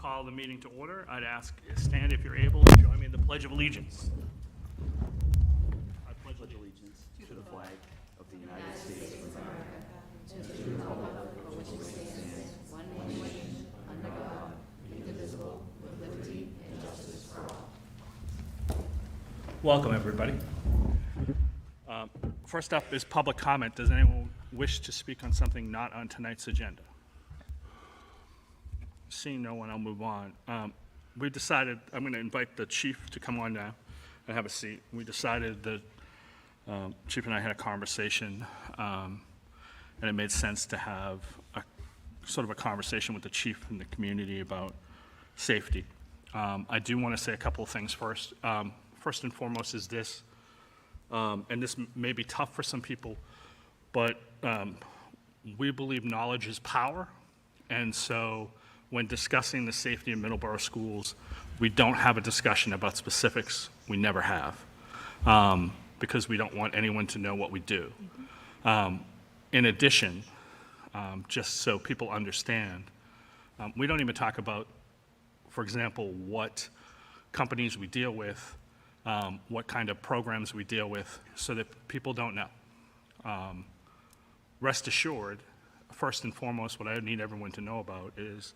call the meeting to order. I'd ask stand if you're able to join me in the Pledge of Allegiance. I pledge Allegiance to the flag of the United States of America and to the republic for which it stands, one nation, under God, indivisible, with liberty and justice for all. Welcome, everybody. First up is public comment. Does anyone wish to speak on something not on tonight's agenda? Seeing no one, I'll move on. We decided, I'm going to invite the chief to come on now and have a seat. We decided that Chief and I had a conversation, and it made sense to have a sort of a conversation with the chief and the community about safety. I do want to say a couple of things first. First and foremost is this, and this may be tough for some people, but we believe knowledge is power, and so when discussing the safety in Middleborough schools, we don't have a discussion about specifics. We never have, because we don't want anyone to know what we do. In addition, just so people understand, we don't even talk about, for example, what companies we deal with, what kind of programs we deal with, so that people don't know. Rest assured, first and foremost, what I need everyone to know about is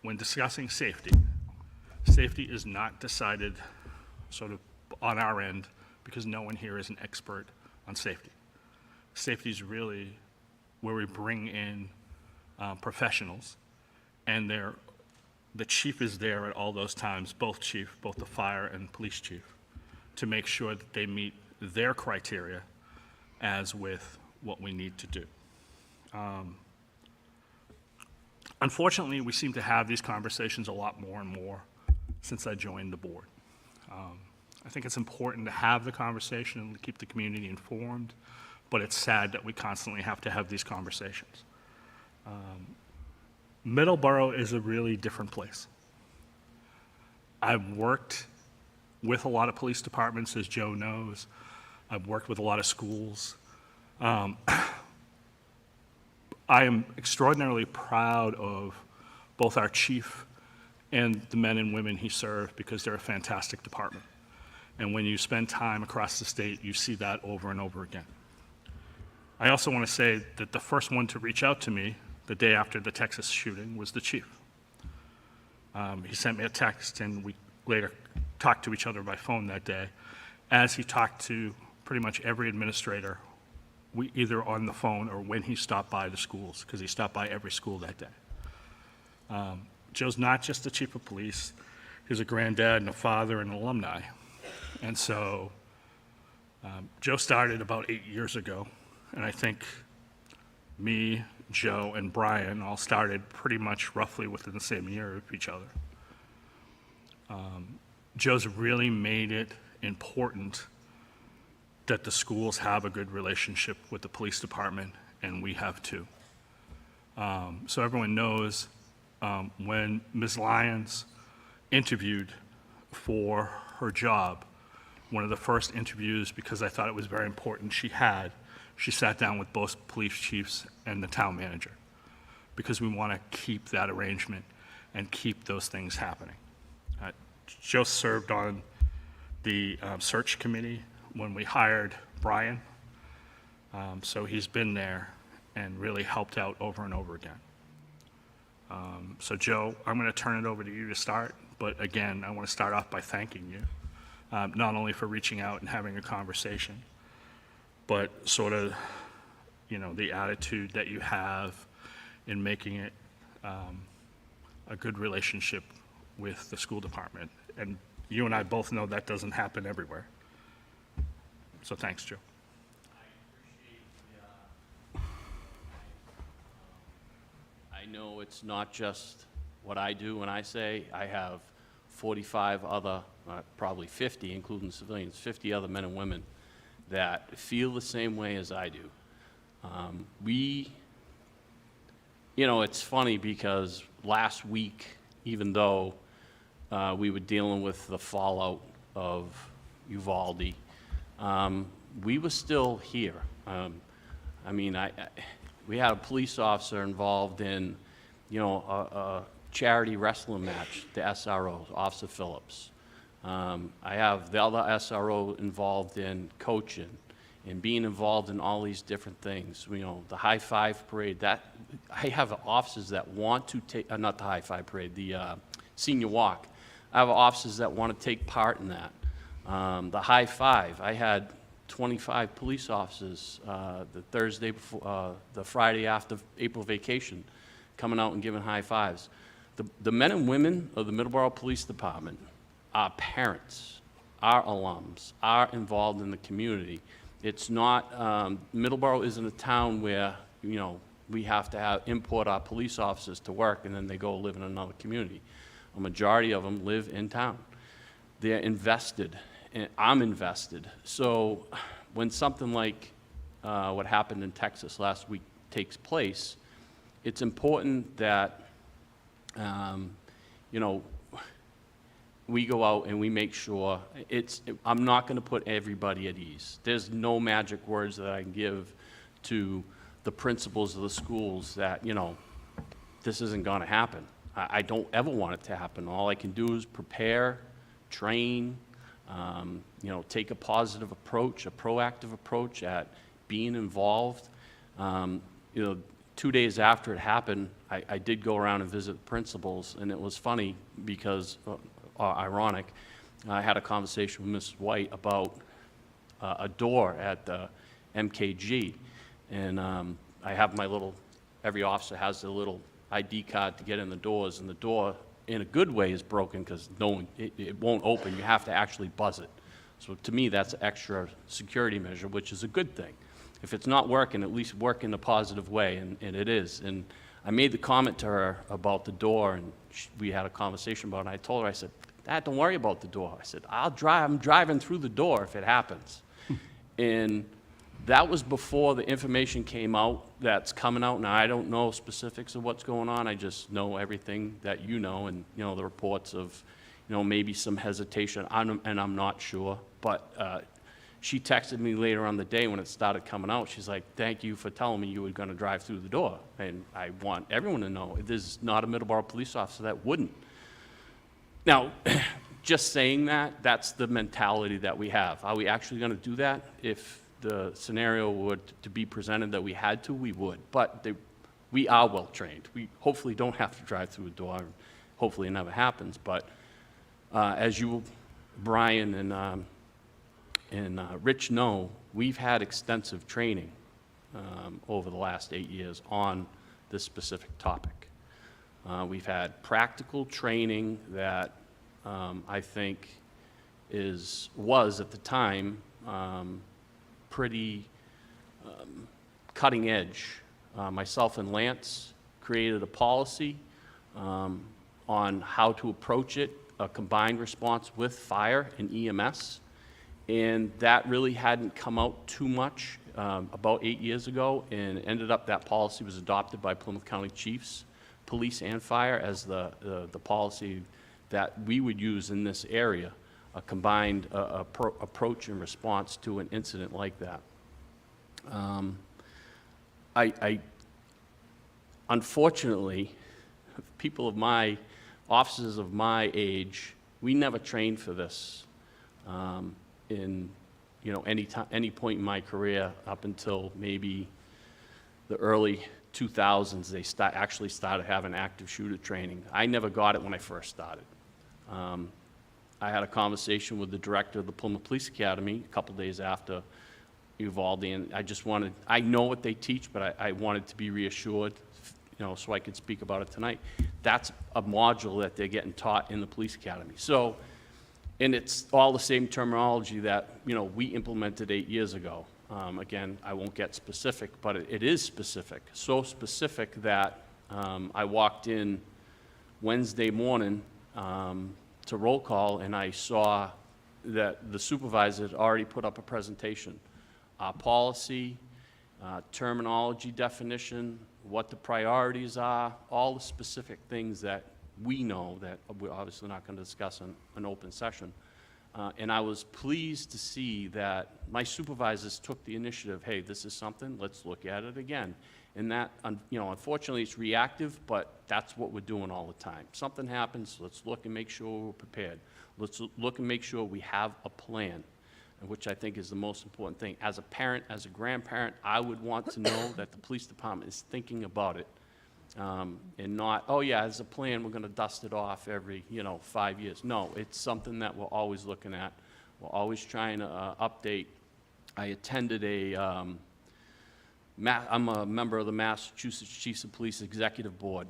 when discussing safety, safety is not decided sort of on our end because no one here is an expert on safety. Safety is really where we bring in professionals, and the chief is there at all those times, both the fire and police chief, to make sure that they meet their criteria as with what we need to do. Unfortunately, we seem to have these conversations a lot more and more since I joined the board. I think it's important to have the conversation and keep the community informed, but it's sad that we constantly have to have these conversations. Middleborough is a really different place. I've worked with a lot of police departments, as Joe knows. I've worked with a lot of schools. I am extraordinarily proud of both our chief and the men and women he served because they're a fantastic department. And when you spend time across the state, you see that over and over again. I also want to say that the first one to reach out to me the day after the Texas shooting was the chief. He sent me a text, and we later talked to each other by phone that day, as he talked to pretty much every administrator, we either on the phone or when he stopped by the schools, because he stopped by every school that day. Joe's not just the chief of police, he's a granddad and a father and an alumni. And so Joe started about 8 years ago, and I think me, Joe, and Brian all started pretty much roughly within the same year of each other. Joe's really made it important that the schools have a good relationship with the police department, and we have too. So everyone knows when Ms. Lyons interviewed for her job, one of the first interviews, because I thought it was very important she sat down with both police chiefs and the town manager, because we want to keep that arrangement and keep those things happening. Joe served on the search committee when we hired Brian, so he's been there and really helped out over and over again. So Joe, I'm going to turn it over to you to start, but again, I want to start off by thanking you, not only for reaching out and having a conversation, but sort of, the attitude that you have in making it a good relationship with the school department. And you and I both know that doesn't happen everywhere. So thanks, Joe. I know it's not just what I do when I say. I have 45 other, probably 50, including civilians, 50 other men and women that feel the same way as I do. It's funny because last week, even though we were dealing with the fallout of Uvalde, we were still here. We had a police officer involved in, a charity wrestling match, the SRO, Officer Phillips. I have the other SRO involved in coaching and being involved in all these different things. You know, the high five parade, that, I have officers that want to take, not the high five parade, the senior walk. I have officers that want to take part in that. The high five, I had 25 police officers the Thursday before, the Friday after April vacation, coming out and giving high fives. The men and women of the Middleborough Police Department are parents, are alums, are involved in the community. It's not, Middleborough isn't a town where, you know, we have to import our police officers to work and then they go live in another community. A majority of them live in town. They're invested, and I'm invested. So when something like what happened in Texas last week takes place, it's important that, you know, we go out and we make sure I'm not going to put everybody at ease. There's no magic words that I can give to the principals of the schools that, you know, this isn't going to happen. I don't ever want it to happen. All I can do is prepare, train, you know, take a positive approach, a proactive approach at being involved. You know, 2 days after it happened, I did go around and visit the principals, and it was funny because, ironic, I had a conversation with Mrs. White about a door at the MKG, and I have my little, every officer has their little ID card to get in the doors, and the door, in a good way, is broken because it won't open. You have to actually buzz it. So to me, that's an extra security measure, which is a good thing. If it's not working, at least work in a positive way, and it is. And I made the comment to her about the door, and we had a conversation about it, and I told her, I said, Dad, don't worry about the door. I said, I'm driving through the door if it happens. And that was before the information came out that's coming out. Now, I don't know specifics of what's going on. I just know everything that you know, and, you know, the reports of, you know, maybe some hesitation, and I'm not sure. But she texted me later on the day when it started coming out. She's like, thank you for telling me you were going to drive through the door. And I want everyone to know, there's not a Middleborough police officer that wouldn't. Now, just saying that, that's the mentality that we have. Are we actually going to do that? If the scenario were to be presented that we had to, we would. But we are well-trained. We hopefully don't have to drive through a door. Hopefully it never happens. But as you, Brian and Rich know, we've had extensive training over the last 8 years on this specific topic. We've had practical training that I think was at the time pretty cutting edge. Myself and Lance created a policy on how to approach it, a combined response with fire and EMS, and that really hadn't come out too much about 8 years ago, and it ended up that policy was adopted by Plymouth County Chiefs, Police and Fire as the policy that we would use in this area, a combined approach and response to an incident like that. Unfortunately, officers of my age, we never trained for this in, you know, any point in my career up until maybe the early 2000s. They actually started having active shooter training. I never got it when I first started. I had a conversation with the director of the Plymouth Police Academy a couple days after Uvalde, and I know what they teach, but I wanted to be reassured, you know, so I could speak about it tonight. That's a module that they're getting taught in the police academy. So, and it's all the same terminology that, you know, we implemented 8 years ago. Again, I won't get specific, but it is specific. So specific that I walked in Wednesday morning to roll call, and I saw that the supervisor had already put up a presentation. Our policy, terminology definition, what the priorities are, all the specific things that we know that we're obviously not going to discuss in an open session. And I was pleased to see that my supervisors took the initiative, hey, this is something, let's look at it again. And that, unfortunately, it's reactive, but that's what we're doing all the time. Something happens, let's look and make sure we're prepared. Let's look and make sure we have a plan, which I think is the most important thing. As a parent, as a grandparent, I would want to know that the police department is thinking about it, and not, oh yeah, there's a plan, we're gonna dust it off every, 5 years. No, it's something that we're always looking at. We're always trying to update. I attended I'm a member of the Massachusetts Chiefs of Police Executive Board.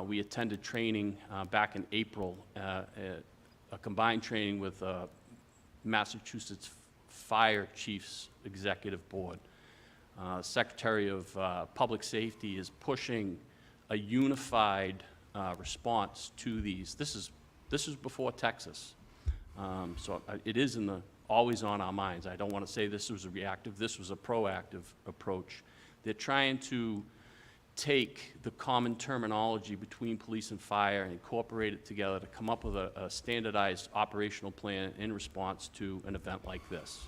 We attended training back in April, a combined training with Massachusetts Fire Chiefs Executive Board. Secretary of Public Safety is pushing a unified response to these. This is before Texas, so it is always on our minds. I don't want to say this was a reactive. This was a proactive approach. They're trying to take the common terminology between police and fire and incorporate it together to come up with a standardized operational plan in response to an event like this.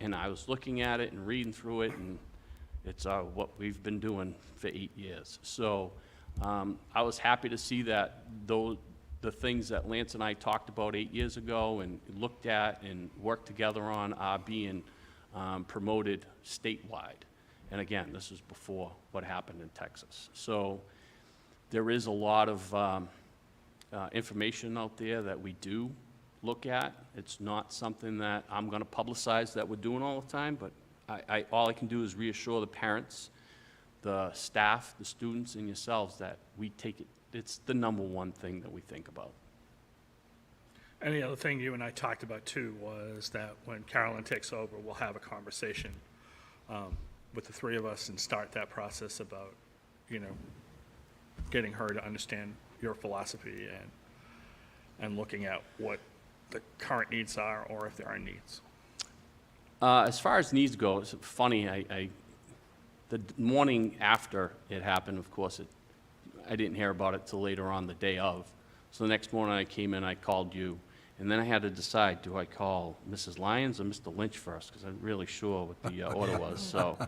And I was looking at it and reading through it, and it's what we've been doing for 8 years. So I was happy to see that the things that Lance and I talked about 8 years ago and looked at and worked together on are being promoted statewide. And again, this is before what happened in Texas. So there is a lot of information out there that we do look at. It's not something that I'm going to publicize that we're doing all the time, but all I can do is reassure the parents, the staff, the students, and yourselves that we take it. It's the #1 thing that we think about. And the other thing you and I talked about too was that when Carolyn takes over, we'll have a conversation with the three of us and start that process about, getting her to understand your philosophy and looking at what the current needs are or if there are needs. As far as needs go, it's funny, the morning after it happened, of course, I didn't hear about it till later on the day of. So the next morning I came in, I called you, and then I had to decide, do I call Mrs. Lyons or Mr. Lynch first? Because I'm really sure what the order was. So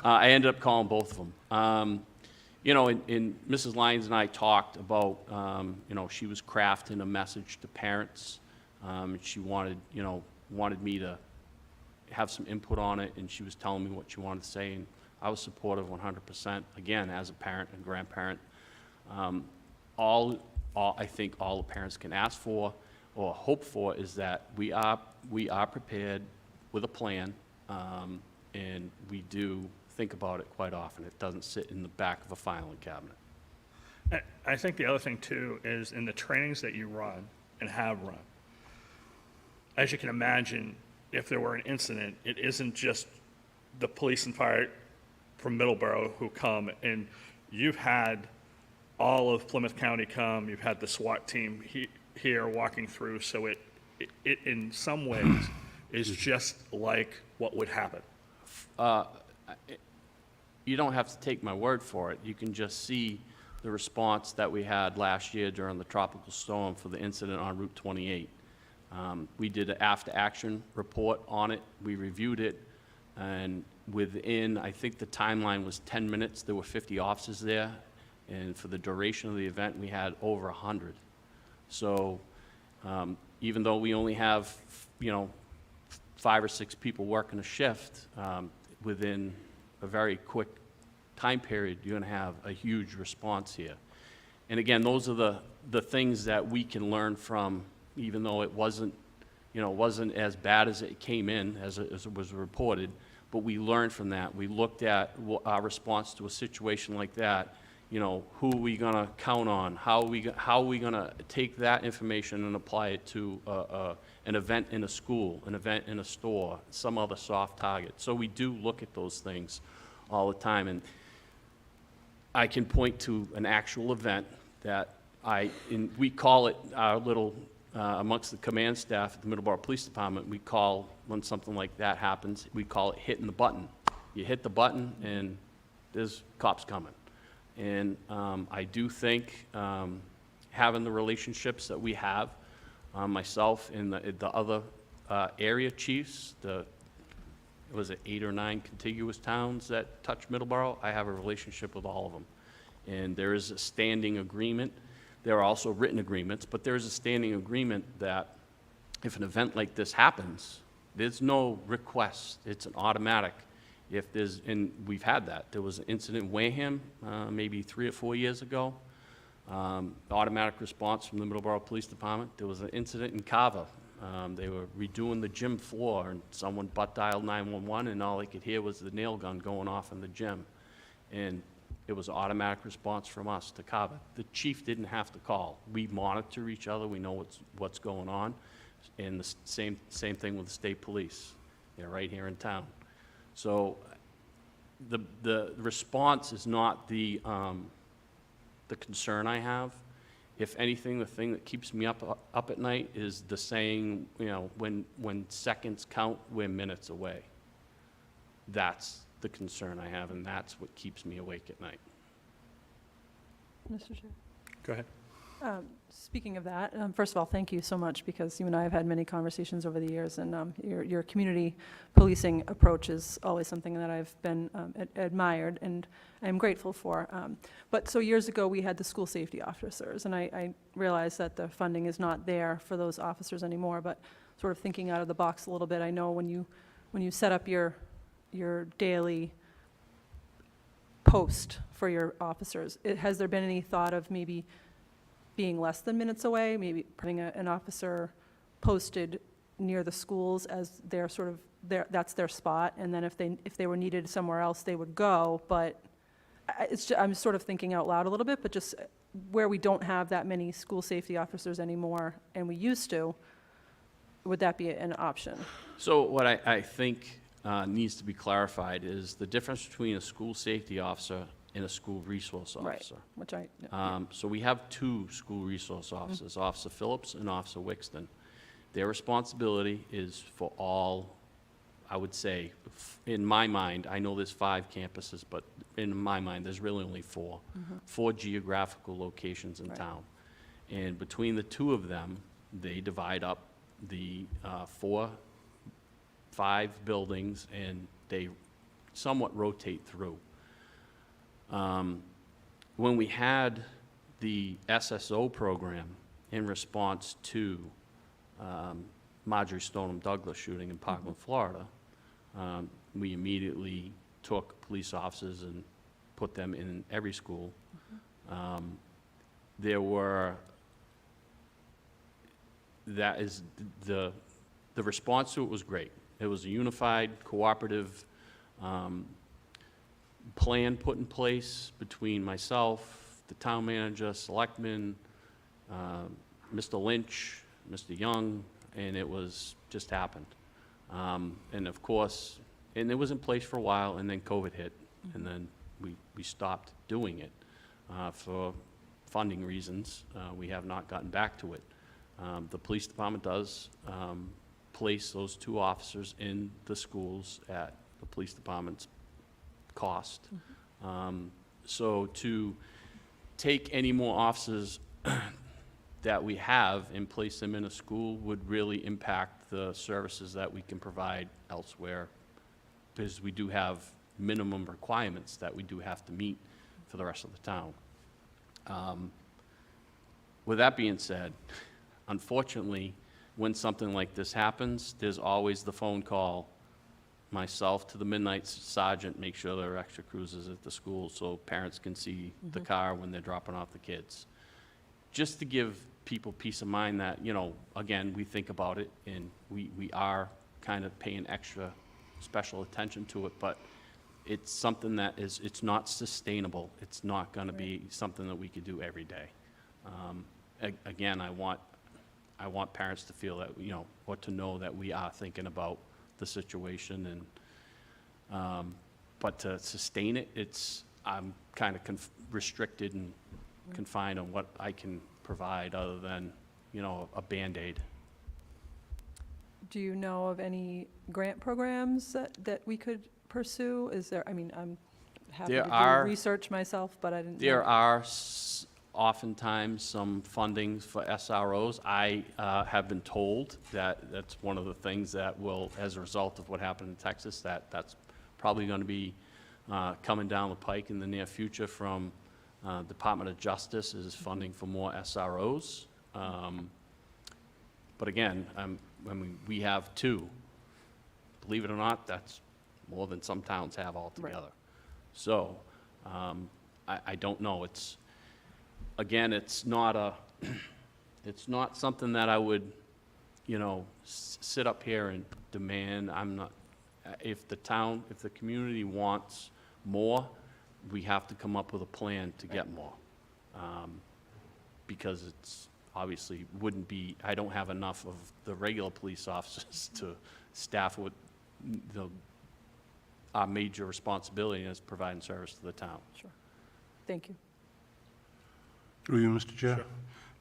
I ended up calling both of them. And Mrs. Lyons and I talked about, she was crafting a message to parents. She wanted me to have some input on it, and she was telling me what she wanted to say, and I was supportive 100%, again, as a parent and grandparent. I think all the parents can ask for or hope for is that we are prepared with a plan, and we do think about it quite often. It doesn't sit in the back of a filing cabinet. I think the other thing too is in the trainings that you run and have run, as you can imagine, if there were an incident, it isn't just the police and fire from Middleborough who come, and you've had all of Plymouth County come, you've had the SWAT team here walking through, so it in some ways is just like what would happen. You don't have to take my word for it. You can just see the response that we had last year during the tropical storm for the incident on Route 28. We did an after-action report on it. We reviewed it, and within, I think the timeline was 10 minutes, there were 50 officers there, and for the duration of the event, we had over 100. So even though we only have, 5 or 6 people working a shift, within a very quick time period, you're going to have a huge response here. And again, those are the things that we can learn from, even though it wasn't as bad as it came in, as it was reported, but we learned from that. We looked at our response to a situation like that. Who are we going to count on? How are we going to take that information and apply it to an event in a school, an event in a store, some other soft target? So we do look at those things all the time. And I can point to an actual event that we call it our little, amongst the command staff at the Middleborough Police Department, we call, when something like that happens, we call it hitting the button. You hit the button and there's cops coming. And I do think having the relationships that we have myself and the other area chiefs, was it 8 or 9 contiguous towns that touch Middleborough? I have a relationship with all of them. And there is a standing agreement. There are also written agreements, but there is a standing agreement that if an event like this happens, there's no request. It's an automatic. If there's, and we've had that. There was an incident in Wareham, maybe 3 or 4 years ago. Automatic response from the Middleborough Police Department. There was an incident in Carver. They were redoing the gym floor, and someone butt dialed 911, and all they could hear was the nail gun going off in the gym. And it was an automatic response from us to Carver. The chief didn't have to call. We monitor each other. We know what's going on. And the same thing with the state police. They're right here in town. So the response is not the concern I have. If anything, the thing that keeps me up at night is the saying, you know, when seconds count, we're minutes away. That's the concern I have, and that's what keeps me awake at night. Mr. Chair. Go ahead. Speaking of that, first of all, thank you so much, because you and I have had many conversations over the years, and your community policing approach is always something that I've been admired and I'm grateful for. But so years ago, we had the school safety officers, and I realize that the funding is not there for those officers anymore, but sort of thinking out of the box a little bit, I know when you set up your daily post for your officers, has there been any thought of maybe being less than minutes away, maybe putting an officer posted near the schools as their sort of that's their spot, and then if they were needed somewhere else, they would go. But I'm sort of thinking out loud a little bit, but just where we don't have that many school safety officers anymore, and we used to, would that be an option? So what I think needs to be clarified is the difference between a school safety officer and a school resource Right, officer. which So we have 2 school resource officers, Officer Phillips and Officer Wixton. Their responsibility is for all, I would say, in my mind, I know there's 5 campuses, but in my mind, there's really only 4. 4 geographical locations in Right. town. And between the 2 of them, they divide up the 5 buildings, and they somewhat rotate through. When we had the SSO program in response to Marjorie Stoneman Douglas shooting in Parkland, Florida, we immediately took police officers and put them in every school. The response to it was great. It was a unified, cooperative plan put in place between myself, the town manager, selectmen, Mr. Lynch, Mr. Young, and it was, just happened. And of course, and it was in place for a while, and then COVID hit, and then we stopped doing it for funding reasons. We have not gotten back to it. The police department does place those 2 officers in the schools at the police department's cost. So to take any more officers that we have and place them in a school would really impact the services that we can provide elsewhere, because we do have minimum requirements that we do have to meet for the rest of the town. With that being said, unfortunately, when something like this happens, there's always the phone call, myself to the midnight sergeant, make sure there are extra cruisers at the school so parents can see the car when they're dropping off the kids. Just to give people peace of mind that, you know, again, we think about it, and we are kind of paying extra special attention to it, but it's something that it's not sustainable. It's not going to be something that we could do every day. Again, I want parents to feel that, you know, or to know that we are thinking about the situation, and but to sustain it, I'm kind of restricted and confined on what I can provide other than, you know, a Band-Aid. Do you know of any grant programs that we could pursue? Is there, I mean, I'm happy There to are- do research myself, but I didn't know. There are oftentimes some funding for SROs. I have been told that that's one of the things that will, as a result of what happened in Texas, that's probably going to be coming down the pike in the near future from Department of Justice is funding for more SROs. But again, I mean, we have 2. Believe it or not, that's more than some towns have altogether. So, I don't know. It's, again, it's not something that I would, you know, sit up here and demand. I'm not, if the community wants more, we have to come up with a plan to get more. Because it's obviously wouldn't be, I don't have enough of the regular police officers to staff what our major responsibility is providing service to the town. Sure. Thank you. Through you, Mr. Chair.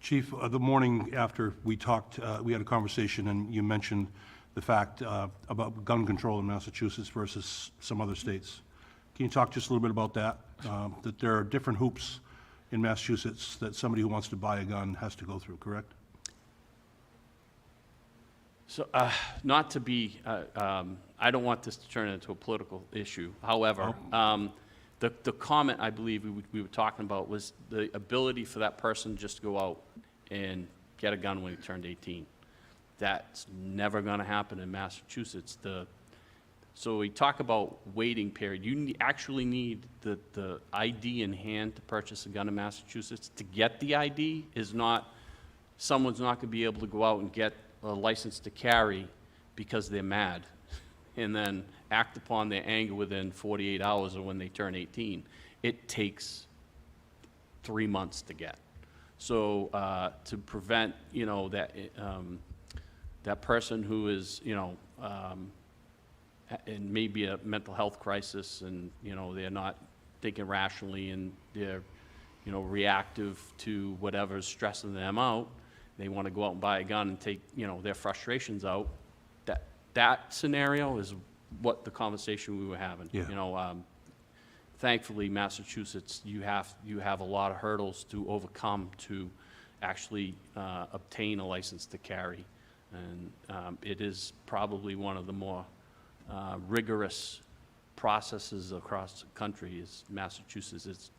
Chief, the morning after we talked, we had a conversation, and you mentioned the fact about gun control in Massachusetts versus some other states. Can you talk just a little bit about that? That there are different hoops in Massachusetts that somebody who wants to buy a gun has to go through, correct? So, not to be, I don't want this to turn into a political issue. However, the comment I believe we were talking about was the ability for that person just to go out and get a gun when he turned 18. That's never going to happen in Massachusetts. So we talk about waiting period. You actually need the ID in hand to purchase a gun in Massachusetts. To get the ID is not, someone's not going to be able to go out and get a license to carry because they're mad and then act upon their anger within 48 hours of when they turn 18. It takes 3 months to get. So to prevent, you know, that person who is, you know, and maybe a mental health crisis and, you know, they're not thinking rationally and they're, you know, reactive to whatever's stressing them out, they want to go out and buy a gun and take, you know, their frustrations out. That scenario is what the conversation we were having. Yeah. You know, thankfully, Massachusetts, you have a lot of hurdles to overcome to actually obtain a license to carry. And it is probably one of the more rigorous processes across the country is Massachusetts'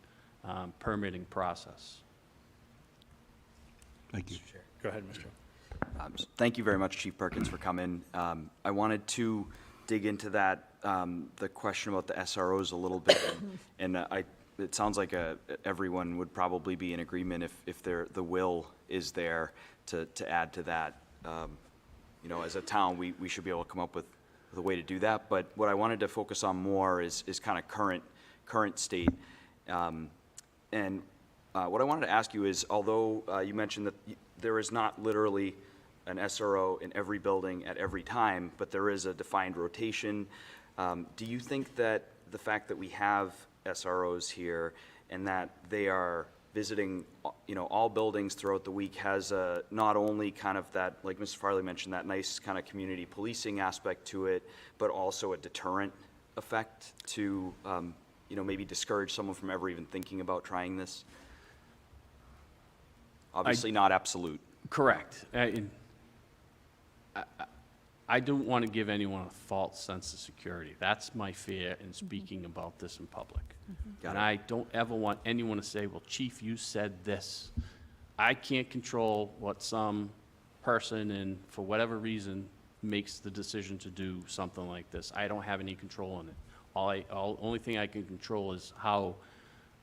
permitting process. Thank you. Go ahead, Mr. Thank you very much, Chief Perkins, for coming. I wanted to dig into that, the question about the SROs a little bit. And it sounds like everyone would probably be in agreement if the will is there to add to that. You know, as a town, we should be able to come up with a way to do that. But what I wanted to focus on more is kind of current state. And what I wanted to ask you is, although you mentioned that there is not literally an SRO in every building at every time, but there is a defined rotation, do you think that the fact that we have SROs here and that they are visiting, you know, all buildings throughout the week has not only kind of that, like Mr. Farley mentioned, that nice kind of community policing aspect to it, but also a deterrent effect to, you know, maybe discourage someone from ever even thinking about trying this? Obviously not absolute. Correct. I don't want to give anyone a false sense of security. That's my fear in speaking about this in public. And I don't ever want anyone to say, well, Chief, you said this. I can't control what some person, and for whatever reason, makes the decision to do something like this. I don't have any control in it. Only thing I can control is how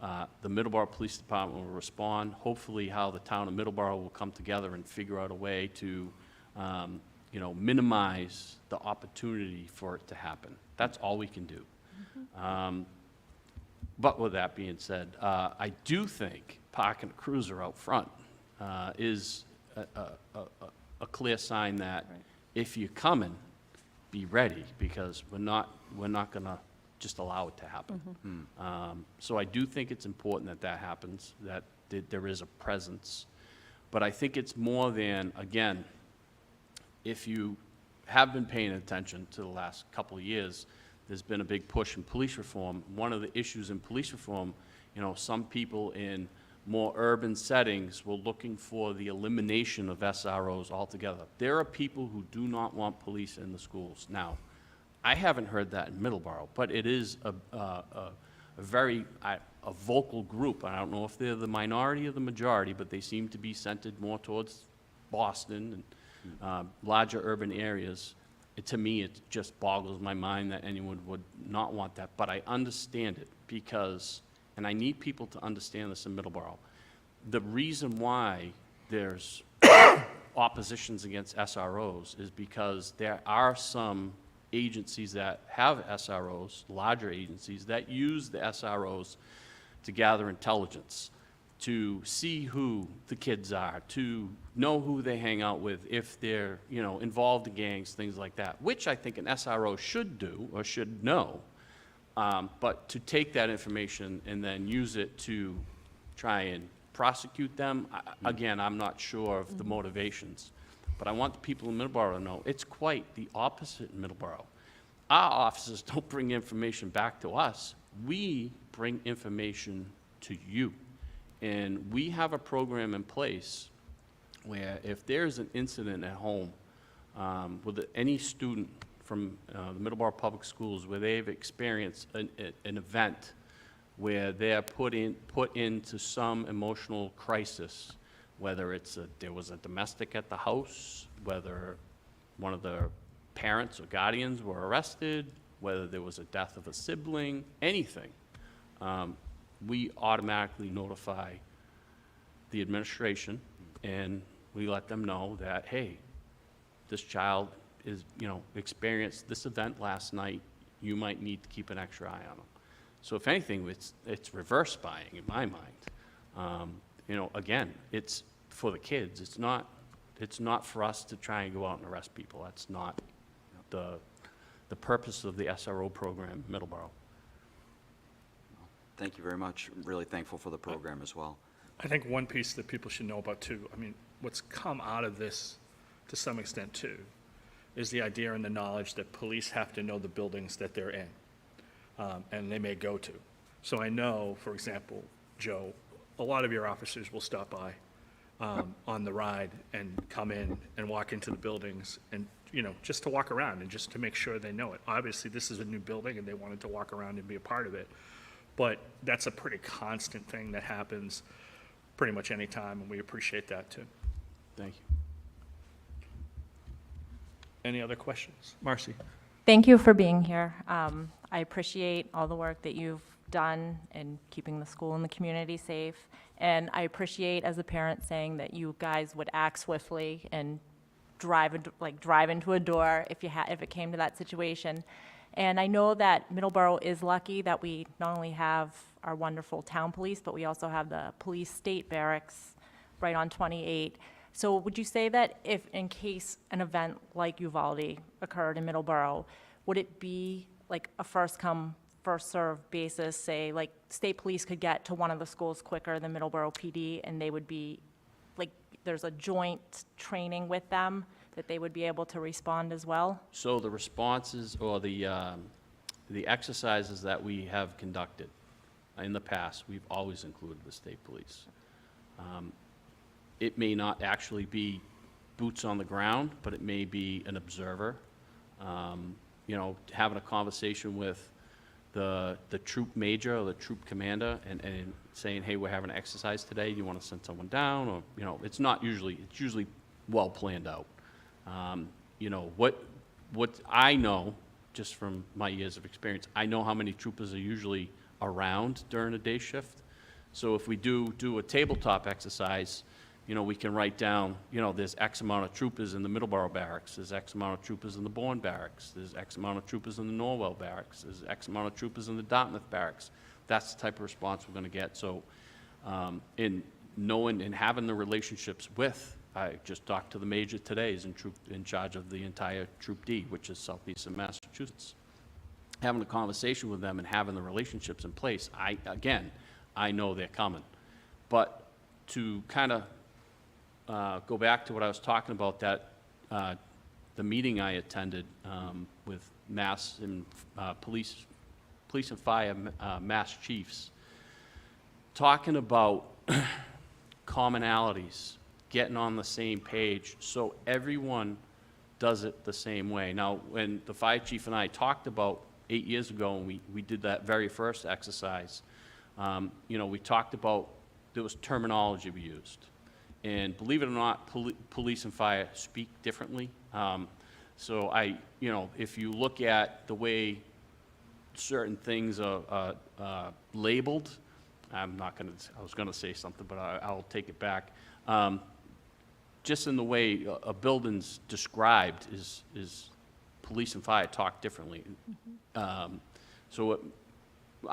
the Middleborough Police Department will respond, hopefully how the town of Middleborough will come together and figure out a way to, you know, minimize the opportunity for it to happen. That's all we can do. But with that being said, I do think parking a cruiser out front is a clear sign that if you're coming, be ready, because we're not going to just allow it to happen. So I do think it's important that happens, that there is a presence. But I think it's more than, again, if you have been paying attention to the last couple of years, there's been a big push in police reform. One of the issues in police reform, you know, some people in more urban settings, we're looking for the elimination of SROs altogether. There are people who do not want police in the schools. Now, I haven't heard that in Middleborough, but it is a very a vocal group. I don't know if they're the minority or the majority, but they seem to be centered more towards Boston and larger urban areas. To me, it just boggles my mind that anyone would not want that, but I understand it because, and I need people to understand this in Middleborough, the reason why there's oppositions against SROs is because there are some agencies that have SROs, larger agencies, that use the SROs to gather intelligence, to see who the kids are, to know who they hang out with, if they're, involved in gangs, things like that, which I think an SRO should do or should know. But to take that information and then use it to try and prosecute them, again, I'm not sure of the motivations. But I want the people in Middleborough to know it's quite the opposite in Middleborough. Our officers don't bring information back to us. We bring information to you. And we have a program in place where if there's an incident at home with any student from the Middleborough Public Schools where they've experienced an event where they're put into some emotional crisis, whether there was a domestic at the house, whether one of the parents or guardians were arrested, whether there was a death of a sibling, anything, we automatically notify the administration and we let them know that, hey, this child is, experienced this event last night, you might need to keep an extra eye on them. So if anything, it's reverse spying in my mind. Again, it's for the kids. It's not for us to try and go out and arrest people. That's not the purpose of the SRO program in Middleborough. Thank you very much. I'm really thankful for the program as well. I think one piece that people should know about too, what's come out of this to some extent too, is the idea and the knowledge that police have to know the buildings that they're in, and they may go to. So I know, for example, Joe, a lot of your officers will stop by on the ride and come in and walk into the buildings and, just to walk around and just to make sure they know it. Obviously, this is a new building and they wanted to walk around and be a part of it. But that's a pretty constant thing that happens pretty much any time, and we appreciate that too. Thank you. Any other questions? Marcy? Thank you for being here. I appreciate all the work that you've done in keeping the school and the community safe. And I appreciate, as a parent, saying that you guys would act swiftly and drive into a door if it came to that situation. And I know that Middleborough is lucky that we not only have our wonderful town police, but we also have the police state barracks right on 28. So would you say that if, in case an event like Uvalde occurred in Middleborough, would it be like a first come, first served basis, say like state police could get to one of the schools quicker than Middleborough PD, and they would be, like, there's a joint training with them that they would be able to respond as well? So the responses or the exercises that we have conducted in the past, we've always included the state police. It may not actually be boots on the ground, but it may be an observer, having a conversation with the troop major or the troop commander and saying, hey, we're having an exercise today, do you want to send someone down? Or, it's usually well planned out. What I know, just from my years of experience, I know how many troopers are usually around during a day shift. So if we do a tabletop exercise, we can write down, there's X amount of troopers in the Middleborough barracks, there's X amount of troopers in the Bourne barracks, there's X amount of troopers in the Norwell barracks, there's X amount of troopers in the Dartmouth barracks. That's the type of response we're going to get. So in knowing and having the relationships with, I just talked to the major today, is in charge of the entire Troop D, which is southeastern Massachusetts. Having a conversation with them and having the relationships in place, I know they're coming. But to kind of go back to what I was talking about, that the meeting I attended with Mass and police and fire Mass chiefs, talking about commonalities, getting on the same page, so everyone does it the same way. Now, when the fire chief and I talked about 8 years ago, and we did that very first exercise, you know, we talked about, there was terminology we used. And believe it or not, police and fire speak differently. So you know, if you look at the way certain things are labeled, I was gonna say something, but I'll take it back. Just in the way a building's described is police and fire talk differently. I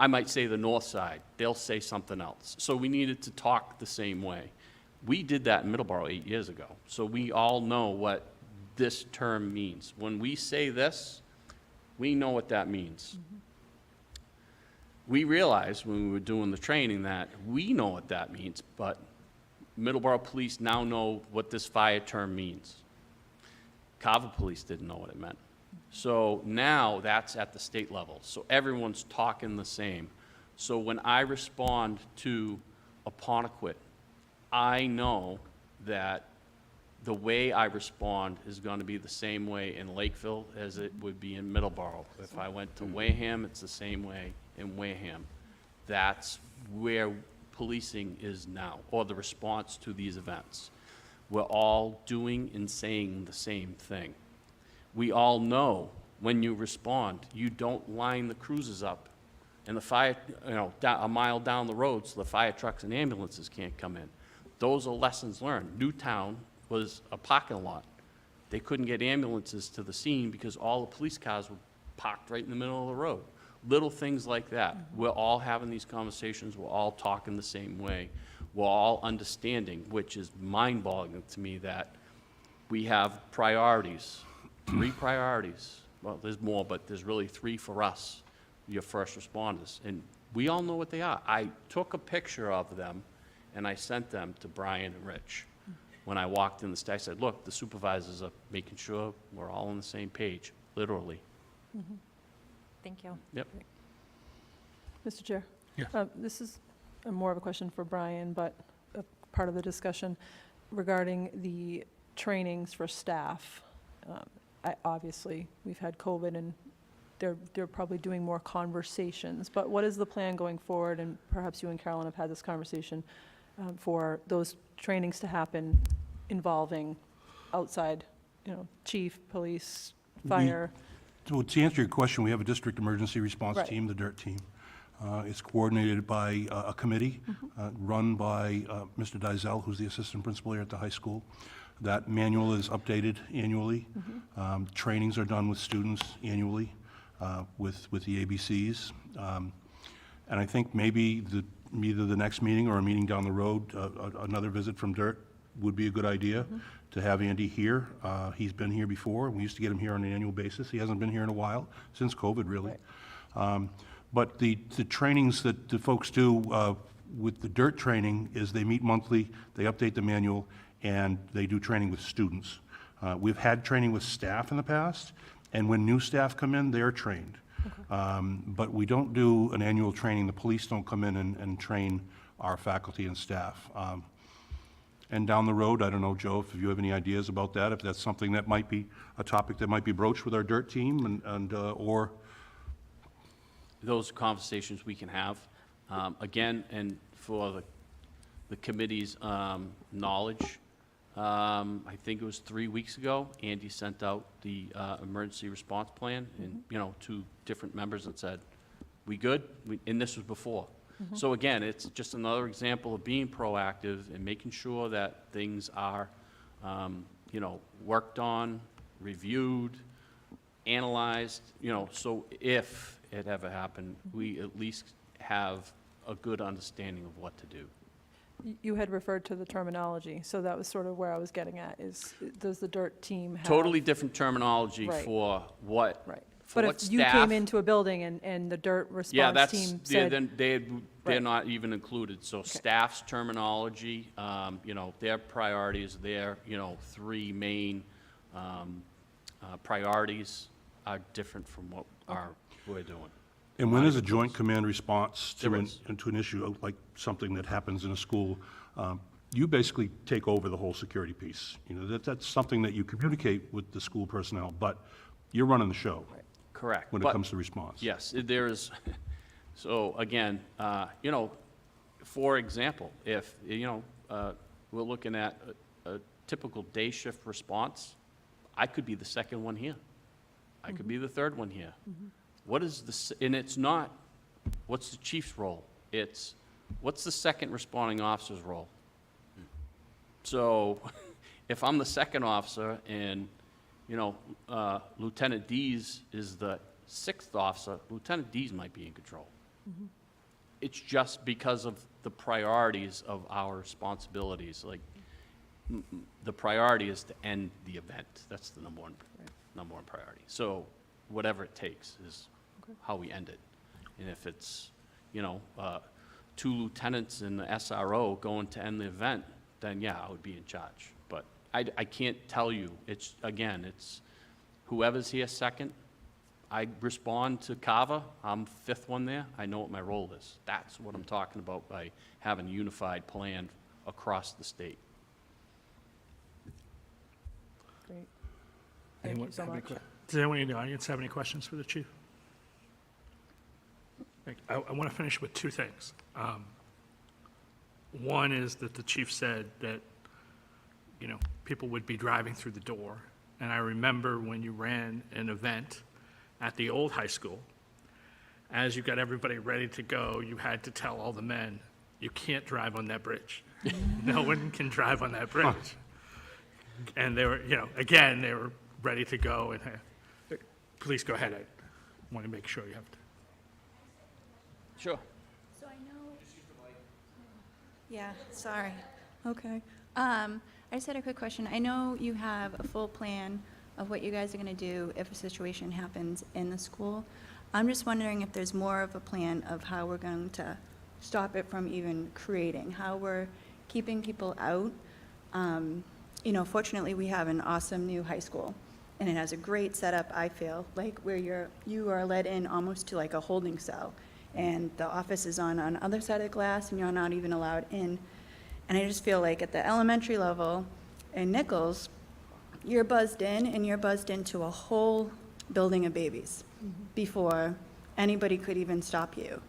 might say the north side, they'll say something else. So we needed to talk the same way. We did that in Middleborough 8 years ago, so we all know what this term means. When we say this, we know what that means. We realized when we were doing the training that we know what that means, but Middleborough Police now know what this fire term means. Carver Police didn't know what it meant. So now that's at the state level, so everyone's talking the same. So when I respond to Apponequet, I know that the way I respond is going to be the same way in Lakeville as it would be in Middleborough. If I went to Wareham, it's the same way in Wareham. That's where policing is now, or the response to these events. We're all doing and saying the same thing. We all know when you respond, you don't line the cruisers up and the fire, you know, a mile down the road so the fire trucks and ambulances can't come in. Those are lessons learned. Newtown was a parking lot. They couldn't get ambulances to the scene because all the police cars were parked right in the middle of the road. Little things like that. We're all having these conversations. We're all talking the same way. We're all understanding, which is mind-boggling to me, that we have priorities, 3 priorities. Well, there's more, but there's really 3 for us, your first responders. And we all know what they are. I took a picture of them and I sent them to Brian and Rich. When I walked in the state, I said, look, the supervisors are making sure we're all on the same page, literally. Thank you. Yep. Mr. Chair? Yeah. This is more of a question for Brian, but a part of the discussion regarding the trainings for staff. Obviously, we've had COVID, and they're probably doing more conversations, but what is the plan going forward? And perhaps you and Carolyn have had this conversation for those trainings to happen involving outside, you know, chief, police, fire. So to answer your question, we have a district emergency response Right. team, the DIRT team. It's coordinated by a committee run by Mr. Dizell, who's the assistant principal here at the high school. That manual is updated annually. Trainings are done with students annually with the ABCs. And I think maybe either the next meeting or a meeting down the road, another visit from DIRT would be a good idea to have Andy here. He's been here before. We used to get him here on an annual basis. He hasn't been here in a while, since COVID, really. But the trainings that the folks do with the DIRT training is they meet monthly, they update the manual, and they do training with students. We've had training with staff in the past, and when new staff come in, they're trained. But we don't do an annual training. The police don't come in and train our faculty and staff. And down the road, I don't know, Joe, if you have any ideas about that, if that's something that might be a topic that might be broached with our DIRT team or Those conversations we can have. Again, and for the committee's knowledge, I think it was 3 weeks ago, Andy sent out the emergency response plan, and, you know, to different members and said, we good? And this was before. So again, it's just another example of being proactive and making sure that things are, you know, worked on, reviewed, analyzed, you know, so if it ever happened, we at least have a good understanding of what to do. You had referred to the terminology, so that was sort of where I was getting at, is, does the DIRT team have? Totally different terminology Right. for what, Right. for But what if you staff. came into a building and the DIRT Yeah, response that's, team they're, said, then they're Right. not even included. So staff's terminology, you know, their priorities, their, you know, 3 main priorities are different from what we're doing. And when there's a joint command response There to is. to an issue, like something that happens in a school, you basically take over the whole security piece. You know, that's something that you communicate with the school personnel, but you're running the show Correct. when it But- comes to response. Yes, there is, so again, you know, for example, if, you know, we're looking at a typical day shift response, I could be the second one here. I could be the third one here. What is and it's not, what's the chief's role? It's, what's the second responding officer's role? So if I'm the second officer and, you know, Lieutenant Dees is the sixth officer, Lieutenant Dees might be in control. It's just because of the priorities of our responsibilities. Like, the priority is to end the event. That's the number one priority. So whatever it takes is how we end it. And if it's, you know, 2 lieutenants and the SRO going to end the event, then yeah, I would be in charge. But I can't tell you. It's, again, it's whoever's here second. I respond to Kava. I'm fifth one there. I know what my role is. That's what I'm talking about by having a unified plan across the state. Great. Thank Anyone you so have any much. Does anyone in the audience have any questions for the chief? I want to finish with 2 things. One is that the chief said that, you know, people would be driving through the door. And I remember when you ran an event at the old high school, as you got everybody ready to go, you had to tell all the men, you can't drive on that bridge. No one can drive on that bridge. And they were, you know, again, they were ready to go. And please go ahead. I want to make sure you have to. Sure. So I know. Yeah, sorry. Okay. I just had a quick question. I know you have a full plan of what you guys are going to do if a situation happens in the school. I'm just wondering if there's more of a plan of how we're going to stop it from even creating, how we're keeping people out. You know, fortunately, we have an awesome new high school, and it has a great setup, I feel, like where you are let in almost to like a holding cell, and the office is on the other side of the glass, and you're not even allowed in. And I just feel like at the elementary level in Nichols, you're buzzed in, and you're buzzed into a whole building of babies before anybody could even stop you.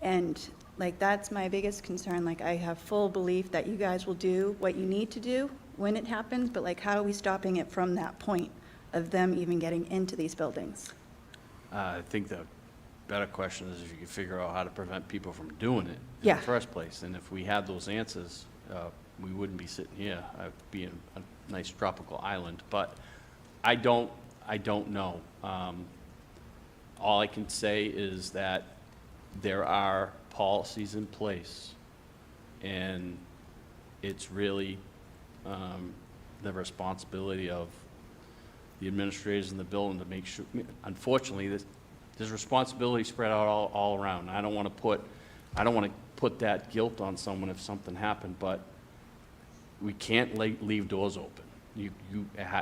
And like, that's my biggest concern. Like, I have full belief that you guys will do what you need to do when it happens, but like, how are we stopping it from that point of them even getting into these buildings? I think the better question is if you could figure out how to prevent people from doing it in Yeah. the first place. And if we had those answers, we wouldn't be sitting here. I'd be in a nice tropical island. But I don't know. All I can say is that there are policies in place, and it's really the responsibility of the administrators in the building to make sure. Unfortunately, there's responsibility spread out all around. I don't want to put that guilt on someone if something happened, but we can't leave doors open.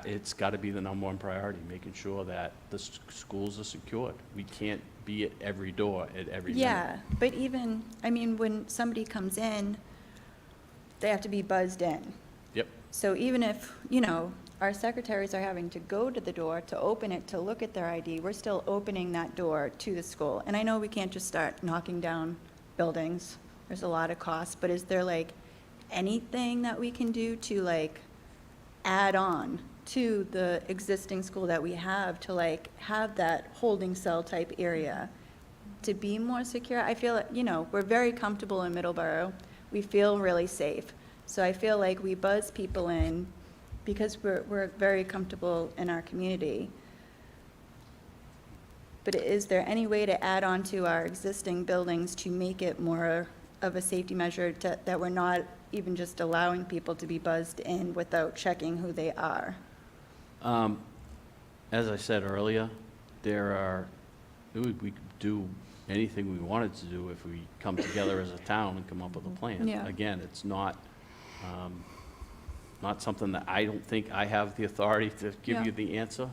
It's got to be the number one priority, making sure that the schools are secured. We can't be at every door at every minute. Yeah, but even, I mean, when somebody comes in, they have to be buzzed in. Yep. So even if, you know, our secretaries are having to go to the door to open it, to look at their ID, we're still opening that door to the school. And I know we can't just start knocking down buildings. There's a lot of costs, but is there like anything that we can do to like add on to the existing school that we have to like have that holding cell type area to be more secure? I feel, you know, we're very comfortable in Middleborough. We feel really safe. So I feel like we buzz people in because we're very comfortable in our community. But is there any way to add on to our existing buildings to make it more of a safety measure that we're not even just allowing people to be buzzed in without checking who they are? As I said earlier, we could do anything we wanted to do if we come together as a town and come up with a plan. Yeah. Again, it's not something that I don't think I have the authority to give Yeah. you the answer.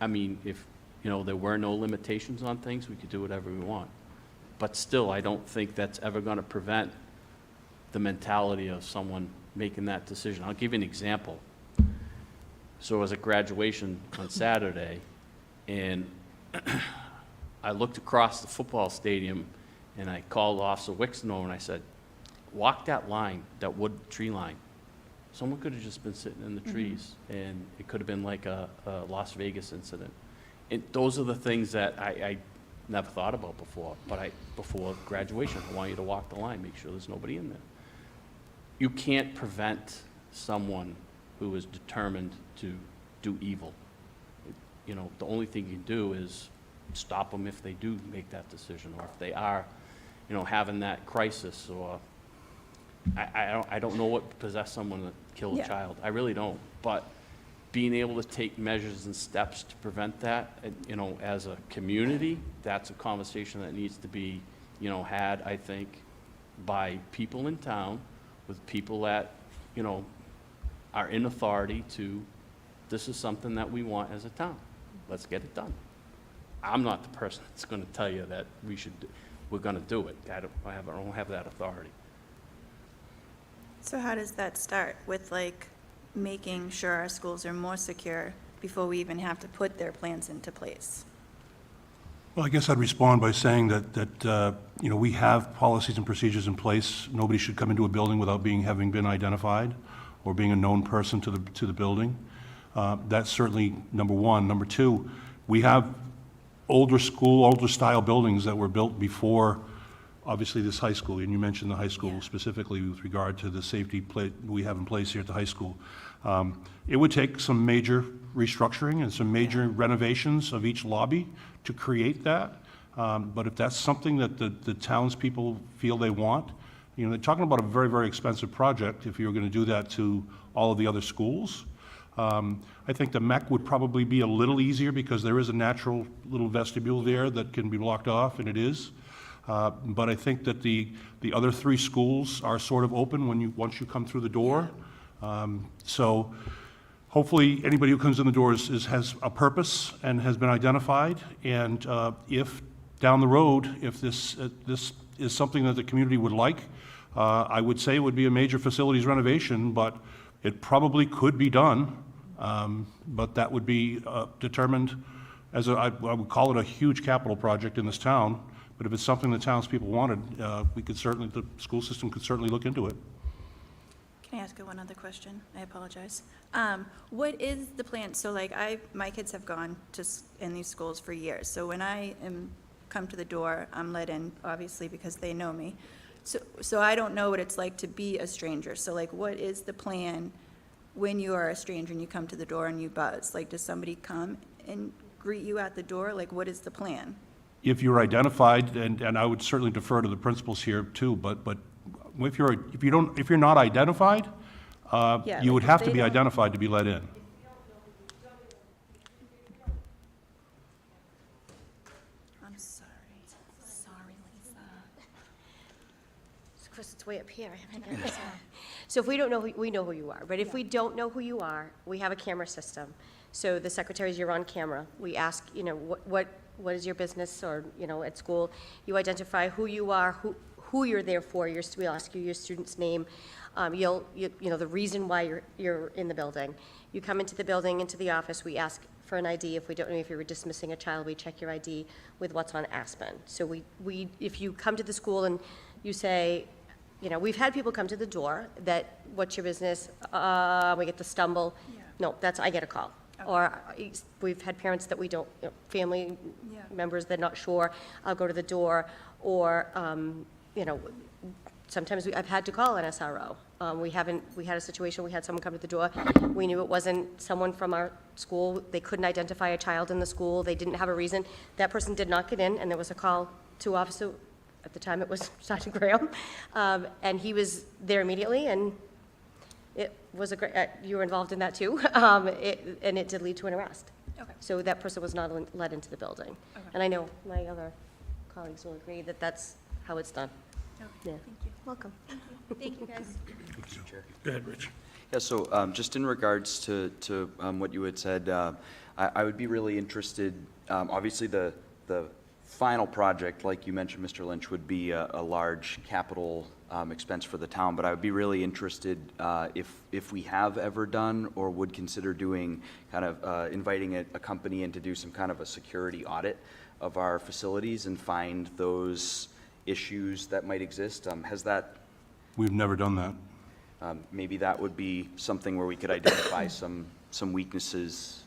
I mean, if you know, there were no limitations on things, we could do whatever we want. But still, I don't think that's ever going to prevent the mentality of someone making that decision. I'll give you an example. So I was at graduation on Saturday, and I looked across the football stadium, and I called Officer Wixon over, and I said, walk that line, that wood tree line. Someone could have just been sitting in the trees, and it could have been like a Las Vegas incident. Those are the things that I never thought about before, but before graduation, I want you to walk the line, make sure there's nobody in there. You can't prevent someone who is determined to do evil. You know, the only thing you can do is stop them if they do make that decision, or if they are, you know, having that crisis, or I don't know what possessed someone to kill a Yeah. child. I really don't. But being able to take measures and steps to prevent that, you know, as a community, that's a conversation that needs to be, you know, had, I think, by people in town, with people that, you know, are in authority to, this is something that we want as a town. Let's get it done. I'm not the person that's going to tell you that we're going to do it. I don't have that authority. So how does that start with, like, making sure our schools are more secure before we even have to put their plans into place? Well, I guess I'd respond by saying that you know, we have policies and procedures in place. Nobody should come into a building without having been identified or being a known person to the building. That's certainly number one. Number two, we have older style buildings that were built before, obviously, this high school, and you mentioned the high school specifically with regard to the safety we have in place here at the high school. It would take some major restructuring and some major renovations of each lobby to create that. But if that's something that the townspeople feel they want, you know, they're talking about a very, very expensive project if you were going to do that to all of the other schools. I think the MEC would probably be a little easier because there is a natural little vestibule there that can be blocked off, and it is. But I think that the other three schools are sort of open once you come through the door. So hopefully, anybody who comes in the door has a purpose and has been identified. And if down the road, if this is something that the community would like, I would say it would be a major facilities renovation, but it probably could be done. But that would be determined as I would call it a huge capital project in this town. But if it's something the townspeople wanted, the school system could certainly look into it. Can I ask you one other question? I apologize. What is the plan? So, like, my kids have gone in these schools for years. So when I come to the door, I'm let in, obviously, because they know me. So I don't know what it's like to be a stranger. So, like, what is the plan when you are a stranger and you come to the door and you buzz? Like, does somebody come and greet you at the door? Like, what is the plan? If you're identified, and I would certainly defer to the principals here too, but if you're not identified, Yeah, you would like, have if to they be don't- identified to be let in. I'm sorry. Sorry, Lisa. Chris, it's way up here. So if we don't know, we know who you are. But if we don't know who you are, we have a camera system. So the secretaries, you're on camera. We ask, you know, what is your business, or, you know, at school. You identify who you are, who you're there for. We'll ask you your student's name. You know, the reason why you're in the building. You come into the building, into the office. We ask for an ID. If we don't know if you were dismissing a child, we check your ID with what's on Aspen. So if you come to the school and you say, you know, we've had people come to the door that, what's your business? We get the stumble. Yeah. No, I get a call. Or we've had parents that we don't, you know, family Yeah. members, they're not sure. I'll go to the door. Or, you know, sometimes I've had to call an SRO. We had a situation, we had someone come to the door. We knew it wasn't someone from our school. They couldn't identify a child in the school. They didn't have a reason. That person did not get in, and there was a call to Officer, at the time it was Sergeant Graham, and he was there immediately, and it was a great, you were involved in that too, and it did lead to an arrest. Okay. So that person was not let into the building. Okay. And I know my other colleagues will agree that that's how it's done. Okay, Yeah. thank you. Welcome. Thank you, guys. Go ahead, Rich. Yeah, so just in regards to what you had said, I would be really interested, obviously, the final project, like you mentioned, Mr. Lynch, would be a large capital expense for the town, but I would be really interested if we have ever done or would consider doing, kind of inviting a company in to do some kind of a security audit of our facilities and find those issues that might exist. Has that, We've never done that. maybe that would be something where we could identify some weaknesses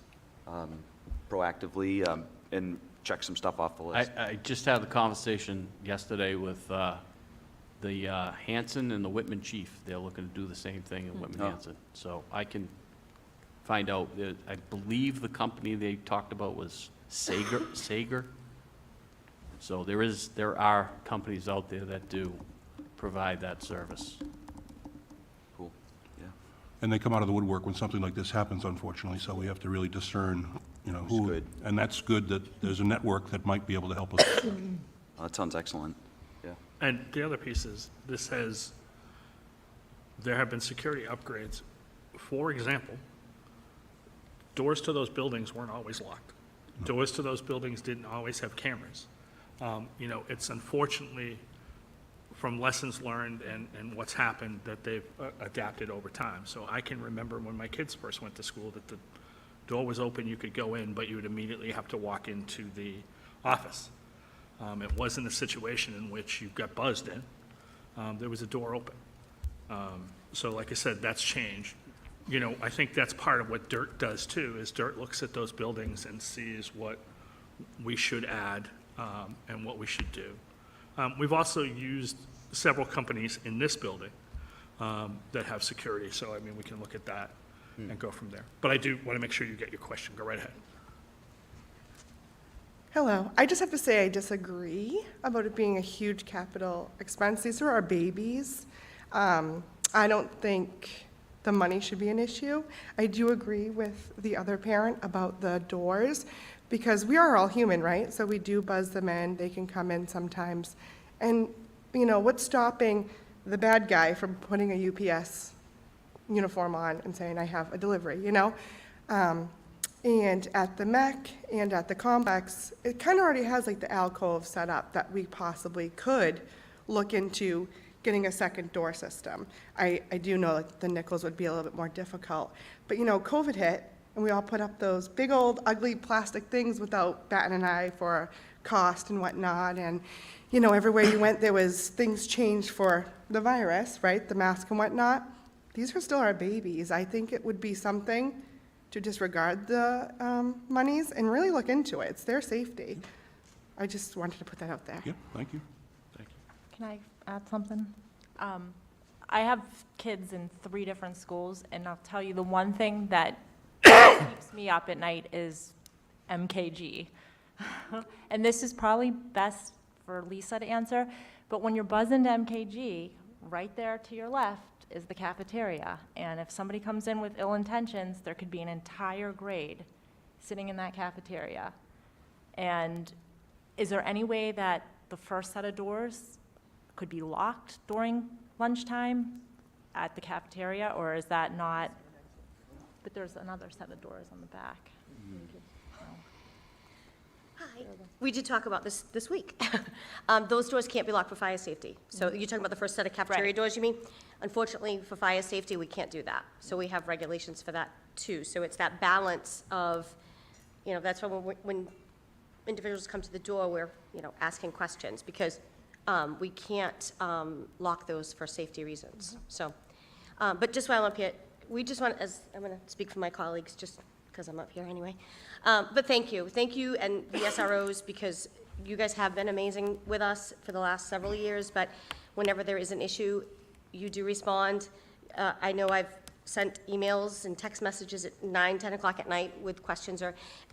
proactively and check some stuff off the list. I just had the conversation yesterday with the Hanson and the Whitman chief. They're looking to do the same thing in Whitman Oh. Hanson. So I can find out. I believe the company they talked about was Sager. So there are companies out there that do provide that service. Cool, yeah. And they come out of the woodwork when something like this happens, unfortunately, so we have to really discern, you know, who. good. And that's good that there's a network that might be able to help us. Well, that sounds excellent, yeah. And the other piece is, there have been security upgrades. For example, doors to those buildings weren't always locked. Doors to those buildings didn't always have cameras. You know, it's unfortunately, from lessons learned and what's happened, that they've adapted over time. So I can remember when my kids first went to school, that the door was open, you could go in, but you would immediately have to walk into the office. It wasn't a situation in which you got buzzed in. There was a door open. So like I said, that's changed. You know, I think that's part of what DIRT does too, is DIRT looks at those buildings and sees what we should add and what we should do. We've also used several companies in this building that have security, so I mean, we can look at that and go from there. But I do want to make sure you get your question. Go right ahead. Hello. I just have to say I disagree about it being a huge capital expense. These are our babies. I don't think the money should be an issue. I do agree with the other parent about the doors, because we are all human, right? So we do buzz them in. They can come in sometimes. And, you know, what's stopping the bad guy from putting a UPS uniform on and saying, I have a delivery, you know? And at the MEC and at the complex, it kind of already has like the alcove set up that we possibly could look into getting a second door system. I do know like the Nichols would be a little bit more difficult. But you know, COVID hit and we all put up those big old ugly plastic things without batting an eye for cost and whatnot. And you know, everywhere you went, there was things changed for the virus, right? The mask and whatnot. These are still our babies. I think it would be something to disregard the monies and really look into it. It's their safety. I just wanted to put that out there. Yeah, thank you. Can I add something? I have kids in 3 different schools, and I'll tell you, the one thing that keeps me up at night is MKG. And this is probably best for Lisa to answer, but when you're buzzing to MKG, right there to your left is the cafeteria. And if somebody comes in with ill intentions, there could be an entire grade sitting in that cafeteria. And is there any way that the first set of doors could be locked during lunchtime at the cafeteria, or is that not? But there's another set of doors on the back. Hi. We did talk about this week. Those doors can't be locked for fire safety. So you're talking about the first set of cafeteria Right. doors, you mean? Unfortunately, for fire safety, we can't do that. So we have regulations for that too. So it's that balance of, you know, that's when individuals come to the door, we're, you know, asking questions because we can't lock those for safety reasons. So, but just while I'm up here, we just want, I'm going to speak for my colleagues, just because I'm up here anyway. But thank you and the SROs, because you guys have been amazing with us for the last several years, but whenever there is an issue, you do respond. I know I've sent emails and text messages at 9, 10 o'clock at night with questions,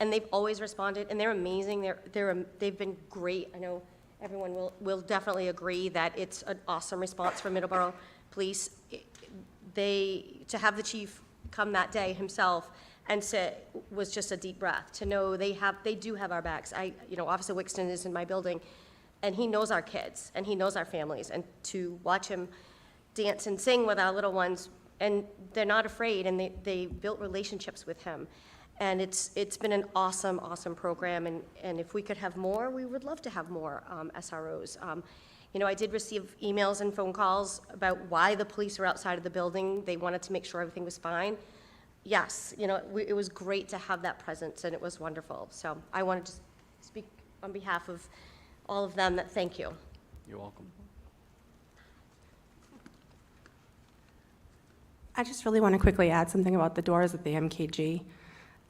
and they've always responded, and they're amazing. They've been great. I know everyone will definitely agree that it's an awesome response from Middleborough Police. To have the chief come that day himself and say, was just a deep breath, to know they do have our backs. Officer Wixton is in my building, and he knows our kids, and he knows our families, and to watch him dance and sing with our little ones, and they're not afraid, and they built relationships with him. And it's been an awesome, awesome program, and if we could have more, we would love to have more SROs. You know, I did receive emails and phone calls about why the police were outside of the building. They wanted to make sure everything was fine. Yes, you know, it was great to have that presence, and it was wonderful. So I wanted to speak on behalf of all of them, that thank you. You're welcome. I just really want to quickly add something about the doors at the MKG.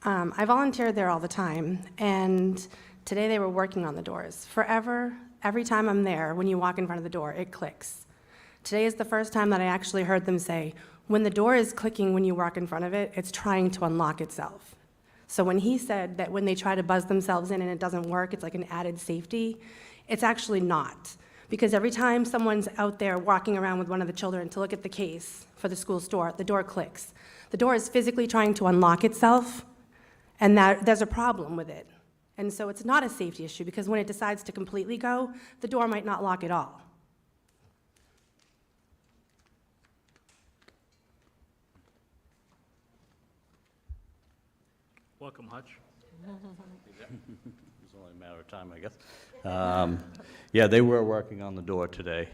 I volunteered there all the time, and today they were working on the doors. Forever, every time I'm there, when you walk in front of the door, it clicks. Today is the first time that I actually heard them say, when the door is clicking when you walk in front of it, it's trying to unlock itself. So when he said that when they try to buzz themselves in and it doesn't work, it's like an added safety, it's actually not. Because every time someone's out there walking around with one of the children to look at the case for the school store, the door clicks. The door is physically trying to unlock itself, and there's a problem with it. And so it's not a safety issue, because when it decides to completely go, the door might not lock at all. Welcome, Hutch. It's only a matter of time, I guess. Yeah, they were working on the door today,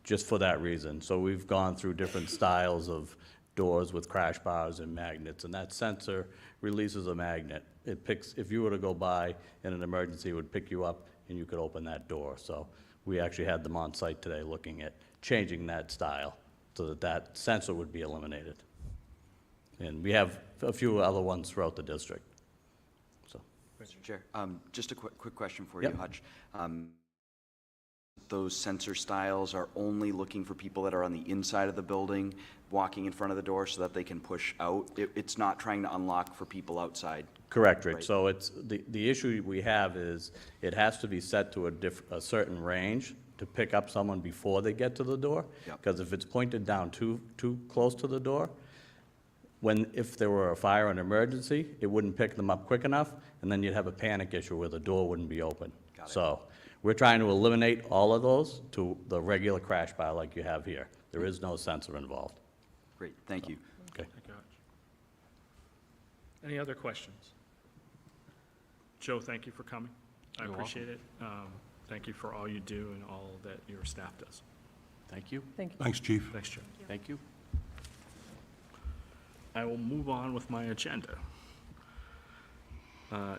just for that reason. So we've gone through different styles of doors with crash bars and magnets, and that sensor releases a magnet. It picks, if you were to go by in an emergency, it would pick you up and you could open that door. So we actually had them on site today looking at changing that style so that that sensor would be eliminated. And we have a few other ones throughout the district. So. Mr. Chair, just a quick question for you, Yep. Hutch. Those sensor styles are only looking for people that are on the inside of the building, walking in front of the door so that they can push out? It's not trying to unlock for people outside? Correct, Rich. Right. So it's, the issue we have is it has to be set to a certain range to pick up someone before they get to the door. Yep. Because if it's pointed down too close to the door, if there were a fire or an emergency, it wouldn't pick them up quick enough, and then you'd have a panic issue where the door wouldn't be open. Got it. So we're trying to eliminate all of those to the regular crash bar like you have here. There is no sensor involved. Great, thank you. Okay. Thank you, Hutch. Any other questions? Joe, thank you for coming. I You're appreciate it. Thank you for all you do and all that your staff does. Thank you. Thank you. Thanks, Chief. Thanks, Joe. Thank you. I will move on with my agenda.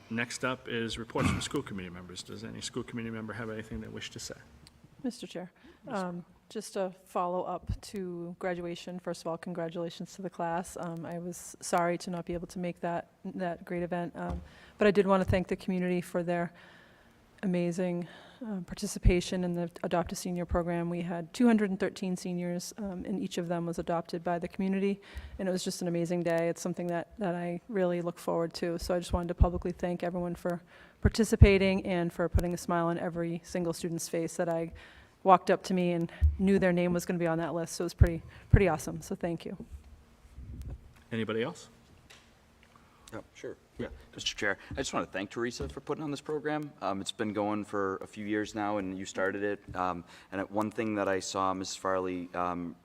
Next up is reports from school committee members. Does any school committee member have anything they wish to say? Mr. Chair, just a follow-up to graduation. First of all, congratulations to the class. I was sorry to not be able to make that great event, but I did want to thank the community for their amazing participation in the Adopt a Senior program. We had 213 seniors, and each of them was adopted by the community, and it was just an amazing day. It's something that I really look forward to, so I just wanted to publicly thank everyone for participating and for putting a smile on every single student's face that I walked up to me and knew their name was going to be on that list, so it was pretty awesome, so thank you. Anybody else? Yep, sure. Yeah, Mr. Chair, I just want to thank Teresa for putting on this program. It's been going for a few years now, and you started it. And one thing that I saw Mrs. Farley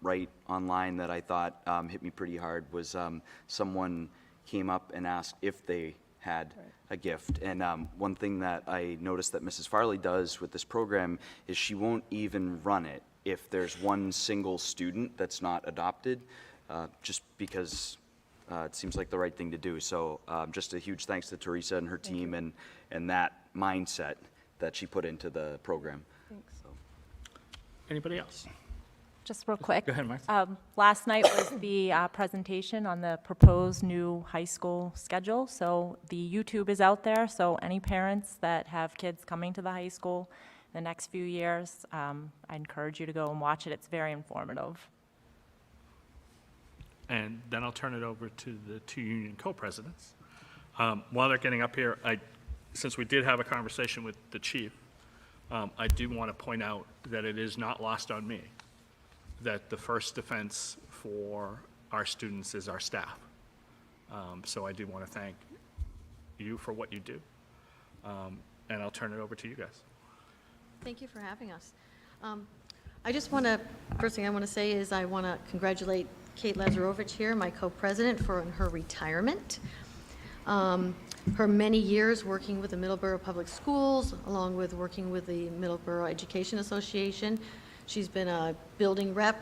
write online that I thought hit me pretty hard was someone came up and asked if they had a gift. And one thing that I noticed that Mrs. Farley does with this program is she won't even run it if there's one single student that's not adopted, just because it seems like the right thing to do. So just a huge thanks to Teresa and her team and that mindset that she put into the program. Thanks. So. Anybody else? Just real quick. Go ahead, Martha. Last night was the presentation on the proposed new high school schedule. So the YouTube is out there, so any parents that have kids coming to the high school in the next few years, I encourage you to go and watch it. It's very informative. And then I'll turn it over to the two union co-presidents. While they're getting up here, since we did have a conversation with the chief, I do want to point out that it is not lost on me that the first defense for our students is our staff. So I do want to thank you for what you do. And I'll turn it over to you guys. Thank you for having us. I just want to, first thing I want to say is I want to congratulate Kate Lazarovich here, my co-president, for her retirement. her many years working with the Middleborough Public Schools, along with working with the Middleborough Education Association. She's been a building rep,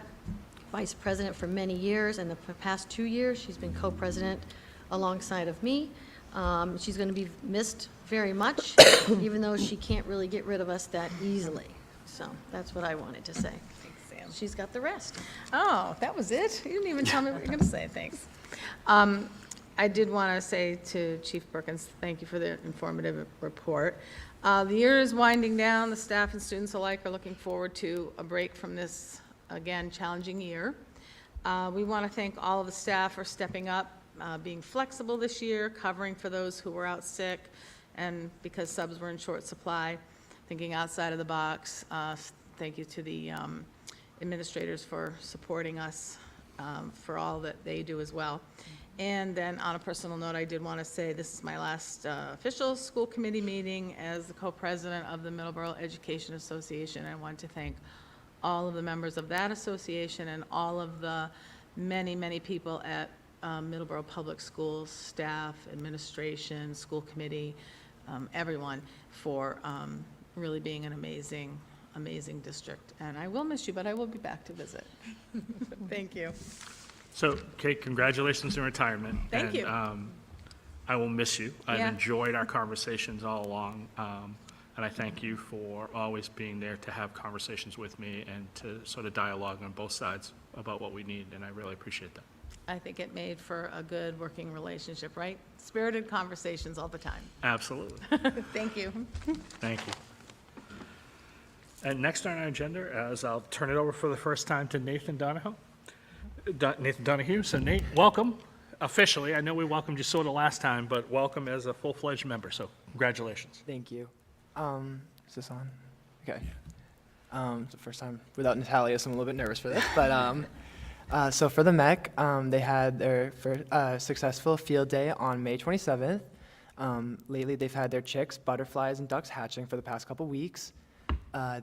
vice president for many years, and the past 2 years, she's been co-president alongside of me. She's going to be missed very much, even though she can't really get rid of us that easily. So that's what I wanted to say. Thanks, Sam. She's got the rest. Oh, that was it? You didn't even tell me what you were going to say. Thanks. I did want to say to Chief Perkins, thank you for the informative report. The year is winding down. The staff and students alike are looking forward to a break from this, again, challenging year. We want to thank all of the staff for stepping up, being flexible this year, covering for those who were out sick, and because subs were in short supply, thinking outside of the box. Thank you to the administrators for supporting us, for all that they do as well. And then on a personal note, I did want to say this is my last official school committee meeting as the co-president of the Middleborough Education Association. I want to thank all of the members of that association and all of the many, many people at Middleborough Public Schools, staff, administration, school committee, everyone, for really being an amazing, amazing district. And I will miss you, but I will be back to visit. Thank you. So, Kate, congratulations in retirement. Thank you. I will miss you. I've Yeah. enjoyed our conversations all along, and I thank you for always being there to have conversations with me and to sort of dialogue on both sides about what we need, and I really appreciate that. I think it made for a good working relationship, right? Spirited conversations all the time. Absolutely. Thank you. Thank you. And next on our agenda, as I'll turn it over for the first time to Nathan Donahue. Nathan Donahue. So Nate, welcome officially. I know we welcomed you sort of last time, but welcome as a full-fledged member. So congratulations. Thank you. Is this on? Okay. It's the first time without Natalia, so I'm a little bit nervous for this. But so for the MEC, they had their first successful field day on May 27th. Lately, they've had their chicks, butterflies, and ducks hatching for the past couple weeks.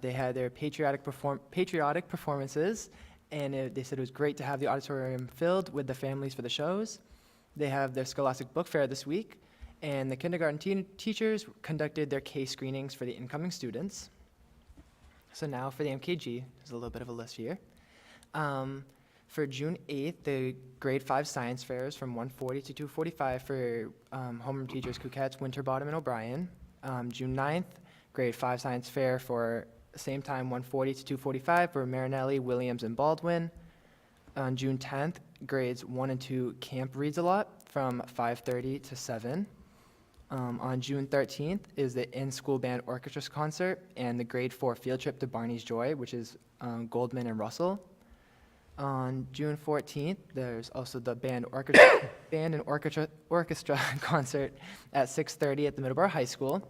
They had their patriotic performances, and they said it was great to have the auditorium filled with the families for the shows. They have their Scholastic Book Fair this week, and the kindergarten teachers conducted their case screenings for the incoming students. So now for the MKG, there's a little bit of a list here. For June 8th, the grade 5 science fairs from 1:40 to 2:45 for homeroom teachers Couquettes, Winterbottom, and O'Brien. June 9th, grade 5 science fair for same time 1:40 to 2:45 for Marinelli, Williams, and Baldwin. On June 10th, grades 1 and 2 Camp Reads a Lot from 5:30 to 7. On June 13th is the in-school band orchestra concert and the grade 4 field trip to Barney's Joy, which is Goldman and Russell. On June 14th, there's also the band and orchestra concert at 6:30 at the Middleborough High School.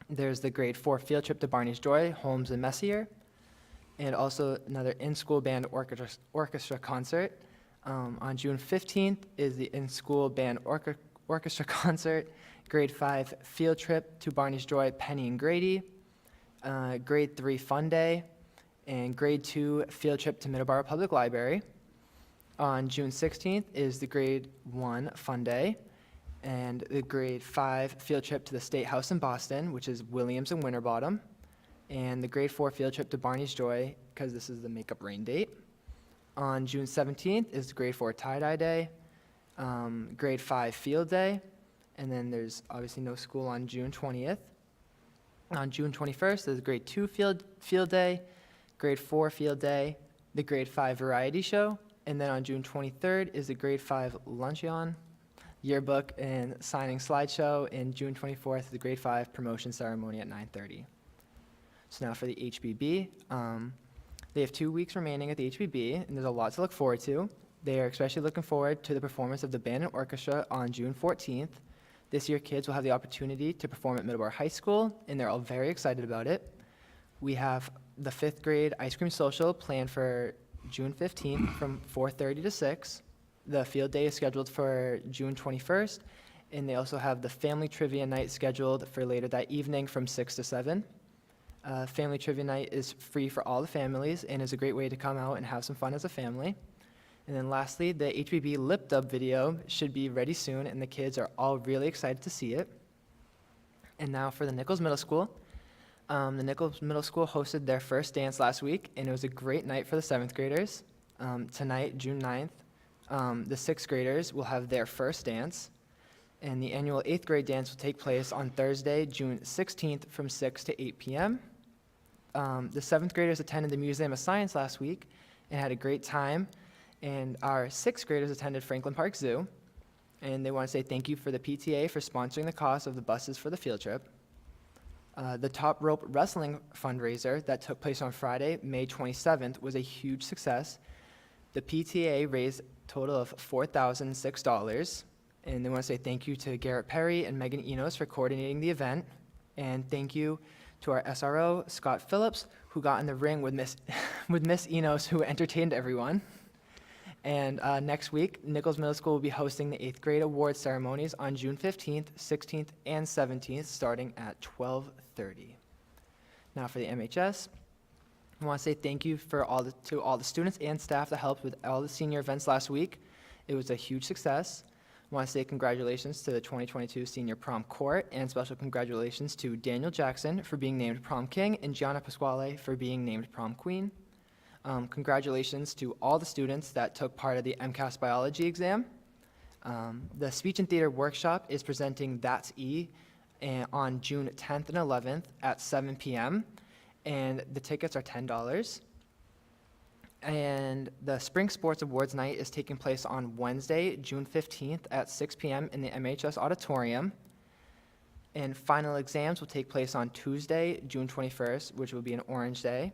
There's the grade 4 field trip to Barney's Joy, Holmes and Messier, and also another in-school band orchestra concert. On June 15th is the in-school band orchestra concert, grade 5 field trip to Barney's Joy, Penny and Grady, grade 3 fun day, and grade 2 field trip to Middleborough Public Library. On June 16th is the grade 1 fun day, and the grade 5 field trip to the State House in Boston, which is Williams and Winterbottom, and the grade 4 field trip to Barney's Joy, because this is the makeup rain date. On June 17th is the grade 4 tie-dye day, grade 5 field day, and then there's obviously no school on June 20th. On June 21st is the grade 2 field day, grade 4 field day, the grade 5 variety show, and then on June 23rd is the grade 5 luncheon, yearbook and signing slideshow, and June 24th, the grade 5 promotion ceremony at 9:30. So now for the HBB, they have 2 weeks remaining at the HBB, and there's a lot to look forward to. They are especially looking forward to the performance of the band and orchestra on June 14th. This year, kids will have the opportunity to perform at Middleborough High School, and they're all very excited about it. We have the 5th grade ice cream social planned for June 15th from 4:30 to 6. The field day is scheduled for June 21st, and they also have the family trivia night scheduled for later that evening from 6 to 7. Family trivia night is free for all the families and is a great way to come out and have some fun as a family. And then lastly, the HBB lip dub video should be ready soon, and the kids are all really excited to see it. And now for the Nichols Middle School. The Nichols Middle School hosted their first dance last week, and it was a great night for the 7th graders. Tonight, June 9th, the 6th graders will have their first dance, and the annual 8th grade dance will take place on Thursday, June 16th from 6 to 8 p.m. The 7th graders attended the Museum of Science last week and had a great time, and our 6th graders attended Franklin Park Zoo, and they want to say thank you for the PTA for sponsoring the cost of the buses for the field trip. The Top Rope Wrestling fundraiser that took place on Friday, May 27th, was a huge success. The PTA raised a total of $4,006, and they want to say thank you to Garrett Perry and Megan Enos for coordinating the event, and thank you to our SRO, Scott Phillips, who got in the ring with Miss Enos, who entertained everyone. And next week, Nichols Middle School will be hosting the 8th grade awards ceremonies on June 15th, 16th, and 17th, starting at 12:30. Now for the MHS, I want to say thank you to all the students and staff that helped with all the senior events last week. It was a huge success. I want to say congratulations to the 2022 Senior Prom Court, and special congratulations to Daniel Jackson for being named Prom King and Gianna Pasquale for being named Prom Queen. Congratulations to all the students that took part of the MCAS biology exam. The Speech and Theater Workshop is presenting That's E on June 10th and 11th at 7 p.m., and the tickets are $10. And the Spring Sports Awards Night is taking place on Wednesday, June 15th at 6 p.m. in the MHS Auditorium. And final exams will take place on Tuesday, June 21st, which will be an Orange Day.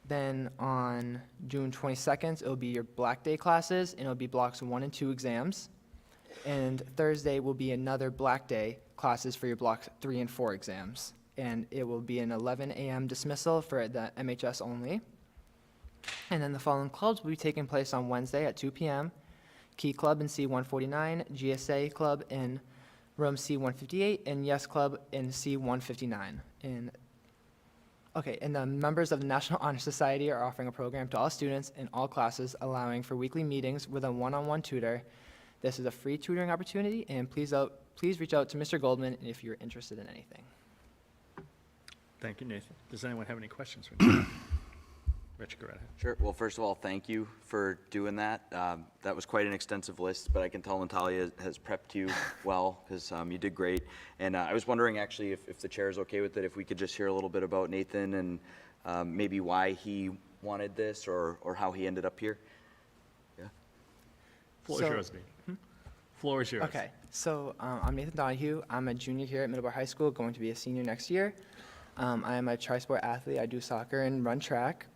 Then on June 22nd, it'll be your Black Day classes, and it'll be blocks 1 and 2 exams. And Thursday will be another Black Day classes for your blocks 3 and 4 exams. And it will be an 11 a.m. dismissal for the MHS only. And then the following clubs will be taking place on Wednesday at 2 p.m. Key Club in C149, GSA Club in room C158, and Yes Club in C159. And the members of the National Honor Society are offering a program to all students in all classes, allowing for weekly meetings with a one-on-one tutor. This is a free tutoring opportunity, and please reach out to Mr. Goldman if you're interested in anything. Thank you, Nathan. Does anyone have any questions? Rich, go right ahead. Sure. Well, first of all, thank you for doing that. That was quite an extensive list, but I can tell Natalia has prepped you well, because you did great. And I was wondering, actually, if the chair is okay with it, if we could just hear a little bit about Nathan and maybe why he wanted this or how he ended up here. Yeah. Floor is yours, Nathan. Floor is yours. Okay. So I'm Nathan Donahue. I'm a junior here at Middleborough High School, going to be a senior next year. I am a tri-sport athlete. I do soccer and run track.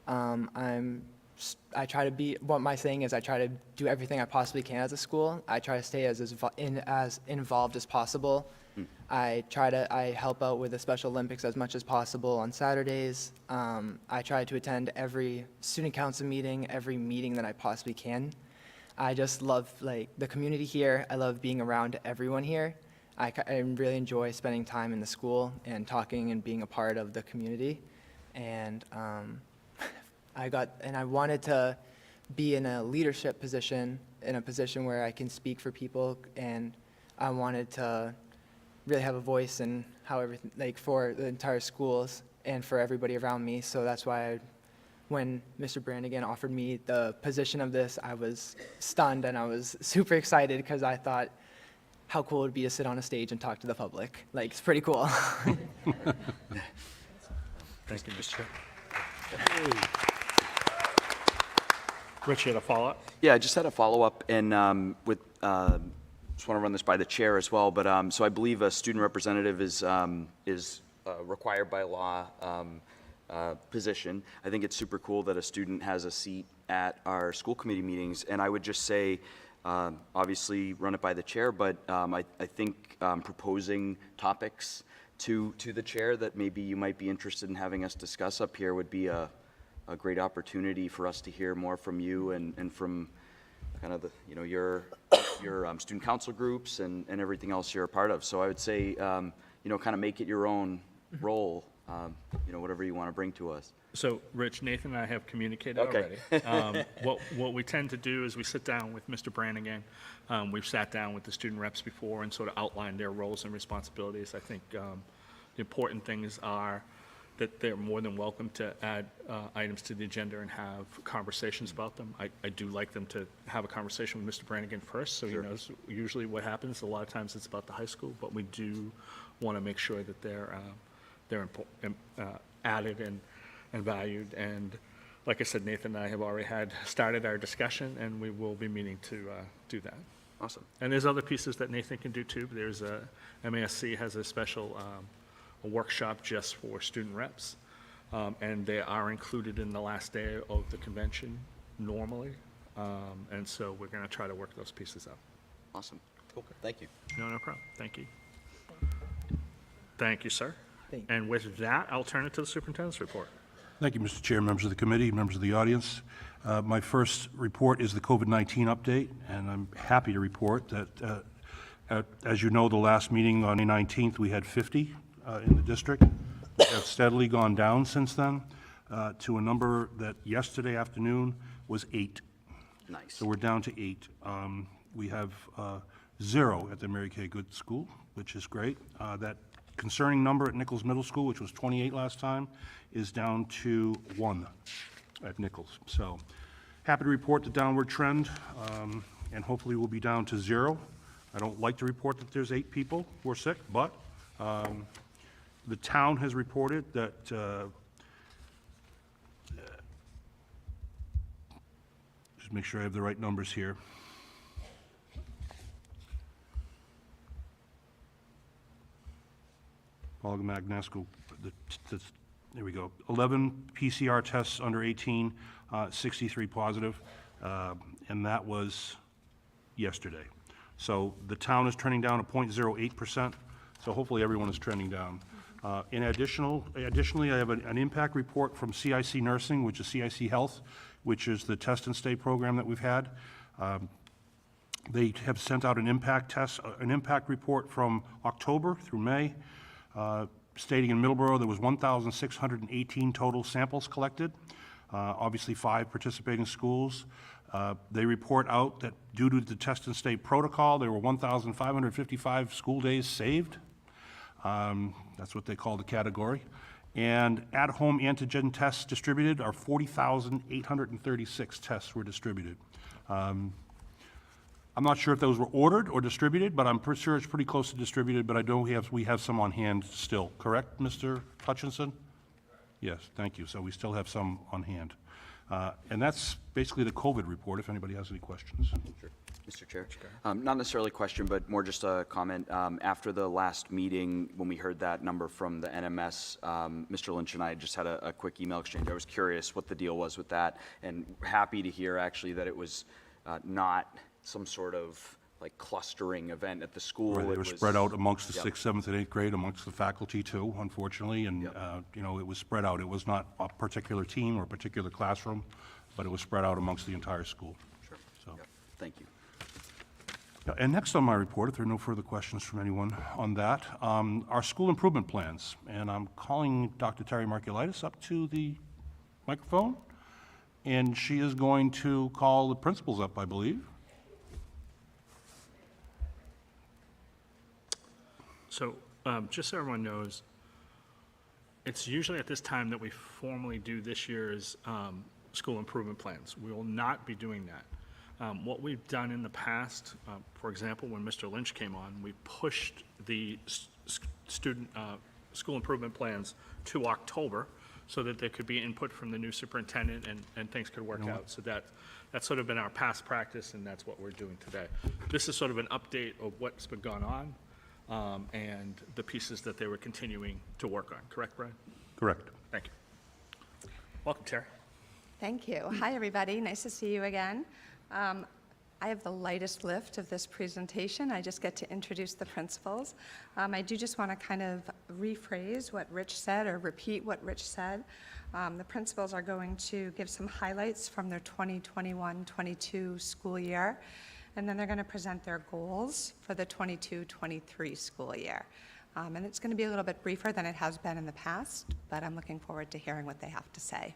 I try to be, what my saying is, I try to do everything I possibly can as a school. I try to stay as involved as possible. I help out with the Special Olympics as much as possible on Saturdays. I try to attend every student council meeting, every meeting that I possibly can. I just love the community here. I love being around everyone here. I really enjoy spending time in the school and talking and being a part of the community. And I wanted to be in a leadership position, in a position where I can speak for people, and I wanted to really have a voice in how everything, for the entire schools and for everybody around me. So that's why when Mr. Brannigan offered me the position of this, I was stunned and I was super excited, because I thought how cool it would be to sit on a stage and talk to the public. It's pretty cool. Thank you, Mr. Chair. Rich, you had a follow-up? Yeah, I just had a follow-up, and just want to run this by the chair as well. But so I believe a student representative is required by law position. I think it's super cool that a student has a seat at our school committee meetings, and I would just say, obviously, run it by the chair. But I think proposing topics to the chair that maybe you might be interested in having us discuss up here would be a great opportunity for us to hear more from you and from kind of the, your student council groups and everything else you're a part of. So I would say, kind of make it your own role, whatever you want to bring to us. So, Rich, Nathan and I have communicated Okay. already. What we tend to do is we sit down with Mr. Brannigan. We've sat down with the student reps before and sort of outlined their roles and responsibilities. I think the important things are that they're more than welcome to add items to the agenda and have conversations about them. I do like them to have a conversation with Mr. Brannigan first, so he knows usually what happens. A lot of times it's about the high school, but we do want to make sure that they're added and valued. And like I said, Nathan and I have already started our discussion, and we will be meeting to do that. Awesome. And there's other pieces that Nathan can do too. There's MASC has a special a workshop just for student reps, and they are included in the last day of the convention normally. And so we're going to try to work those pieces out. Awesome. Cool. Thank you. No problem. Thank you. Thank you, sir. Thank And with that, I'll turn it to the superintendent's report. Thank you, Mr. Chair, members of the committee, members of the audience. My first report is the COVID-19 update, and I'm happy to report that, as you know, the last meeting on the 19th, we had 50 in the district. We have steadily gone down since then to a number that yesterday afternoon was 8. Nice. So we're down to 8. We have 0 at the Mary Kay Good School, which is great. That concerning number at Nichols Middle School, which was 28 last time, is down to 1 at Nichols. So happy to report the downward trend, and hopefully we'll be down to 0. I don't like to report that there's 8 people who are sick, but the town has reported that just make sure I have the right numbers here. Paul Magnesco, there we go. 11 PCR tests under 18, 63 positive, and that was yesterday. So the town is trending down to 0.08%, so hopefully everyone is trending down. Additionally, I have an impact report from CIC Nursing, which is CIC Health, which is the test and stay program that we've had. They have sent out an impact report from October through May, stating in Middleborough there was 1,618 total samples collected, obviously 5 participating schools. They report out that due to the test and stay protocol, there were 1,555 school days saved. That's what they call the category. And at-home antigen tests distributed are 40,836 tests were distributed. I'm not sure if those were ordered or distributed, but I'm pretty sure it's pretty close to distributed, but I know we have some on hand still. Correct, Mr. Hutchinson? Yes, thank you. So we still have some on hand. And that's basically the COVID report, if anybody has any questions. Sure. Mr. Chair. Not necessarily a question, but more just a comment. After the last meeting, when we heard that number from the NMS, Mr. Lynch and I just had a quick email exchange. I was curious what the deal was with that, and happy to hear actually that it was not some sort of like clustering event at the school. Right, It they were was spread out amongst the Yep. 6th, 7th, and 8th grade, amongst the faculty too, unfortunately, and, you know, it was spread out. It was not a particular team or a particular classroom, but it was spread out amongst the entire school. Sure. So. Yep. Thank you. Yeah, and next on my report, if there are no further questions from anyone on that, are school improvement plans. And I'm calling Dr. Terry Markulitis up to the microphone, and she is going to call the principals up, I believe. So, just so everyone knows, it's usually at this time that we formally do this year's school improvement plans. We will not be doing that. What we've done in the past, for example, when Mr. Lynch came on, we pushed the student school improvement plans to October so that there could be input from the new superintendent and things could work out. So that's sort of been our past practice, and that's what we're doing today. This is sort of an update of what's been going on. And the pieces that they were continuing to work on. Correct, Brian? Correct. Thank you. Welcome, Terry. Thank you. Hi, everybody. Nice to see you again. I have the lightest lift of this presentation. I just get to introduce the principals. I do just want to kind of rephrase what Rich said or repeat what Rich said. The principals are going to give some highlights from their 2021-22 school year. And then they're going to present their goals for the 22-23 school year. And it's going to be a little bit briefer than it has been in the past, but I'm looking forward to hearing what they have to say.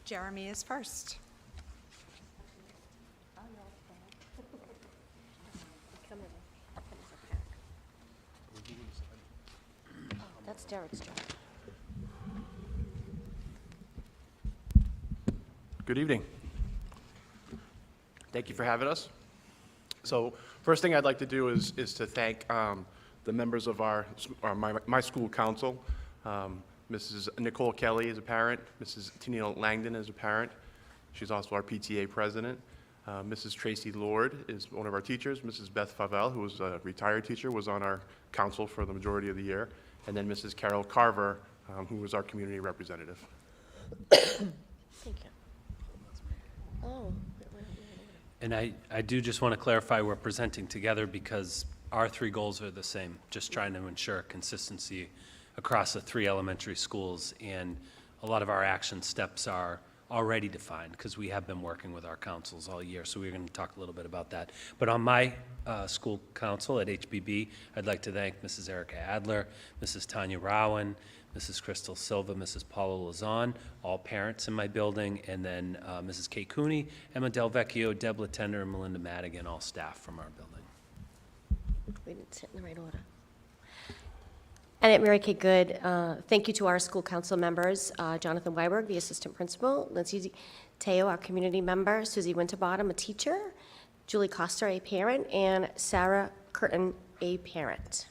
Jeremy is first. That's Derek's job. Good evening. Thank you for having us. So first thing I'd like to do is to thank the members of my school council. Mrs. Nicole Kelly is a parent. Mrs. Tina Langdon is a parent. She's also our PTA president. Mrs. Tracy Lord is one of our teachers. Mrs. Beth Favell, who was a retired teacher, was on our council for the majority of the year. And then Mrs. Carol Carver, who was our community representative. Thank you. Oh. And I do just want to clarify, we're presenting together because our three goals are the same, just trying to ensure consistency across the 3 elementary schools. And a lot of our action steps are already defined because we have been working with our councils all year. So we're going to talk a little bit about that. But on my school council at HBB, I'd like to thank Mrs. Erica Adler, Mrs. Tanya Rowan, Mrs. Crystal Silva, Mrs. Paula Lazan, all parents in my building, and then Mrs. Kate Cooney, Emma Del Vecchio, Deb Latender, and Melinda Madigan, all staff from our building. We didn't sit in the right order. And at Mary Kay Good, thank you to our school council members, Jonathan Weiberg, the assistant principal, Lindsay Teo, our community member, Susie Winterbottom, a teacher, Julie Coster, a parent, and Sarah Curtin, a parent.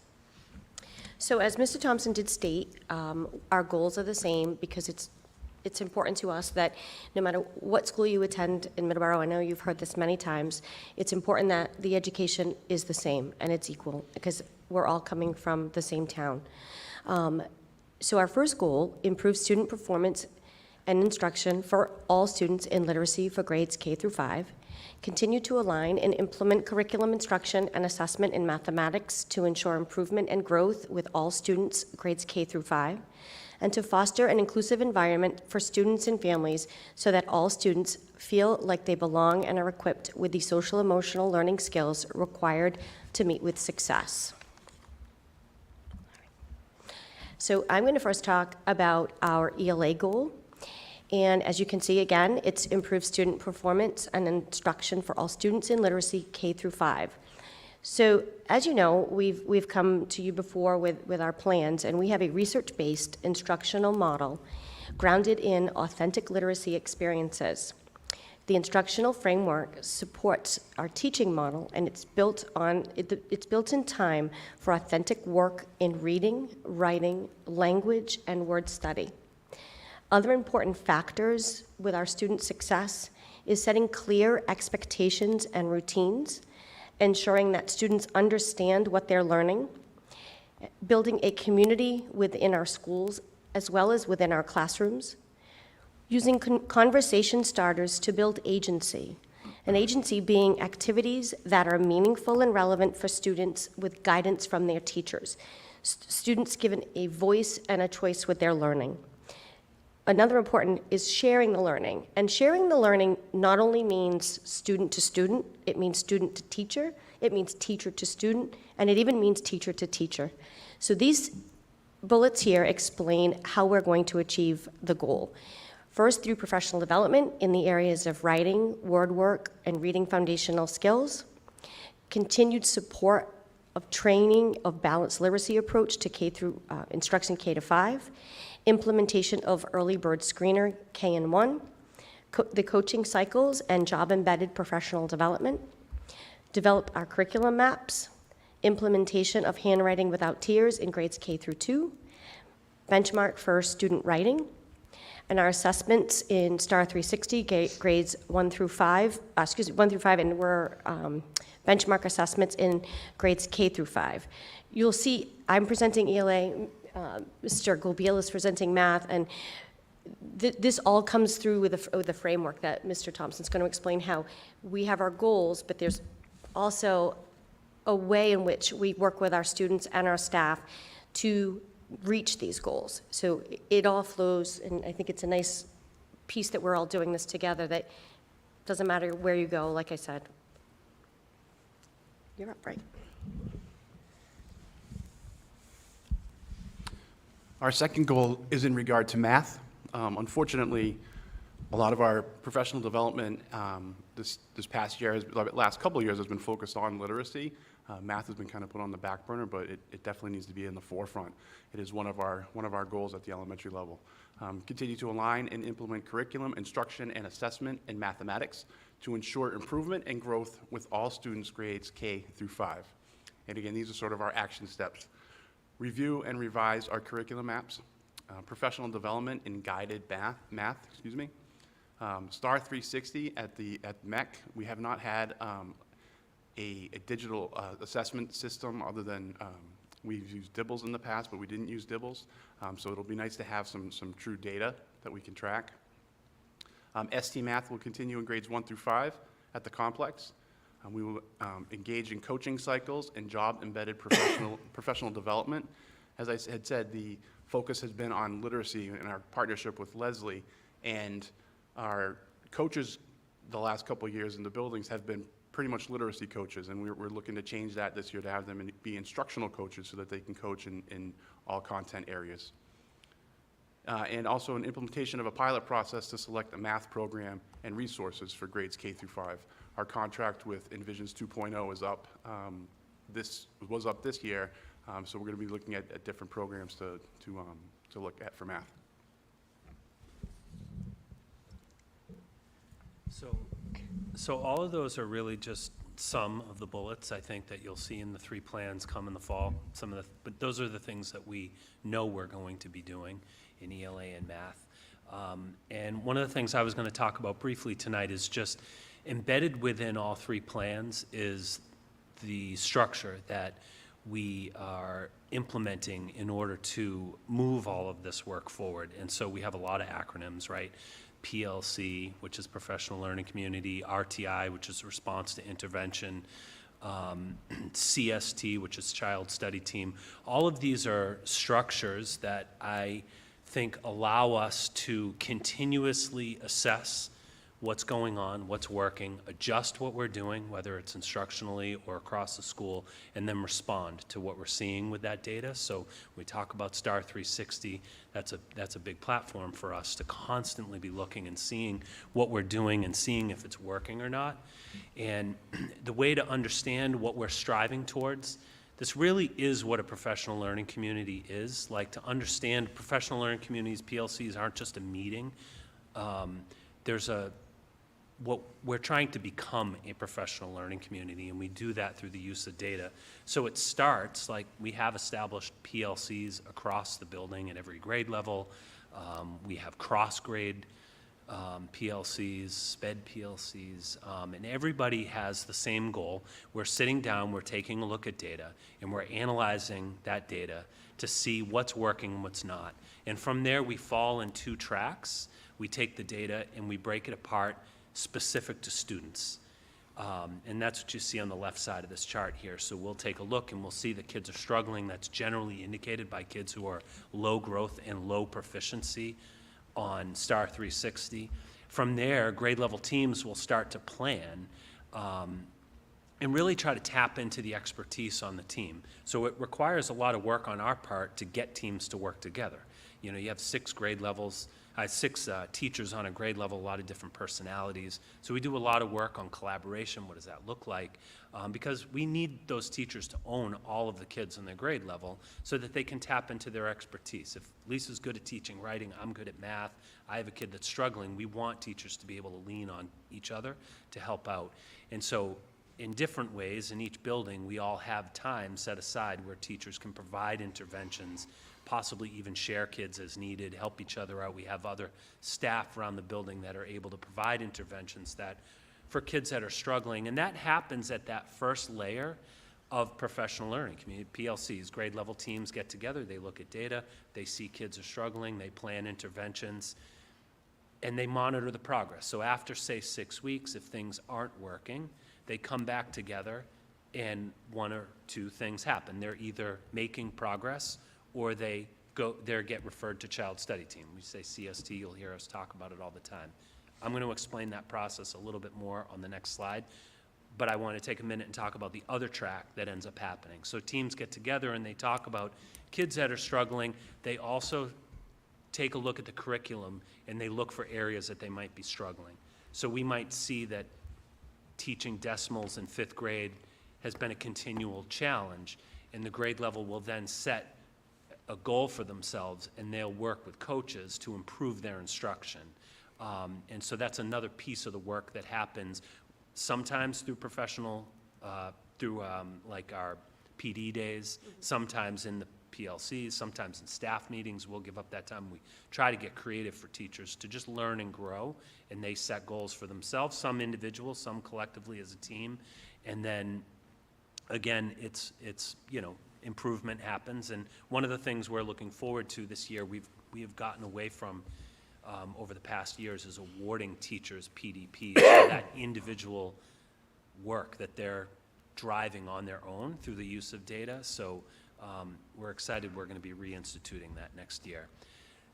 So as Mr. Thompson did state, our goals are the same because it's important to us that no matter what school you attend in Middleborough, I know you've heard this many times, it's important that the education is the same and it's equal because we're all coming from the same town. So our first goal, improve student performance and instruction for all students in literacy for grades K through 5. Continue to align and implement curriculum instruction and assessment in mathematics to ensure improvement and growth with all students grades K through 5. And to foster an inclusive environment for students and families so that all students feel like they belong and are equipped with the social emotional learning skills required to meet with success. So I'm going to first talk about our ELA goal. And as you can see, again, it's improved student performance and instruction for all students in literacy K through 5. So as you know, we've come to you before with our plans, and we have a research-based instructional model grounded in authentic literacy experiences. The instructional framework supports our teaching model, and it's built in time for authentic work in reading, writing, language, and word study. Other important factors with our student success is setting clear expectations and routines, ensuring that students understand what they're learning, building a community within our schools as well as within our classrooms, using conversation starters to build agency, an agency being activities that are meaningful and relevant for students with guidance from their teachers. Students given a voice and a choice with their learning. Another important is sharing the learning. And sharing the learning not only means student to student, it means student to teacher, it means teacher to student, and it even means teacher to teacher. So these bullets here explain how we're going to achieve the goal. First, through professional development in the areas of writing, word work, and reading foundational skills. Continued support of training of balanced literacy approach to K through instruction K to 5. Implementation of early bird screener K and 1. The coaching cycles and job-embedded professional development. Develop our curriculum maps. Implementation of handwriting without tears in grades K through 2. Benchmark for student writing. And our assessments in STAR 360, grades 1 through 5, and we're benchmark assessments in grades K through 5. You'll see I'm presenting ELA, Mr. Gobiel is presenting math, and this all comes through with the framework that Mr. Thompson's going to explain how we have our goals, but there's also a way in which we work with our students and our staff to reach these goals. So it all flows, and I think it's a nice piece that we're all doing this together, that doesn't matter where you go, like I said. You're up, right? Our second goal is in regard to math. Unfortunately, a lot of our professional development this past year, last couple of years, has been focused on literacy. Math has been kind of put on the back burner, but it definitely needs to be in the forefront. It is one of our goals at the elementary level. Continue to align and implement curriculum, instruction, and assessment in mathematics to ensure improvement and growth with all students grades K through 5. And again, these are sort of our action steps. Review and revise our curriculum maps, professional development in guided math. STAR 360 at MEC. We have not had a digital assessment system other than we've used Dibbles in the past, but we didn't use Dibbles. So it'll be nice to have some true data that we can track. ST Math will continue in grades 1 through 5 at the complex. We will engage in coaching cycles and job-embedded professional development. As I had said, the focus has been on literacy in our partnership with Leslie, and our coaches the last couple of years in the buildings have been pretty much literacy coaches, and we're looking to change that this year to have them be instructional coaches so that they can coach in all content areas. And also an implementation of a pilot process to select a math program and resources for grades K through 5. Our contract with Envisions 2.0 is up. This was up this year, so we're going to be looking at different programs to look at for math. So all of those are really just some of the bullets, I think, that you'll see in the 3 plans come in the fall. But those are the things that we know we're going to be doing in ELA and math. And one of the things I was going to talk about briefly tonight is just embedded within all 3 plans is the structure that we are implementing in order to move all of this work forward. And so we have a lot of acronyms, right? PLC, which is Professional Learning Community, RTI, which is Response to Intervention, CST, which is Child Study Team. All of these are structures that I think allow us to continuously assess what's going on, what's working, adjust what we're doing, whether it's instructionally or across the school, and then respond to what we're seeing with that data. So we talk about STAR 360, that's a big platform for us to constantly be looking and seeing what we're doing and seeing if it's working or not. And the way to understand what we're striving towards, this really is what a professional learning community is. Like, to understand professional learning communities, PLCs aren't just a meeting. What we're trying to become a professional learning community, and we do that through the use of data. So it starts, like, we have established PLCs across the building at every grade level. We have cross-grade PLCs, SPED PLCs, and everybody has the same goal. We're sitting down, we're taking a look at data, and we're analyzing that data to see what's working and what's not. And from there, we fall in 2 tracks. We take the data and we break it apart specific to students. And that's what you see on the left side of this chart here. So we'll take a look and we'll see that kids are struggling. That's generally indicated by kids who are low growth and low proficiency on STAR 360. From there, grade level teams will start to plan and really try to tap into the expertise on the team. So it requires a lot of work on our part to get teams to work together. You know, you have 6 grade levels, 6 teachers on a grade level, a lot of different personalities. So we do a lot of work on collaboration. What does that look like? Because we need those teachers to own all of the kids on their grade level so that they can tap into their expertise. If Lisa's good at teaching writing, I'm good at math, I have a kid that's struggling, we want teachers to be able to lean on each other to help out. And so in different ways, in each building, we all have time set aside where teachers can provide interventions, possibly even share kids as needed, help each other out. We have other staff around the building that are able to provide interventions that for kids that are struggling. And that happens at that first layer of professional learning community. PLCs, grade level teams get together, they look at data, they see kids are struggling, they plan interventions, and they monitor the progress. So after, say, 6 weeks, if things aren't working, they come back together and 1 or 2 things happen. They're either making progress or they get referred to Child Study Team. We say CST, you'll hear us talk about it all the time. I'm going to explain that process a little bit more on the next slide, but I want to take a minute and talk about the other track that ends up happening. So teams get together and they talk about kids that are struggling. They also take a look at the curriculum and they look for areas that they might be struggling. So we might see that teaching decimals in 5th grade has been a continual challenge, and the grade level will then set a goal for themselves, and they'll work with coaches to improve their instruction. And so that's another piece of the work that happens sometimes through professional, like our PD days, sometimes in the PLCs, sometimes in staff meetings. We'll give up that time. We try to get creative for teachers to just learn and grow, and they set goals for themselves, some individual, some collectively as a team. And then, again, it's improvement happens. And one of the things we're looking forward to this year, we have gotten away from over the past years, is awarding teachers PDPs for that individual work that they're driving on their own through the use of data. So we're excited we're going to be reinstituting that next year.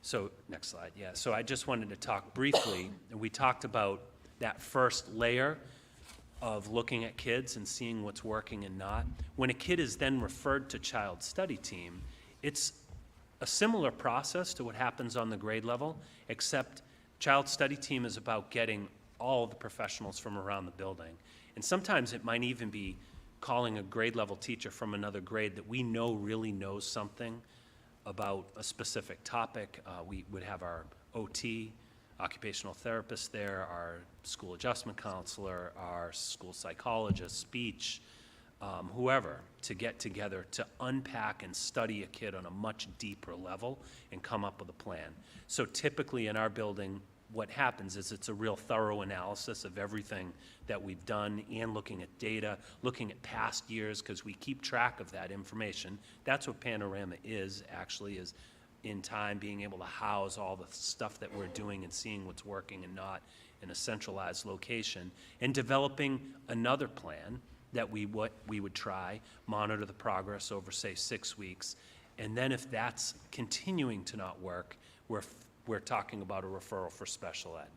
So next slide, yeah. So I just wanted to talk briefly, and we talked about that first layer of looking at kids and seeing what's working and not. When a kid is then referred to child study team, it's a similar process to what happens on the grade level, except child study team is about getting all the professionals from around the building. And sometimes it might even be calling a grade level teacher from another grade that we know really knows something about a specific topic. We would have our OT, occupational therapist there, our school adjustment counselor, our school psychologist, speech, whoever, to get together to unpack and study a kid on a much deeper level and come up with a plan. So typically in our building, what happens is it's a real thorough analysis of everything that we've done and looking at data, looking at past years, because we keep track of that information. That's what Panorama is, actually, is in time being able to house all the stuff that we're doing and seeing what's working and not in a centralized location, and developing another plan that we would try, monitor the progress over, say, 6 weeks, and then if that's continuing to not work, we're talking about a referral for special ed.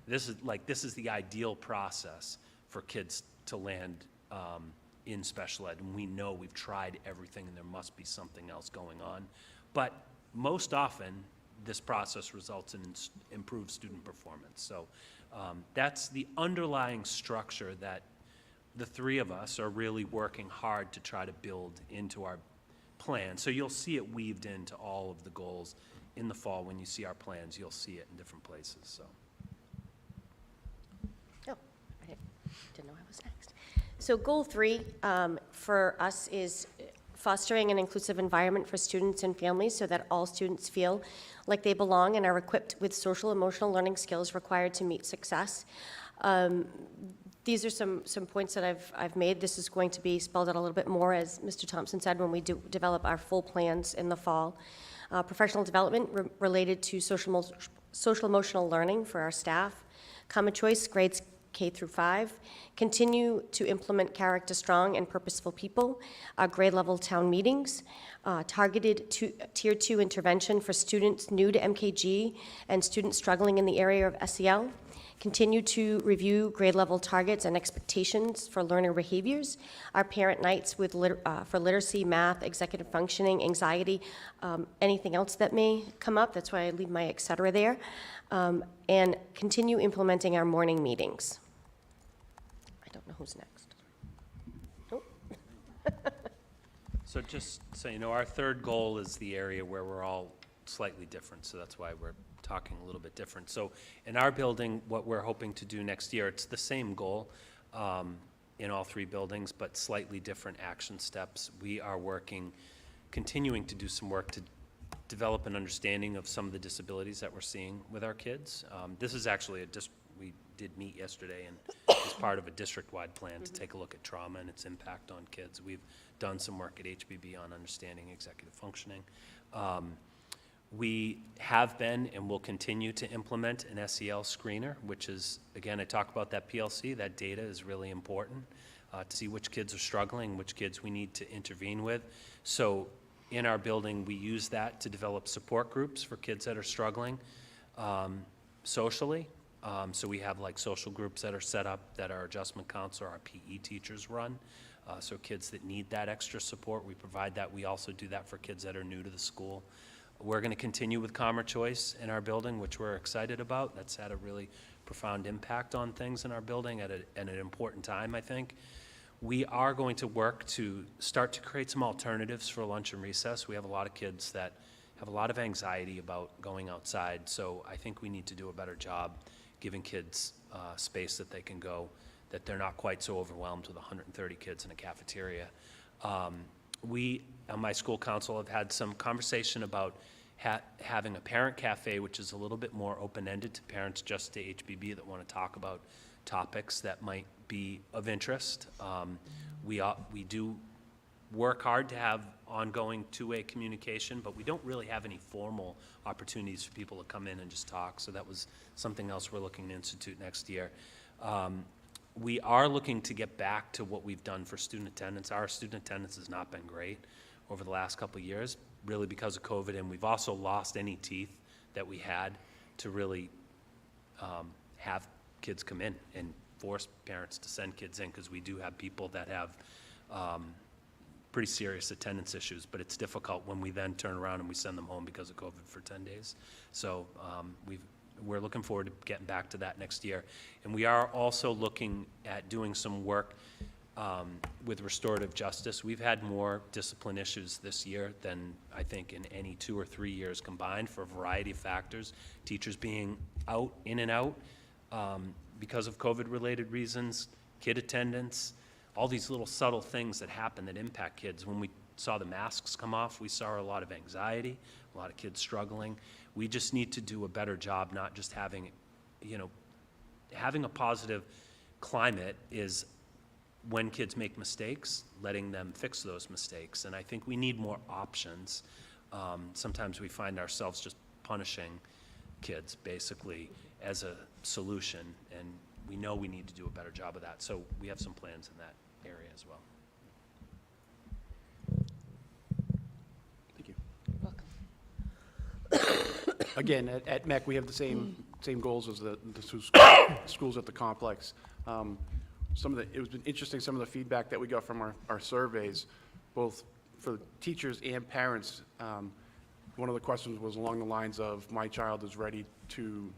This is the ideal process for kids to land in special ed, and we know we've tried everything and there must be something else going on. But most often, this process results in improved student performance. So that's the underlying structure that the three of us are really working hard to try to build into our plan. So you'll see it weaved into all of the goals in the fall. When you see our plans, you'll see it in different places. So. Oh, I didn't know I was next. So goal 3 for us is fostering an inclusive environment for students and families so that all students feel like they belong and are equipped with social emotional learning skills required to meet success. These are some points that I've made. This is going to be spelled out a little bit more, as Mr. Thompson said, when we develop our full plans in the fall. Professional development related to social emotional learning for our staff. Common choice, grades K through 5. Continue to implement character strong and purposeful people. Grade level town meetings. Targeted tier 2 intervention for students new to MKG and students struggling in the area of SEL. Continue to review grade level targets and expectations for learner behaviors. Our parent nights with for literacy, math, executive functioning, anxiety, anything else that may come up. That's why I leave my et cetera there. And continue implementing our morning meetings. I don't know who's next. Oh. So just so you know, our third goal is the area where we're all slightly different, so that's why we're talking a little bit different. So in our building, what we're hoping to do next year, it's the same goal in all 3 buildings, but slightly different action steps. We are continuing to do some work to develop an understanding of some of the disabilities that we're seeing with our kids. This is actually we did meet yesterday and as part of a district-wide plan to take a look at trauma and its impact on kids. We've done some work at HBB on understanding executive functioning. We have been and will continue to implement an SEL screener, which is, again, I talk about that PLC. That data is really important to see which kids are struggling, which kids we need to intervene with. So in our building, we use that to develop support groups for kids that are struggling socially, So we have like social groups that are set up that our adjustment counselor, our PE teachers run. So kids that need that extra support, we provide that. We also do that for kids that are new to the school. We're going to continue with Calmer Choice in our building, which we're excited about. That's had a really profound impact on things in our building at an important time, I think. We are going to work to start to create some alternatives for lunch and recess. We have a lot of kids that have a lot of anxiety about going outside, so I think we need to do a better job giving kids space that they can go, that they're not quite so overwhelmed with 130 kids in a cafeteria. We, on my school council, have had some conversation about having a parent cafe, which is a little bit more open-ended to parents just to HBB that want to talk about topics that might be of interest. We do work hard to have ongoing two-way communication, but we don't really have any formal opportunities for people to come in and just talk, so that was something else we're looking to institute next year. We are looking to get back to what we've done for student attendance. Our student attendance has not been great over the last couple of years, really because of COVID, and we've also lost any teeth that we had to really have kids come in and force parents to send kids in, because we do have people that have pretty serious attendance issues, but it's difficult when we then turn around and we send them home because of COVID for 10 days. So we're looking forward to getting back to that next year. And we are also looking at doing some work with restorative justice. We've had more discipline issues this year than I think in any 2 or 3 years combined for a variety of factors. Teachers being out, in and out because of COVID-related reasons, kid attendance, all these little subtle things that happen that impact kids. When we saw the masks come off, we saw a lot of anxiety, a lot of kids struggling. We just need to do a better job, not just having, having a positive climate is when kids make mistakes, letting them fix those mistakes. And I think we need more options. Sometimes we find ourselves just punishing kids, basically, as a solution, and we know we need to do a better job of that. So we have some plans in that area as well. Thank you. Again, at MEC, we have the same goals as the schools at the complex. It's been interesting, some of the feedback that we got from our surveys, both for teachers and parents. One of the questions was along the lines of, my child is ready to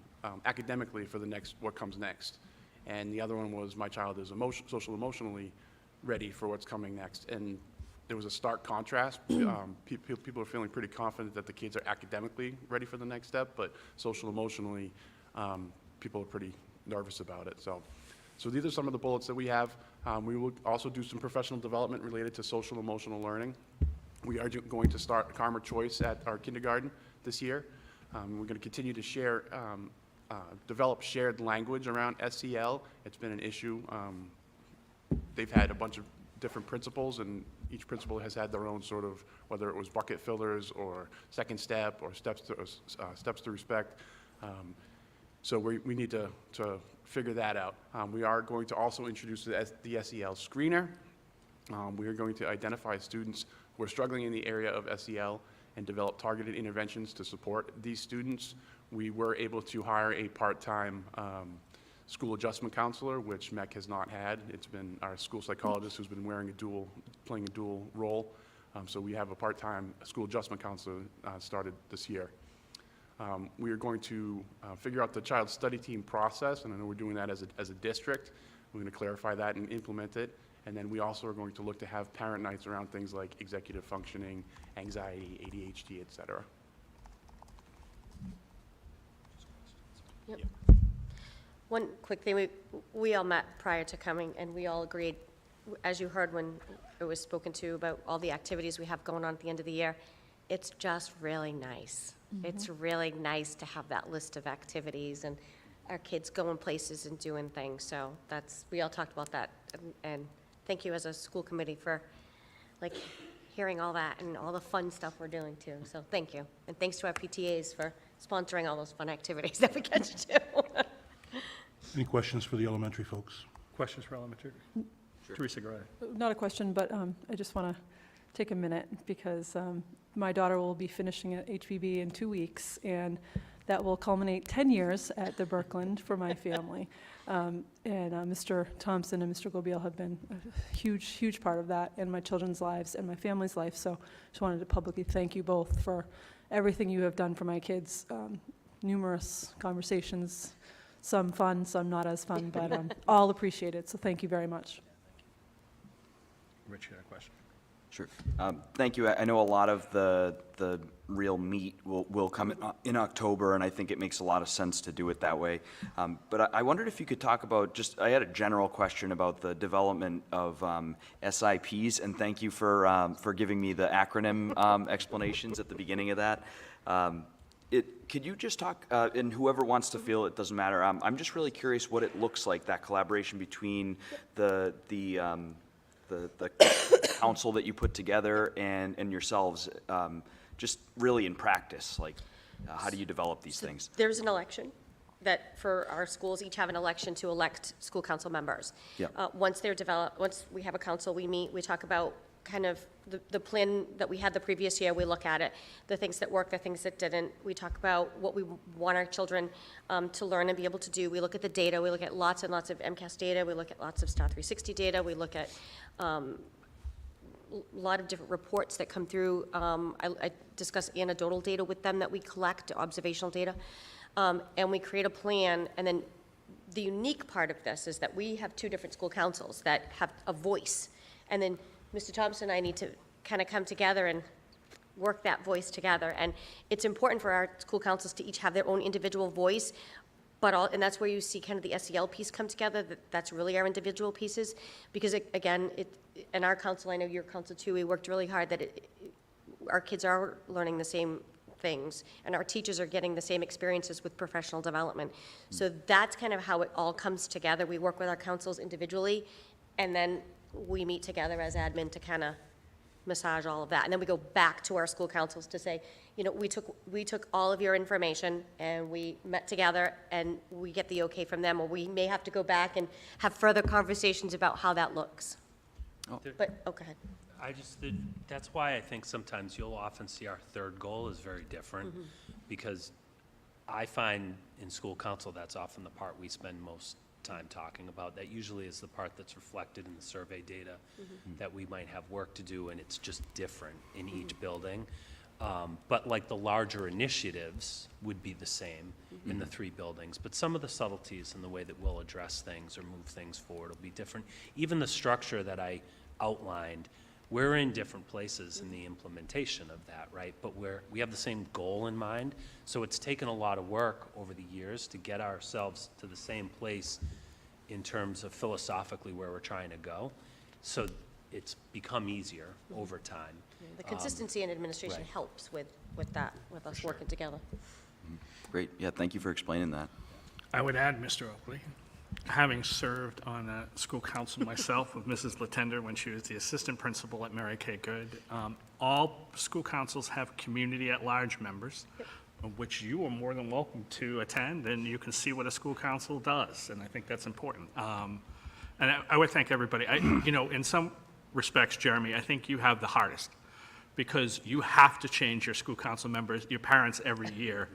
academically for what comes next. And the other one was, my child is social-emotionally ready for what's coming next. And there was a stark contrast. People are feeling pretty confident that the kids are academically ready for the next step, but social-emotionally, people are pretty nervous about it. So these are some of the bullets that we have. We will also do some professional development related to social-emotional learning. We are going to start Calmer Choice at our kindergarten this year. We're going to continue to develop shared language around SEL. It's been an issue. They've had a bunch of different principals, and each principal has had their own sort of, whether it was bucket fillers or second step or steps to respect. So we need to figure that out. We are going to also introduce the SEL screener. We are going to identify students who are struggling in the area of SEL and develop targeted interventions to support these students. We were able to hire a part-time school adjustment counselor, which MEC has not had. It's been our school psychologist who's been playing a dual role. So we have a part-time school adjustment counselor started this year. We are going to figure out the child study team process, and I know we're doing that as a district. We're going to clarify that and implement it. And then we also are going to look to have parent nights around things like executive functioning, anxiety, ADHD, et cetera. Yep. One quick thing, we all met prior to coming, and we all agreed, as you heard when it was spoken to about all the activities we have going on at the end of the year, it's just really nice. It's really nice to have that list of activities and our kids going places and doing things. So we all talked about that, and thank you as a school committee for hearing all that and all the fun stuff we're doing too. So thank you, and thanks to our PTAs for sponsoring all those fun activities that we get to do. Any questions for the elementary folks? Questions for elementary? Sure. Teresa, go ahead. Not a question, but I just want to take a minute because my daughter will be finishing at HBB in 2 weeks, and that will culminate 10 years at the Birkeland for my family. And Mr. Thompson and Mr. Gobiel have been a huge, huge part of that in my children's lives and my family's life. So just wanted to publicly thank you both for everything you have done for my kids. Numerous conversations, some fun, some not as fun, but all appreciated. So thank you very much. Rich, you got a question? Sure. Thank you. I know a lot of the real meat will come in October, and I think it makes a lot of sense to do it that way. But I wondered if you could talk about, I had a general question about the development of SIPs, and thank you for giving me the acronym explanations at the beginning of that. Could you just talk, and whoever wants to field it, doesn't matter. I'm just really curious what it looks like, that collaboration between the council that you put together and yourselves, just really in practice, like how do you develop these things? There's an election that for our schools, each have an election to elect school council members. Yeah. Once they're developed, once we have a council, we meet, we talk about kind of the plan that we had the previous year, we look at it, the things that worked, the things that didn't. We talk about what we want our children to learn and be able to do. We look at the data. We look at lots and lots of MCAS data. We look at lots of Star 360 data. We look at a lot of different reports that come through. I discuss anecdotal data with them that we collect, observational data, and we create a plan. And then the unique part of this is that we have two different school councils that have a voice. And then Mr. Thompson and I need to kind of come together and work that voice together. And it's important for our school councils to each have their own individual voice, and that's where you see kind of the SEL piece come together. That's really our individual pieces. Because again, in our council, I know your council too, we worked really hard that our kids are learning the same things, and our teachers are getting the same experiences with professional development. So that's kind of how it all comes together. We work with our councils individually, and then we meet together as admin to kind of massage all of that. And then we go back to our school councils to say, you know, we took all of your information and we met together and we get the okay from them, or we may have to go back and have further conversations about how that looks. But, go ahead. That's why I think sometimes you'll often see our third goal is very different, because I find in school council, that's often the part we spend most time talking about. That usually is the part that's reflected in the survey data, that we might have work to do, and it's just different in each building. But like the larger initiatives would be the same in the three buildings, but some of the subtleties in the way that we'll address things or move things forward will be different. Even the structure that I outlined, we're in different places in the implementation of that, right? But we have the same goal in mind. So it's taken a lot of work over the years to get ourselves to the same place in terms of philosophically where we're trying to go. So it's become easier over time. The consistency in administration right. helps with that, with us working together. Great. Yeah, thank you for explaining that. I would add, Mr. Oakley, having served on a school council myself with Mrs. Latender when she was the assistant principal at Mary Kay Good, all school councils have community at-large members, of which you are more than welcome to attend, and you can see what a school council does, and I think that's important. And I would thank everybody. You know, in some respects, Jeremy, I think you have the hardest, because you have to change your school council members, your parents every year.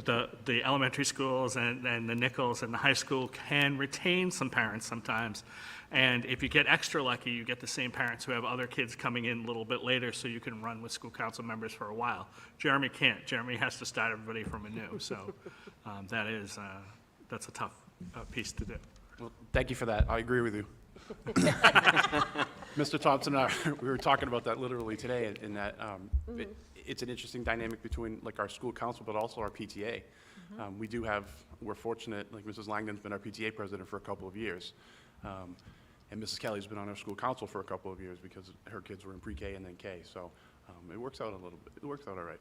The elementary schools and the Nichols and the high school can retain some parents sometimes. And if you get extra lucky, you get the same parents who have other kids coming in a little bit later, so you can run with school council members for a while. Jeremy can't. Jeremy has to start everybody from anew. So that's a tough piece to do. Well, thank you for that. I agree with you. Mr. Thompson and I, we were talking about that literally today, in that it's an interesting dynamic between like our school council, but also our PTA. We're fortunate, like Mrs. Langdon's been our PTA president for a couple of years. And Mrs. Kelly's been on our school council for a couple of years because her kids were in pre-K and then K. So it works out a little bit. It works out all right.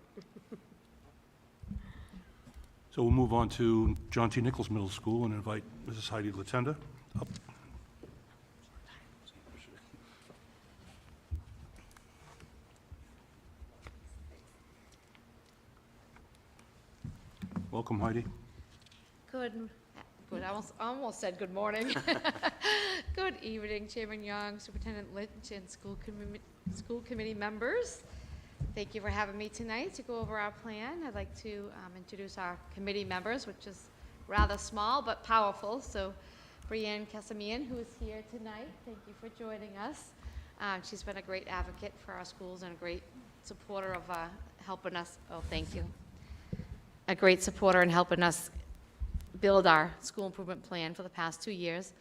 So we'll move on to John T. Nichols Middle School and invite Mrs. Heidi Latenda up. Welcome, Heidi. Good, I almost said good morning. Good evening, Chairman Young, Superintendent Lynch, and school committee members. Thank you for having me tonight to go over our plan. I'd like to introduce our committee members, which is rather small but powerful. So Brianne Casamian, who is here tonight, thank you for joining us. She's been a great advocate for our schools and a great supporter of helping us, thank you. A great supporter in helping us build our school improvement plan for the past 2 years.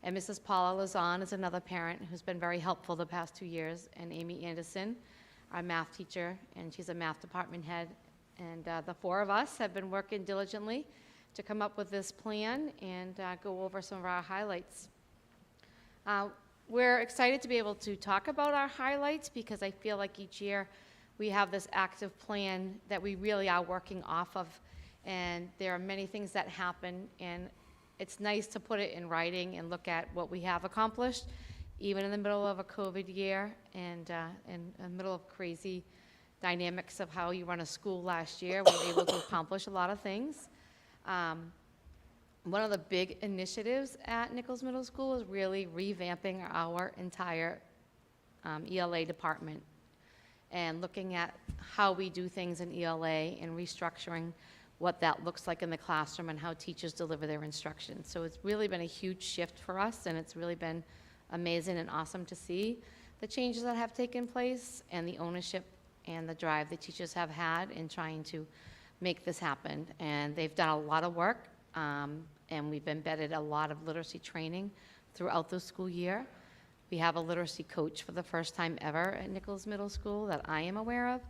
And Mrs. Paula Lazan is another parent who's been very helpful the past 2 years. And Amy Anderson, our math teacher, and she's a math department head. And the four of us have been working diligently to come up with this plan and go over some of our highlights. We're excited to be able to talk about our highlights because I feel like each year we have this active plan that we really are working off of. And there are many things that happen, and it's nice to put it in writing and look at what we have accomplished, even in the middle of a COVID year and in the middle of crazy dynamics of how you run a school last year. We were able to accomplish a lot of things. One of the big initiatives at Nichols Middle School is really revamping our entire ELA department and looking at how we do things in ELA and restructuring what that looks like in the classroom and how teachers deliver their instruction. So it's really been a huge shift for us, and it's really been amazing and awesome to see the changes that have taken place and the ownership and the drive the teachers have had in trying to make this happen. And they've done a lot of work, and we've embedded a lot of literacy training throughout the school year. We have a literacy coach for the first time ever at Nichols Middle School that I am aware of,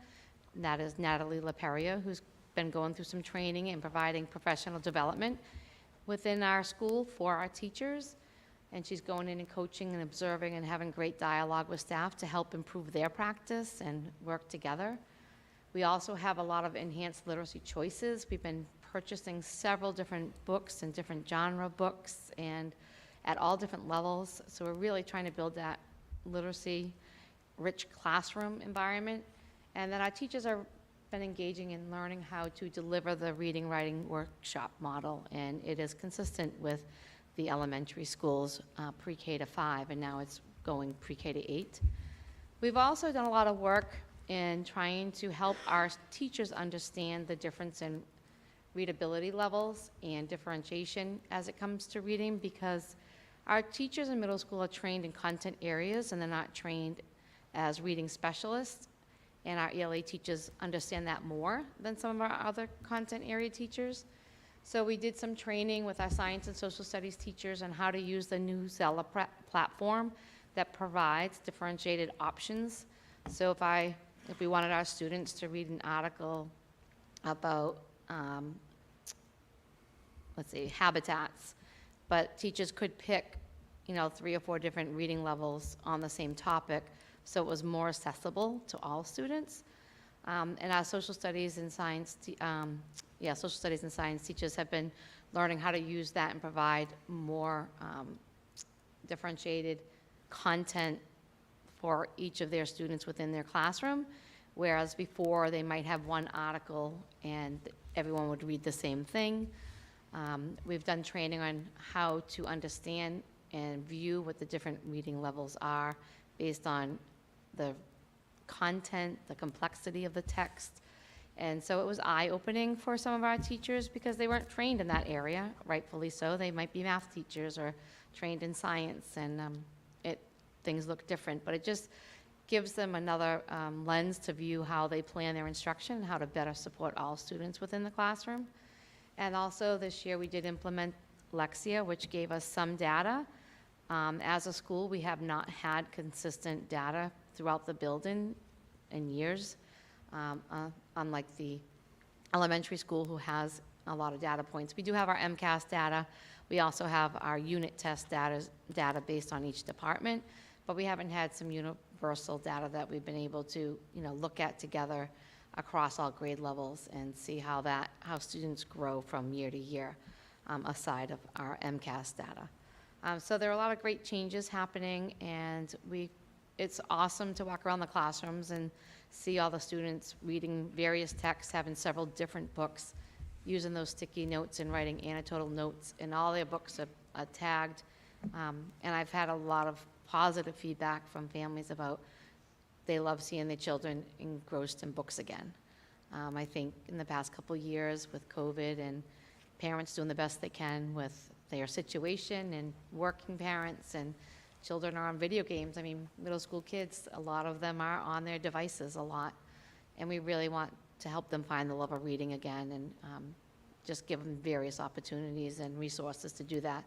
and that is Natalie LaPeria, who's been going through some training and providing professional development within our school for our teachers. And she's going in and coaching and observing and having great dialogue with staff to help improve their practice and work together. We also have a lot of enhanced literacy choices. We've been purchasing several different books and different genre books and at all different levels. So we're really trying to build that literacy-rich classroom environment. And then our teachers have been engaging in learning how to deliver the reading writing workshop model, and it is consistent with the elementary schools, pre-K to 5, and now it's going pre-K to 8. We've also done a lot of work in trying to help our teachers understand the difference in readability levels and differentiation as it comes to reading, because our teachers in middle school are trained in content areas and they're not trained as reading specialists. And our ELA teachers understand that more than some of our other content area teachers. So we did some training with our science and social studies teachers on how to use the new Zella platform that provides differentiated options. So if we wanted our students to read an article about, habitats, but teachers could pick, 3 or 4 different reading levels on the same topic, so it was more accessible to all students. And our social studies and science, social studies and science teachers have been learning how to use that and provide more differentiated content for each of their students within their classroom, whereas before they might have one article and everyone would read the same thing. We've done training on how to understand and view what the different reading levels are based on the content, the complexity of the text. And so it was eye-opening for some of our teachers because they weren't trained in that area, rightfully so. They might be math teachers or trained in science, and things look different. But it just gives them another lens to view how they plan their instruction and how to better support all students within the classroom. And also this year we did implement Lexia, which gave us some data. As a school, we have not had consistent data throughout the building in years, unlike the elementary school who has a lot of data points. We do have our MCAS data. We also have our unit test data based on each department, but we haven't had some universal data that we've been able to look at together across all grade levels and see how students grow from year to year, aside of our MCAS data. So there are a lot of great changes happening, and it's awesome to walk around the classrooms and see all the students reading various texts, having several different books, using those sticky notes and writing anecdotal notes, and all their books are tagged. And I've had a lot of positive feedback from families about they love seeing their children engrossed in books again. I think in the past couple of years with COVID and parents doing the best they can with their situation and working parents and children are on video games. I mean, middle school kids, a lot of them are on their devices a lot. And we really want to help them find the love of reading again and just give them various opportunities and resources to do that.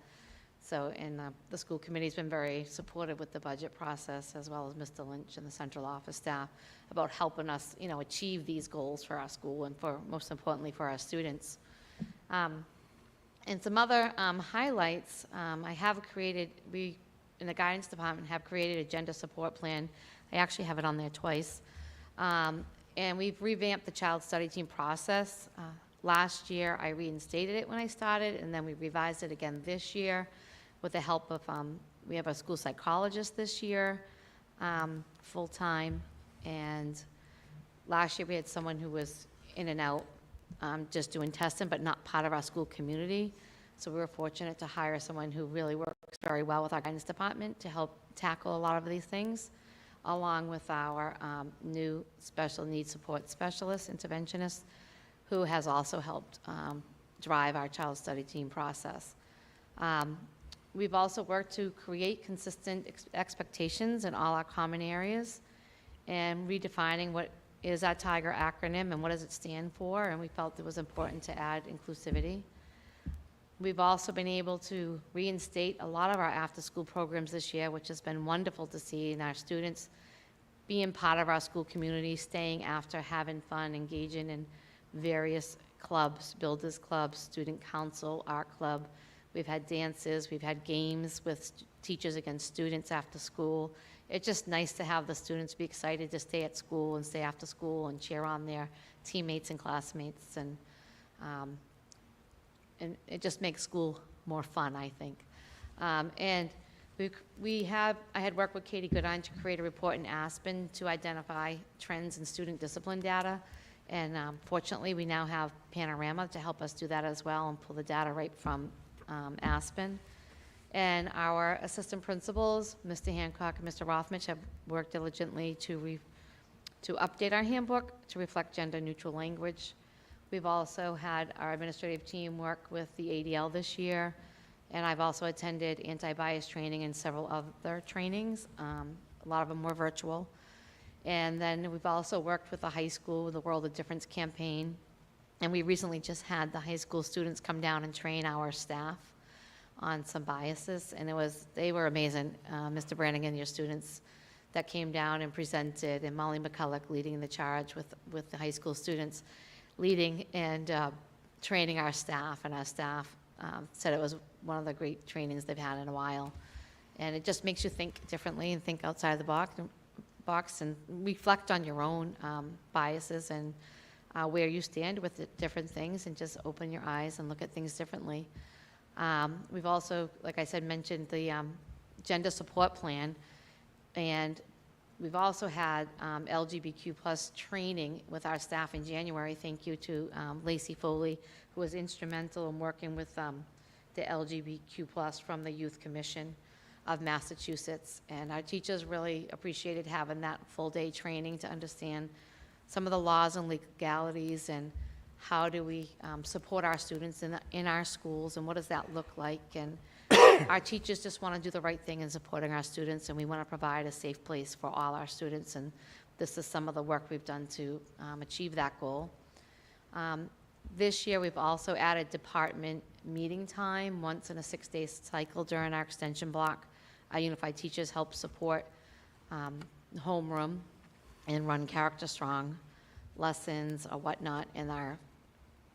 So, and the school committee's been very supportive with the budget process, as well as Mr. Lynch and the central office staff, about helping us, you know, achieve these goals for our school and for, most importantly, for our students. And some other highlights, I have created, we, in the guidance department, have created a gender support plan. I actually have it on there twice. And we've revamped the child study team process. Last year, I reinstated it when I started, and then we revised it again this year with the help of, we have a school psychologist this year, full-time. And last year, we had someone who was in and out, just doing testing, but not part of our school community. So we were fortunate to hire someone who really works very well with our guidance department to help tackle a lot of these things, along with our new special needs support specialist, interventionist, who has also helped drive our child study team process. We've also worked to create consistent expectations in all our common areas and redefining what is our TIGER acronym and what does it stand for, and we felt it was important to add inclusivity. We've also been able to reinstate a lot of our after-school programs this year, which has been wonderful to see, and our students being part of our school community, staying after, having fun, engaging in various clubs, Builders Club, Student Council, Art Club. We've had dances, we've had games with teachers against students after school. It's just nice to have the students be excited to stay at school and stay after school and cheer on their teammates and classmates, and it just makes school more fun, I think. And I had worked with Katie Goodine to create a report in Aspen to identify trends in student discipline data. And fortunately, we now have Panorama to help us do that as well and pull the data right from Aspen. And our assistant principals, Mr. Hancock and Mr. Rothmich, have worked diligently to update our handbook to reflect gender-neutral language. We've also had our administrative team work with the ADL this year, and I've also attended anti-bias training and several other trainings. A lot of them were virtual. And then we've also worked with the high school with the World of Difference campaign. And we recently just had the high school students come down and train our staff on some biases, and they were amazing. Mr. Brannigan, your students that came down and presented, and Molly McCulloch leading the charge with the high school students, leading and training our staff, and our staff said it was one of the great trainings they've had in a while. And it just makes you think differently and think outside the box and reflect on your own biases and where you stand with the different things, and just open your eyes and look at things differently. We've also, like I said, mentioned the gender support plan, and we've also had LGBTQ plus training with our staff in January. Thank you to Lacey Foley, who was instrumental in working with the LGBTQ plus from the Youth Commission of Massachusetts. And our teachers really appreciated having that full-day training to understand some of the laws and legalities, and how do we support our students in our schools, and what does that look like. And our teachers just want to do the right thing in supporting our students, and we want to provide a safe place for all our students, and this is some of the work we've done to achieve that goal. This year, we've also added department meeting time once in a 6-day cycle during our extension block. Our unified teachers help support homeroom and run Character Strong lessons or whatnot, and our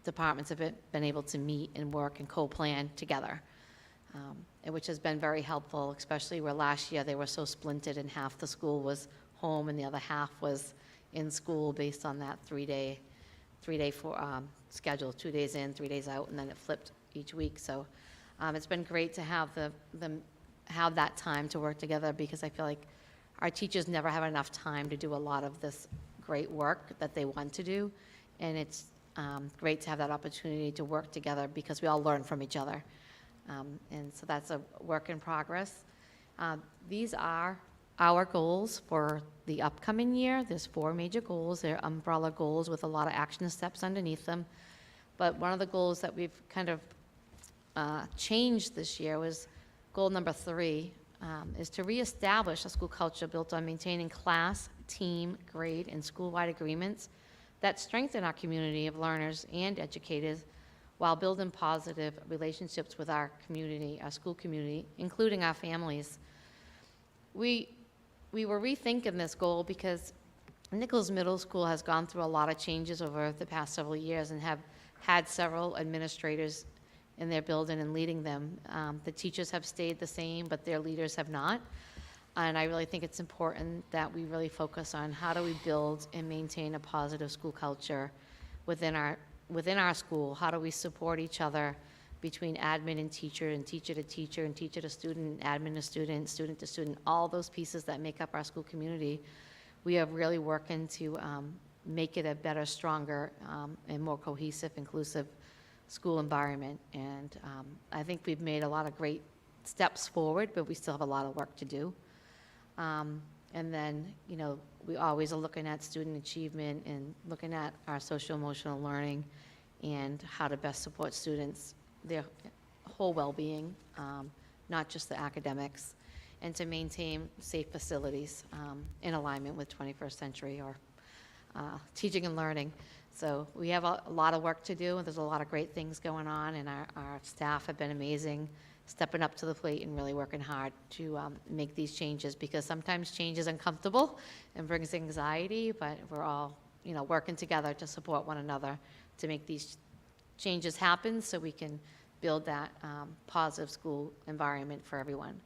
departments have been able to meet and work and co-plan together, which has been very helpful, especially where last year they were so splintered and half the school was home and the other half was in school based on that three-day schedule, 2 days in, 3 days out, and then it flipped each week. So it's been great to have have that time to work together, because I feel like our teachers never have enough time to do a lot of this great work that they want to do, and it's great to have that opportunity to work together because we all learn from each other. And so that's a work in progress. These are our goals for the upcoming year. There's 4 major goals. They're umbrella goals with a lot of action steps underneath them. But one of the goals that we've kind of changed this year was goal number 3, is to reestablish a school culture built on maintaining class, team, grade, and school-wide agreements that strengthen our community of learners and educators while building positive relationships with our community, our school community, including our families. We were rethinking this goal because Nichols Middle School has gone through a lot of changes over the past several years and have had several administrators in their building and leading them. The teachers have stayed the same, but their leaders have not. And I really think it's important that we really focus on how do we build and maintain a positive school culture within our school. How do we support each other between admin and teacher to teacher and teacher to student, admin to student, student to student, all those pieces that make up our school community. We are really working to make it a better, stronger, and more cohesive, inclusive school environment. And I think we've made a lot of great steps forward, but we still have a lot of work to do. And then, you know, we always are looking at student achievement and looking at our social emotional learning and how to best support students, their whole well-being, not just the academics, and to maintain safe facilities in alignment with 21st century or teaching and learning. So we have a lot of work to do, and there's a lot of great things going on, and our staff have been amazing, stepping up to the plate and really working hard to make these changes, because sometimes change is uncomfortable and brings anxiety, but we're all, you know, working together to support one another to make these changes happen so we can build that positive school environment for everyone.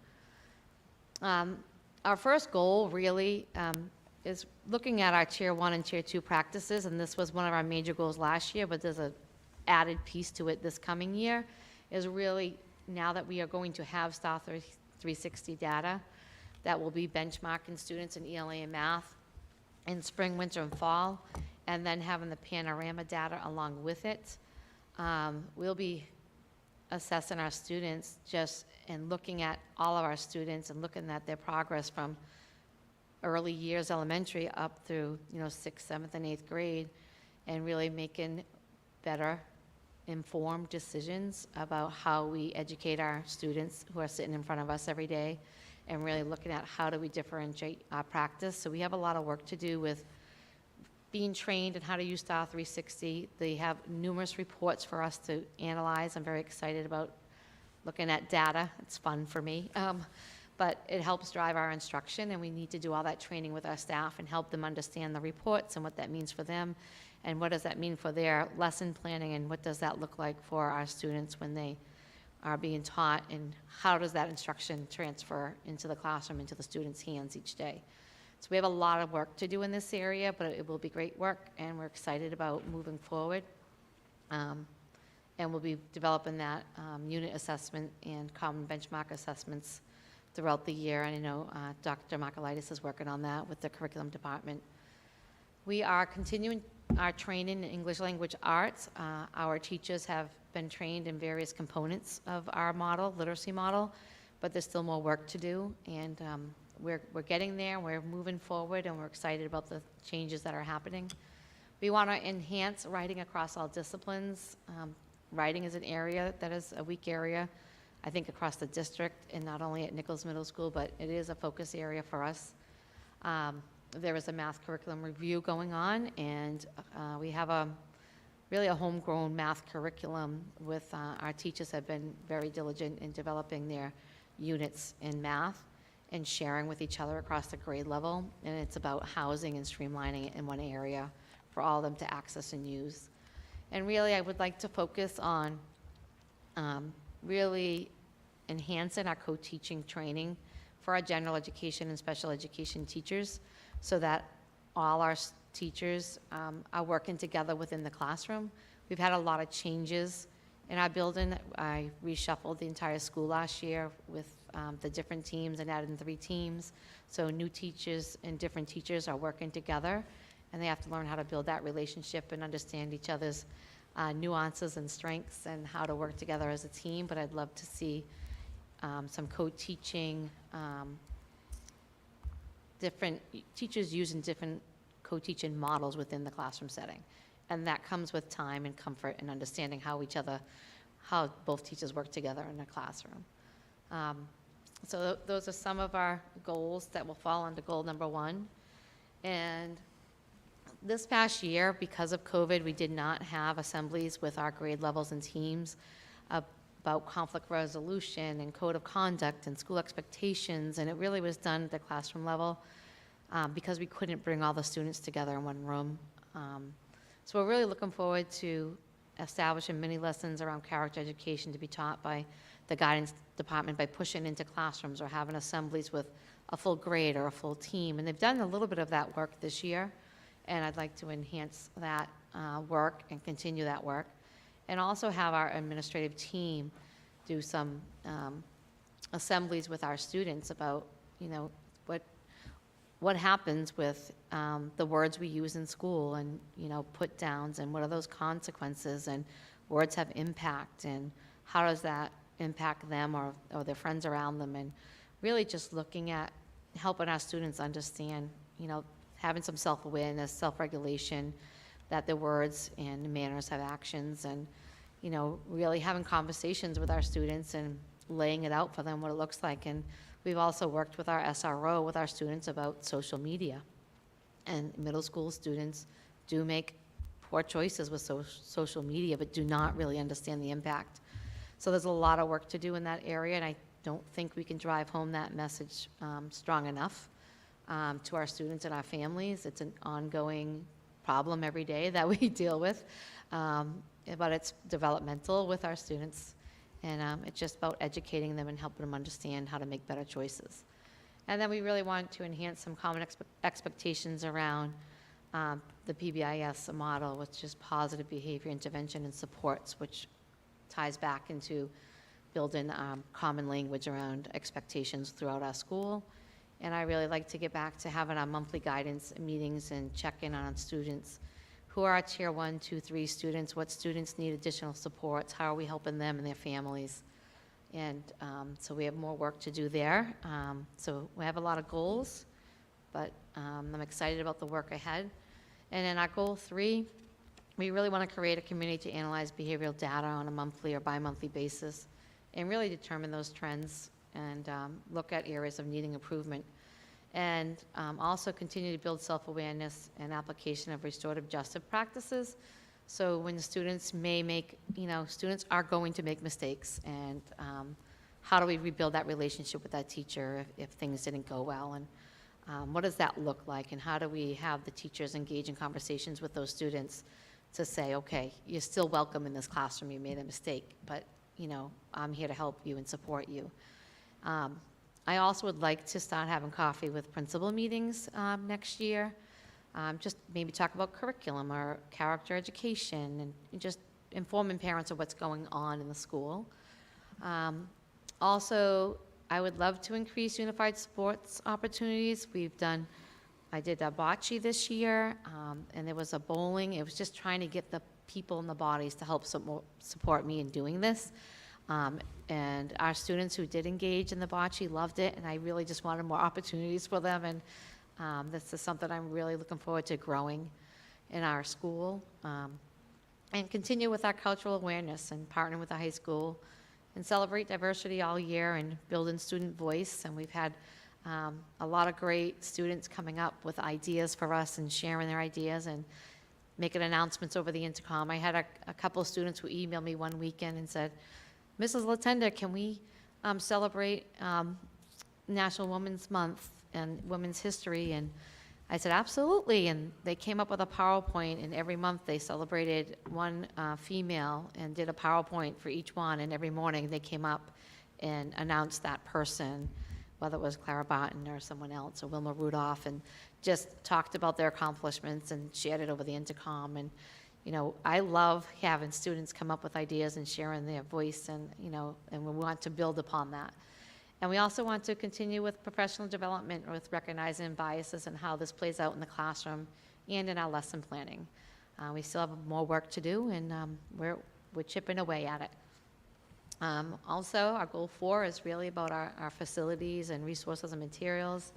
Our first goal really is looking at our Tier 1 and Tier 2 practices, and this was one of our major goals last year, but there's an added piece to it this coming year, is really, now that we are going to have STAR 360 data that will be benchmarking students in ELA and math in spring, winter, and fall, and then having the panorama data along with it. We'll be assessing our students and looking at all of our students and looking at their progress from early years elementary up through, you know, 6th, 7th, and 8th grade, and really making better informed decisions about how we educate our students who are sitting in front of us every day, and really looking at how do we differentiate our practice. So we have a lot of work to do with being trained in how to use STAR 360. They have numerous reports for us to analyze. I'm very excited about looking at data. It's fun for me. But it helps drive our instruction, and we need to do all that training with our staff and help them understand the reports and what that means for them, and what does that mean for their lesson planning, and what does that look like for our students when they are being taught, and how does that instruction transfer into the classroom, into the students' hands each day. So we have a lot of work to do in this area, but it will be great work, and we're excited about moving forward. And we'll be developing that unit assessment and common benchmark assessments throughout the year. And I know Dr. Markolitis is working on that with the curriculum department. We are continuing our training in English language arts. Our teachers have been trained in various components of our model, literacy model, but there's still more work to do. And we're getting there, we're moving forward, and we're excited about the changes that are happening. We want to enhance writing across all disciplines. Writing is an area that is a weak area, I think, across the district, and not only at Nichols Middle School, but it is a focus area for us. There is a math curriculum review going on, and we have really a homegrown math curriculum with our teachers have been very diligent in developing their units in math and sharing with each other across the grade level, and it's about housing and streamlining it in one area for all of them to access and use. And really, I would like to focus on really enhancing our co-teaching training for our general education and special education teachers, so that all our teachers are working together within the classroom. We've had a lot of changes in our building. I reshuffled the entire school last year with the different teams and added in 3 teams. So new teachers and different teachers are working together, and they have to learn how to build that relationship and understand each other's nuances and strengths and how to work together as a team. But I'd love to see some co-teaching different, teachers using different co-teaching models within the classroom setting. And that comes with time and comfort and understanding how both teachers work together in a classroom. So those are some of our goals that will fall under goal number 1. And this past year, because of COVID, we did not have assemblies with our grade levels and teams about conflict resolution and code of conduct and school expectations, and it really was done at the classroom level because we couldn't bring all the students together in one room. So we're really looking forward to establishing mini lessons around character education to be taught by the guidance department by pushing into classrooms or having assemblies with a full grade or a full team. And they've done a little bit of that work this year, and I'd like to enhance that work and continue that work. And also have our administrative team do some assemblies with our students about, what happens with the words we use in school and, put downs, and what are those consequences, and words have impact, and how does that impact them or their friends around them, and really just looking at helping our students understand, having some self-awareness, self-regulation, that their words and manners have actions, and, really having conversations with our students and laying it out for them what it looks like. And we've also worked with our SRO, with our students, about social media. And middle school students do make poor choices with social media, but do not really understand the impact. So there's a lot of work to do in that area, and I don't think we can drive home that message strong enough to our students and our families. It's an ongoing problem every day that we deal with, but it's developmental with our students, and it's just about educating them and helping them understand how to make better choices. And then we really want to enhance some common expectations around the PBIS model, which is positive behavior intervention and supports, which ties back into building common language around expectations throughout our school. And I really like to get back to having our monthly guidance meetings and check in on students. Who are our tier 1, 2, 3 students? What students need additional supports? How are we helping them and their families? And so we have more work to do there. So we have a lot of goals, but I'm excited about the work ahead. And in our goal 3, we really want to create a community to analyze behavioral data on a monthly or bi-monthly basis and really determine those trends and look at areas of needing improvement. And also continue to build self-awareness and application of restorative justice practices. So when the students may make, students are going to make mistakes, and how do we rebuild that relationship with that teacher if things didn't go well, and what does that look like, and how do we have the teachers engage in conversations with those students to say, okay, you're still welcome in this classroom, you made a mistake, but I'm here to help you and support you. I also would like to start having coffee with principal meetings next year. Just maybe talk about curriculum or character education, and just informing parents of what's going on in the school. Also, I would love to increase unified sports opportunities. I did a bocce this year, and there was a bowling. It was just trying to get the people in the bodies to help support me in doing this. And our students who did engage in the bocce loved it, and I really just wanted more opportunities for them. And this is something I'm really looking forward to growing in our school. And continue with our cultural awareness and partner with the high school and celebrate diversity all year and building student voice. And we've had a lot of great students coming up with ideas for us and sharing their ideas and making announcements over the intercom. I had a couple of students who emailed me one weekend and said, Mrs. Latender, can we celebrate National Women's Month and Women's History? And I said, absolutely. And they came up with a PowerPoint, and every month they celebrated one female and did a PowerPoint for each one. And every morning they came up and announced that person, whether it was Clara Barton or someone else, or Wilma Rudolph, and just talked about their accomplishments and shared it over the intercom. And I love having students come up with ideas and sharing their voice, and and we want to build upon that. And we also want to continue with professional development, with recognizing biases and how this plays out in the classroom and in our lesson planning. We still have more work to do, and we're chipping away at it. Also, our goal 4 is really about our facilities and resources and materials.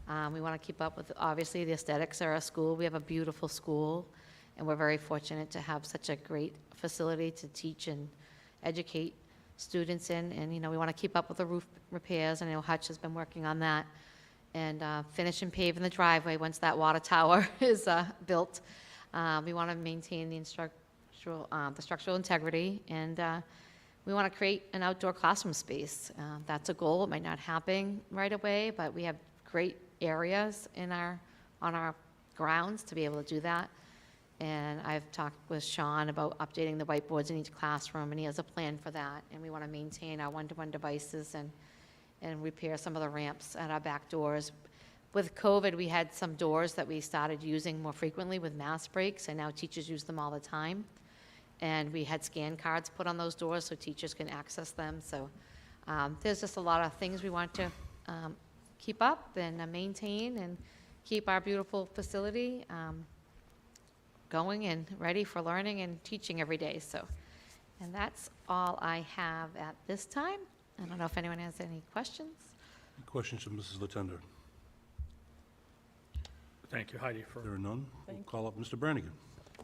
We want to keep up with, obviously, the aesthetics of our school. We have a beautiful school, and we're very fortunate to have such a great facility to teach and educate students in. And, you know, we want to keep up with the roof repairs. I know Hutch has been working on that. And finish and pave in the driveway once that water tower is built. We want to maintain the structural integrity, and we want to create an outdoor classroom space. That's a goal. It might not happen right away, but we have great areas on our grounds to be able to do that. And I've talked with Sean about updating the whiteboards in each classroom, and he has a plan for that. And we want to maintain our one-to-one devices and repair some of the ramps at our back doors. With COVID, we had some doors that we started using more frequently with mask breaks, and now teachers use them all the time. And we had scan cards put on those doors so teachers can access them. So there's just a lot of things we want to keep up and maintain and keep our beautiful facility going and ready for learning and teaching every day. So, and that's all I have at this time. I don't know if anyone has any questions. Questions from Mrs. Latender? Thank you, Heidi, for. There are none. We'll call up Mr. Brannigan.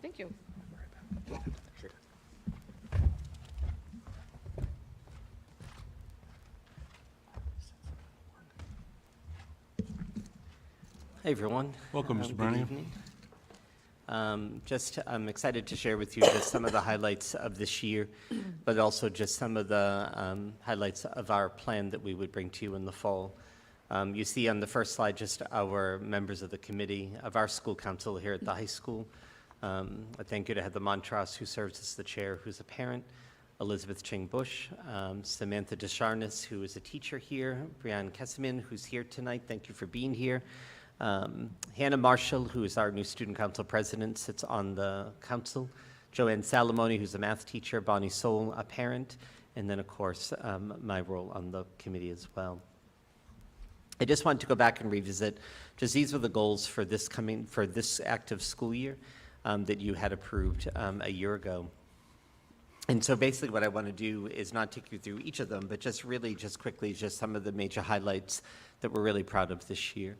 Thank you. Hey, everyone. Welcome, Mr. Good Brannigan. evening. I'm excited to share with you just some of the highlights of this year, but also just some of the highlights of our plan that we would bring to you in the fall. You see on the first slide just our members of the committee of our school council here at the high school. I thank you to Heather Montross, who serves as the chair, who's a parent, Elizabeth Ching Bush, Samantha Descharnes, who is a teacher here, Brianne Kesselman, who's here tonight. Thank you for being here. Hannah Marshall, who is our new student council president, sits on the council. Joanne Salamone, who's a math teacher. Bonnie Soul, a parent. And then, of course, my role on the committee as well. I just wanted to go back and revisit, just these were the goals for this active school year that you had approved a year ago. And so basically what I want to do is not take you through each of them, but just really just quickly, just some of the major highlights that we're really proud of this year.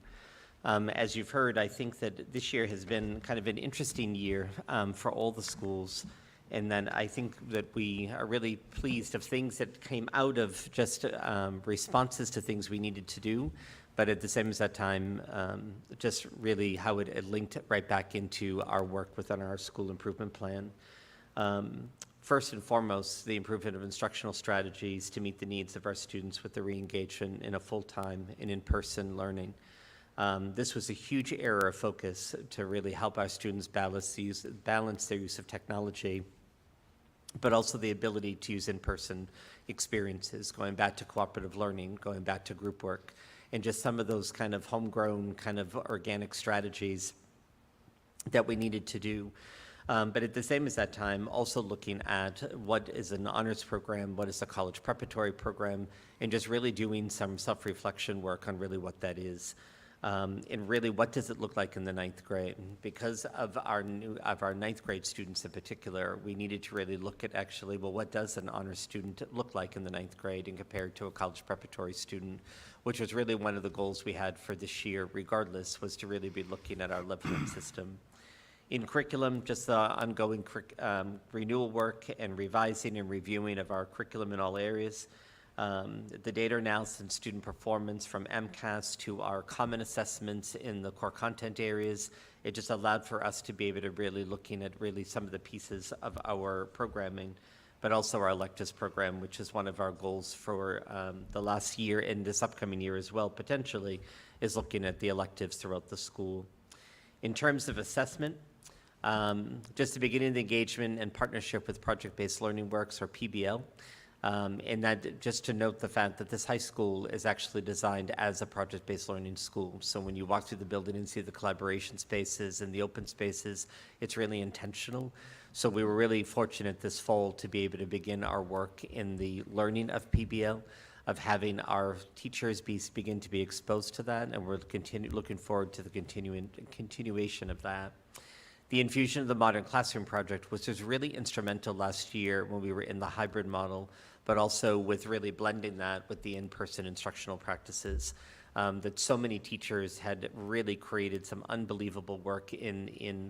As you've heard, I think that this year has been kind of an interesting year for all the schools. And then I think that we are really pleased of things that came out of just responses to things we needed to do, but at the same as that time, just really how it linked right back into our work within our school improvement plan. First and foremost, the improvement of instructional strategies to meet the needs of our students with the re-engagement in a full-time and in-person learning. This was a huge area of focus to really help our students balance their use of technology, but also the ability to use in-person experiences, going back to cooperative learning, going back to group work, and just some of those kind of homegrown, kind of organic strategies that we needed to do. But at the same as that time, also looking at what is an honors program, what is a college preparatory program, and just really doing some self-reflection work on really what that is. And really, what does it look like in the ninth grade? Because of our ninth grade students in particular, we needed to really look at actually, well, what does an honors student look like in the ninth grade and compared to a college preparatory student, which was really one of the goals we had for this year, regardless, was to really be looking at our leveling system. In curriculum, just the ongoing renewal work and revising and reviewing of our curriculum in all areas. The data analysis and student performance from MCAS to our common assessments in the core content areas, it just allowed for us to be able to really looking at really some of the pieces of our programming, but also our electives program, which is one of our goals for the last year and this upcoming year as well, potentially, is looking at the electives throughout the school. In terms of assessment, just the beginning of the engagement and partnership with Project-Based Learning Works, or PBL, and that just to note the fact that this high school is actually designed as a project-based learning school. So when you walk through the building and see the collaboration spaces and the open spaces, it's really intentional. So we were really fortunate this fall to be able to begin our work in the learning of PBL, of having our teachers begin to be exposed to that, and we're looking forward to the continuation of that. The infusion of the Modern Classroom Project, which was really instrumental last year when we were in the hybrid model, but also with really blending that with the in-person instructional practices. that so many teachers had really created some unbelievable work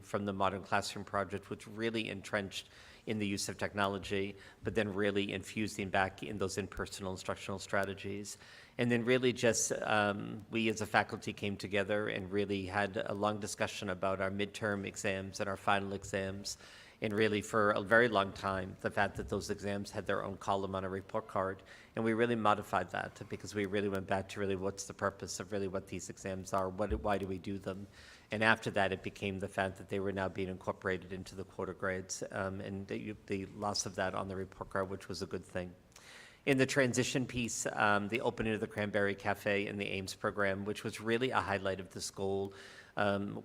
from the Modern Classroom Project, which really entrenched in the use of technology, but then really infusing back in those in-personal instructional strategies. And then really just, we as a faculty came together and really had a long discussion about our midterm exams and our final exams. And really for a very long time, the fact that those exams had their own column on a report card. And we really modified that because we really went back to really what's the purpose of really what these exams are, why do we do them? And after that, it became the fact that they were now being incorporated into the quarter grades and the loss of that on the report card, which was a good thing. In the transition piece, the opening of the Cranberry Cafe and the Ames program, which was really a highlight of the school.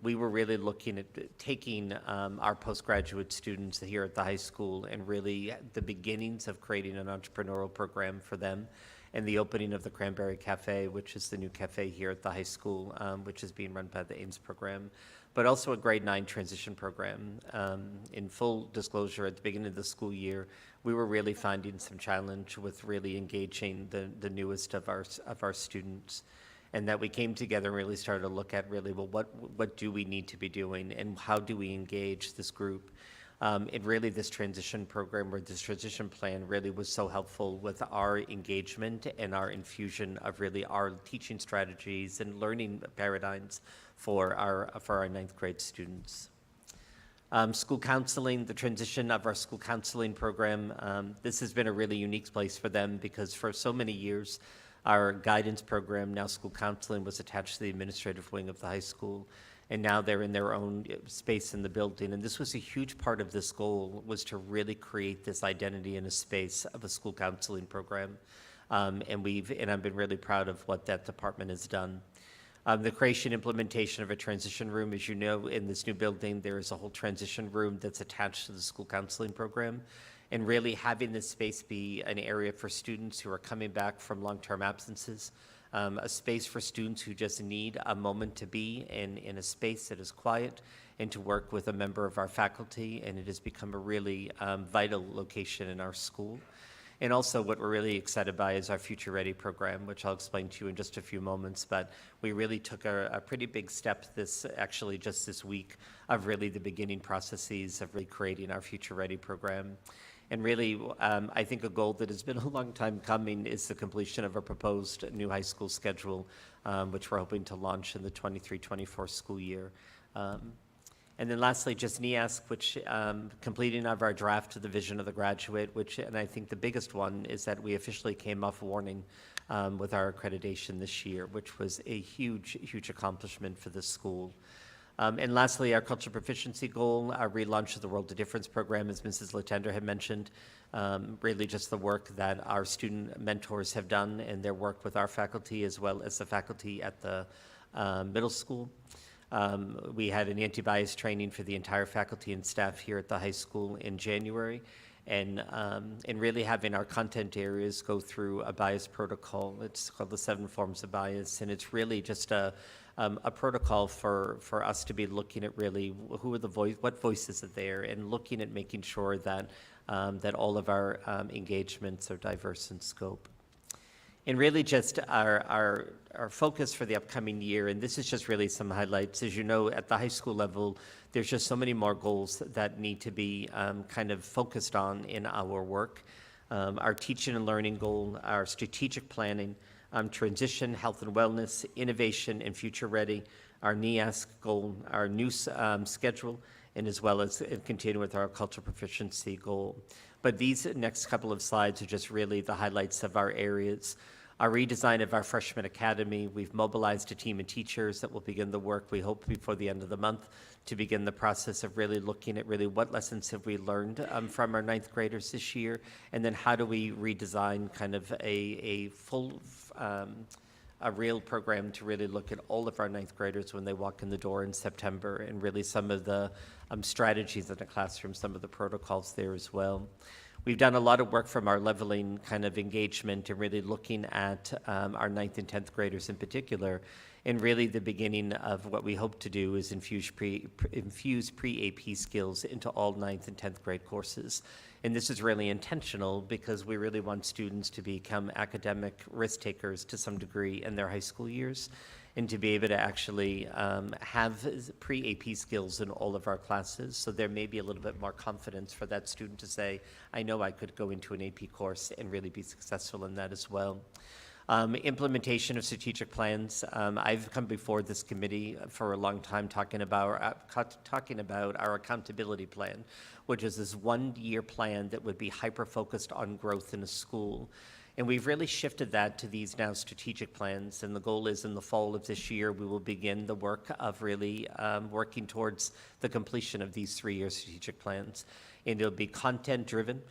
We were really looking at taking our postgraduate students here at the high school and really the beginnings of creating an entrepreneurial program for them, and the opening of the Cranberry Cafe, which is the new cafe here at the high school, which is being run by the Ames program, but also a grade 9 transition program. In full disclosure, at the beginning of the school year, we were really finding some challenge with really engaging the newest of our students. And that we came together and really started to look at really, well, what do we need to be doing and how do we engage this group? And really this transition program or this transition plan really was so helpful with our engagement and our infusion of really our teaching strategies and learning paradigms for our ninth grade students. School counseling, the transition of our school counseling program, this has been a really unique place for them because for so many years, our guidance program, now school counseling, was attached to the administrative wing of the high school, and now they're in their own space in the building. And this was a huge part of this goal, was to really create this identity and a space of a school counseling program. And I've been really proud of what that department has done. The creation implementation of a transition room, as you know, in this new building, there is a whole transition room that's attached to the school counseling program. And really having this space be an area for students who are coming back from long-term absences, a space for students who just need a moment to be in a space that is quiet and to work with a member of our faculty, and it has become a really vital location in our school. And also what we're really excited by is our Future Ready program, which I'll explain to you in just a few moments, but we really took a pretty big step just this week of really the beginning processes of really creating our Future Ready program. And really, I think a goal that has been a long time coming is the completion of a proposed new high school schedule, which we're hoping to launch in the 23-24 school year. And then lastly, just NEASC, which completing of our draft of the vision of the graduate, and I think the biggest one is that we officially came off warning with our accreditation this year, which was a huge, huge accomplishment for this school. And lastly, our cultural proficiency goal, our relaunch of the World of Difference program, as Mrs. Latender had mentioned, really just the work that our student mentors have done and their work with our faculty as well as the faculty at the middle school. We had an anti-bias training for the entire faculty and staff here at the high school in January. And really having our content areas go through a bias protocol. It's called the 7 Forms of Bias, and it's really just a protocol for us to be looking at really what voices are there, and looking at making sure that that all of our engagements are diverse in scope. And really just our focus for the upcoming year, and this is just really some highlights. As you know, at the high school level, there's just so many more goals that need to be kind of focused on in our work. Our teaching and learning goal, our strategic planning, transition, health and wellness, innovation, and future ready, our NEASC goal, our new schedule, and as well as continue with our cultural proficiency goal. But these next couple of slides are just really the highlights of our areas. Our redesign of our freshman academy, we've mobilized a team of teachers that will begin the work, we hope, before the end of the month, to begin the process of really looking at really what lessons have we learned from our ninth graders this year, and then how do we redesign kind of a full, a real program to really look at all of our ninth graders when they walk in the door in September, and really some of the strategies in the classroom, some of the protocols there as well. We've done a lot of work from our leveling kind of engagement and really looking at our 9th and 10th graders in particular, And really, the beginning of what we hope to do is infuse pre-AP skills into all 9th and 10th grade courses. And this is really intentional because we really want students to become academic risk takers to some degree in their high school years, and to be able to actually have pre-AP skills in all of our classes. So there may be a little bit more confidence for that student to say, I know I could go into an AP course and really be successful in that as well. Implementation of strategic plans. I've come before this committee for a long time talking about our accountability plan, which is this one-year plan that would be hyper-focused on growth in a school. And we've really shifted that to these now strategic plans. And the goal is in the fall of this year, we will begin the work of really working towards the completion of these 3-year strategic plans. And it'll be content-driven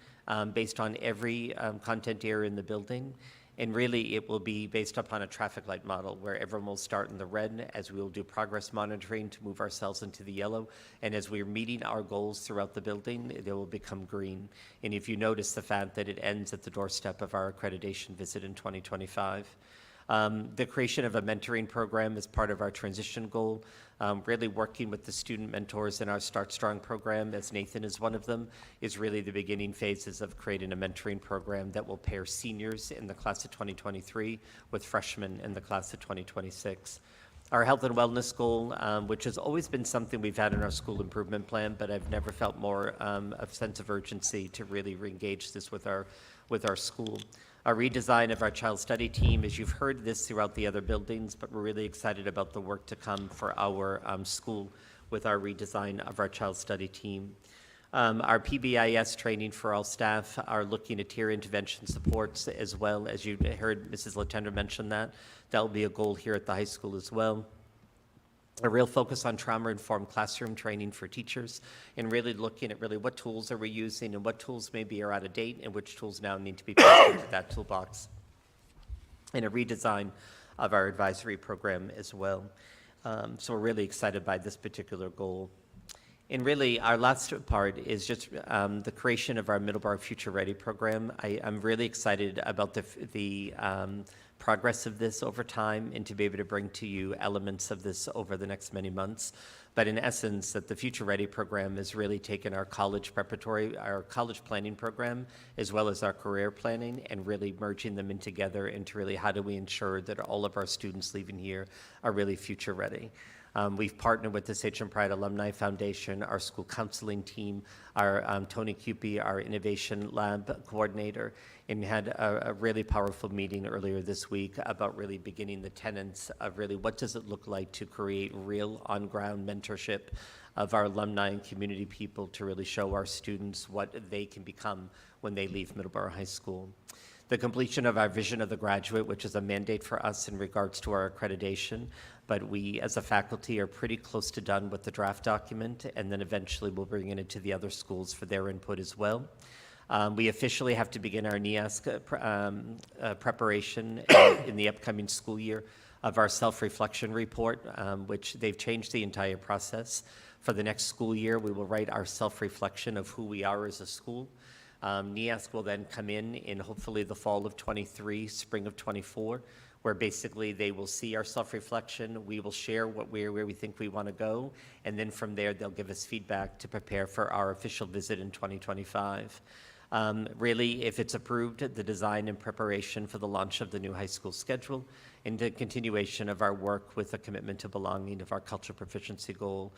based on every content area in the building. And really, it will be based upon a traffic light model where everyone will start in the red as we will do progress monitoring to move ourselves into the yellow. And as we're meeting our goals throughout the building, they will become green. And if you notice the fact that it ends at the doorstep of our accreditation visit in 2025. The creation of a mentoring program is part of our transition goal. Really working with the student mentors in our Start Strong program, as Nathan is one of them, is really the beginning phases of creating a mentoring program that will pair seniors in the class of 2023 with freshmen in the class of 2026. Our health and wellness goal, which has always been something we've had in our school improvement plan, but I've never felt more a sense of urgency to really re-engage this with our school. Our redesign of our child study team, as you've heard this throughout the other buildings, but we're really excited about the work to come for our school with our redesign of our child study team. Our PBIS training for all staff are looking at tier intervention supports as well. As you heard Mrs. Latender mention that will be a goal here at the high school as well. A real focus on trauma-informed classroom training for teachers, and really looking at really what tools are we using and what tools maybe are out of date and which tools now need to be put into that toolbox. And a redesign of our advisory program as well. So we're really excited by this particular goal. And really, our last part is just the creation of our Middleborough Future Ready program. I'm really excited about the progress of this over time and to be able to bring to you elements of this over the next many months. But in essence, that the Future Ready program has really taken our college planning program, as well as our career planning, and really merging them in together into really how do we ensure that all of our students leaving here are really future ready. We've partnered with the Sachem and Pride Alumni Foundation, our school counseling team, our Tony Cupie, our Innovation Lab coordinator, and had a really powerful meeting earlier this week about really beginning the tenets of really what does it look like to create real on-ground mentorship of our alumni and community people to really show our students what they can become when they leave Middleborough High School. The completion of our Vision of the Graduate, which is a mandate for us in regards to our accreditation, but we as a faculty are pretty close to done with the draft document, and then eventually we'll bring it into the other schools for their input as well. We officially have to begin our NEASC preparation in the upcoming school year of our self-reflection report, which they've changed the entire process. For the next school year, we will write our self-reflection of who we are as a school. NEASC will then come in hopefully the fall of '23, spring of '24, where basically they will see our self-reflection, we will share where we think we want to go, and then from there they'll give us feedback to prepare for our official visit in 2025. Really, if it's approved, the design and preparation for the launch of the new high school schedule, and the continuation of our work with the commitment to belonging of our cultural proficiency goal.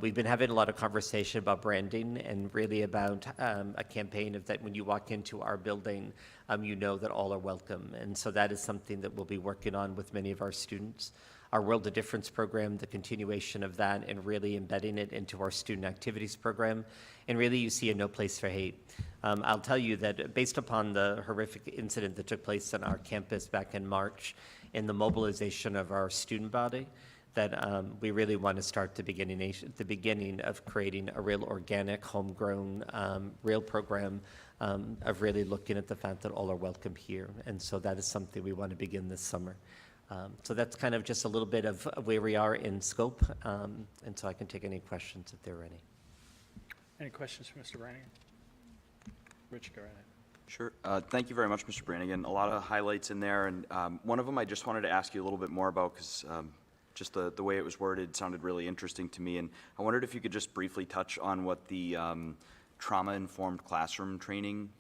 We've been having a lot of conversation about branding and really about a campaign of that when you walk into our building, you know that all are welcome. And so that is something that we'll be working on with many of our students. Our World of Difference program, the continuation of that and really embedding it into our student activities program. And really you see a no place for hate. I'll tell you that based upon the horrific incident that took place on our campus back in March and the mobilization of our student body, that we really want to start the beginning of creating a real organic, homegrown, real program of really looking at the fact that all are welcome here. And so that is something we want to begin this summer. So that's kind of just a little bit of where we are in scope. And so I can take any questions if there are any. Any questions for Mr. Reiniger? Rich, go right ahead. Sure. Thank you very much, Mr. Brannigan. A lot of highlights in there, and one of them I just wanted to ask you a little bit more about because just the way it was worded sounded really interesting to me, and I wondered if you could just briefly touch on what the trauma-informed classroom training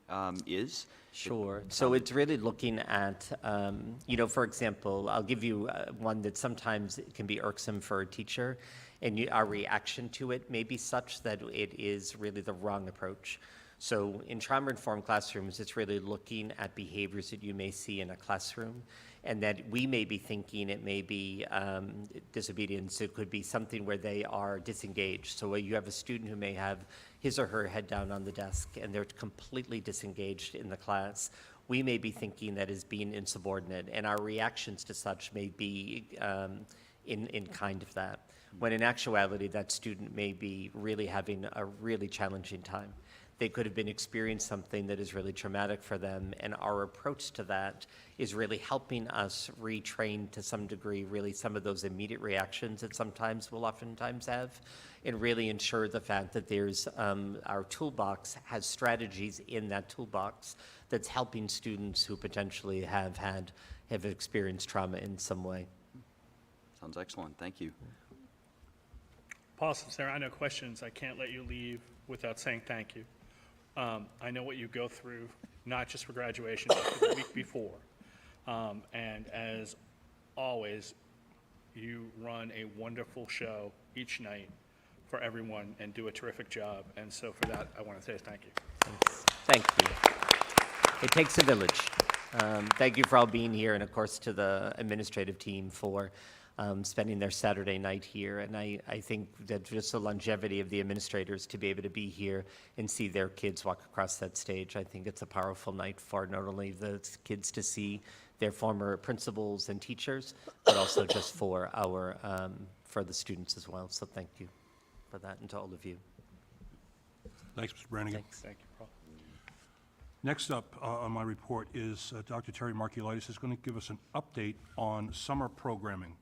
is. Sure. So it's really looking at, for example, I'll give you one that sometimes can be irksome for a teacher, and our reaction to it may be such that it is really the wrong approach. So in trauma-informed classrooms, it's really looking at behaviors that you may see in a classroom, and that we may be thinking it may be disobedience. It could be something where they are disengaged. So you have a student who may have his or her head down on the desk, and they're completely disengaged in the class. We may be thinking that is being insubordinate, and our reactions to such may be in kind of that, when in actuality, that student may be really having a really challenging time. They could have been experiencing something that is really traumatic for them, and our approach to that is really helping us retrain to some degree really some of those immediate reactions that sometimes we'll oftentimes have, and really ensure the fact that there's our toolbox has strategies in that toolbox that's helping students who potentially have experienced trauma in some way. Sounds excellent. Thank you. Paul, since there are no questions, I can't let you leave without saying thank you. I know what you go through, not just for graduation, but for the week before. And as always, you run a wonderful show each night for everyone and do a terrific job. And so for that, I want to say thank you. Thank you. It takes a village. Thank you for all being here, and of course to the administrative team for spending their Saturday night here. And I think that just the longevity of the administrators to be able to be here and see their kids walk across that stage, I think it's a powerful night for not only the kids to see their former principals and teachers, but also just for for the students as well. So thank you for that, and to all of you. Thanks, Mr. Brannigan. Thanks. Thank you, Paul. Next up on my report is Dr. Terry Markulitis is going to give us an update on summer programming.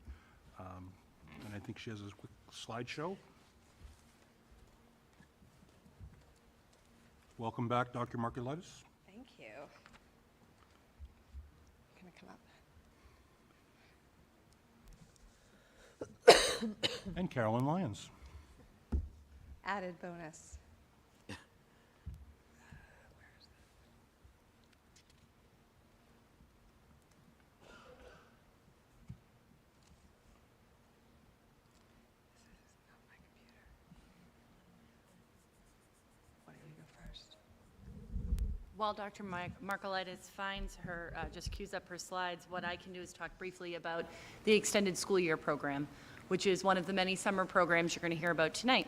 And I think she has a quick slideshow. Welcome back, Dr. Markulitis. Thank you. Can I come up? And Carolyn Lyons. Added bonus. While Dr. Markulitis finds her, just queues up her slides, what I can do is talk briefly about the Extended School Year Program, which is one of the many summer programs you're going to hear about tonight.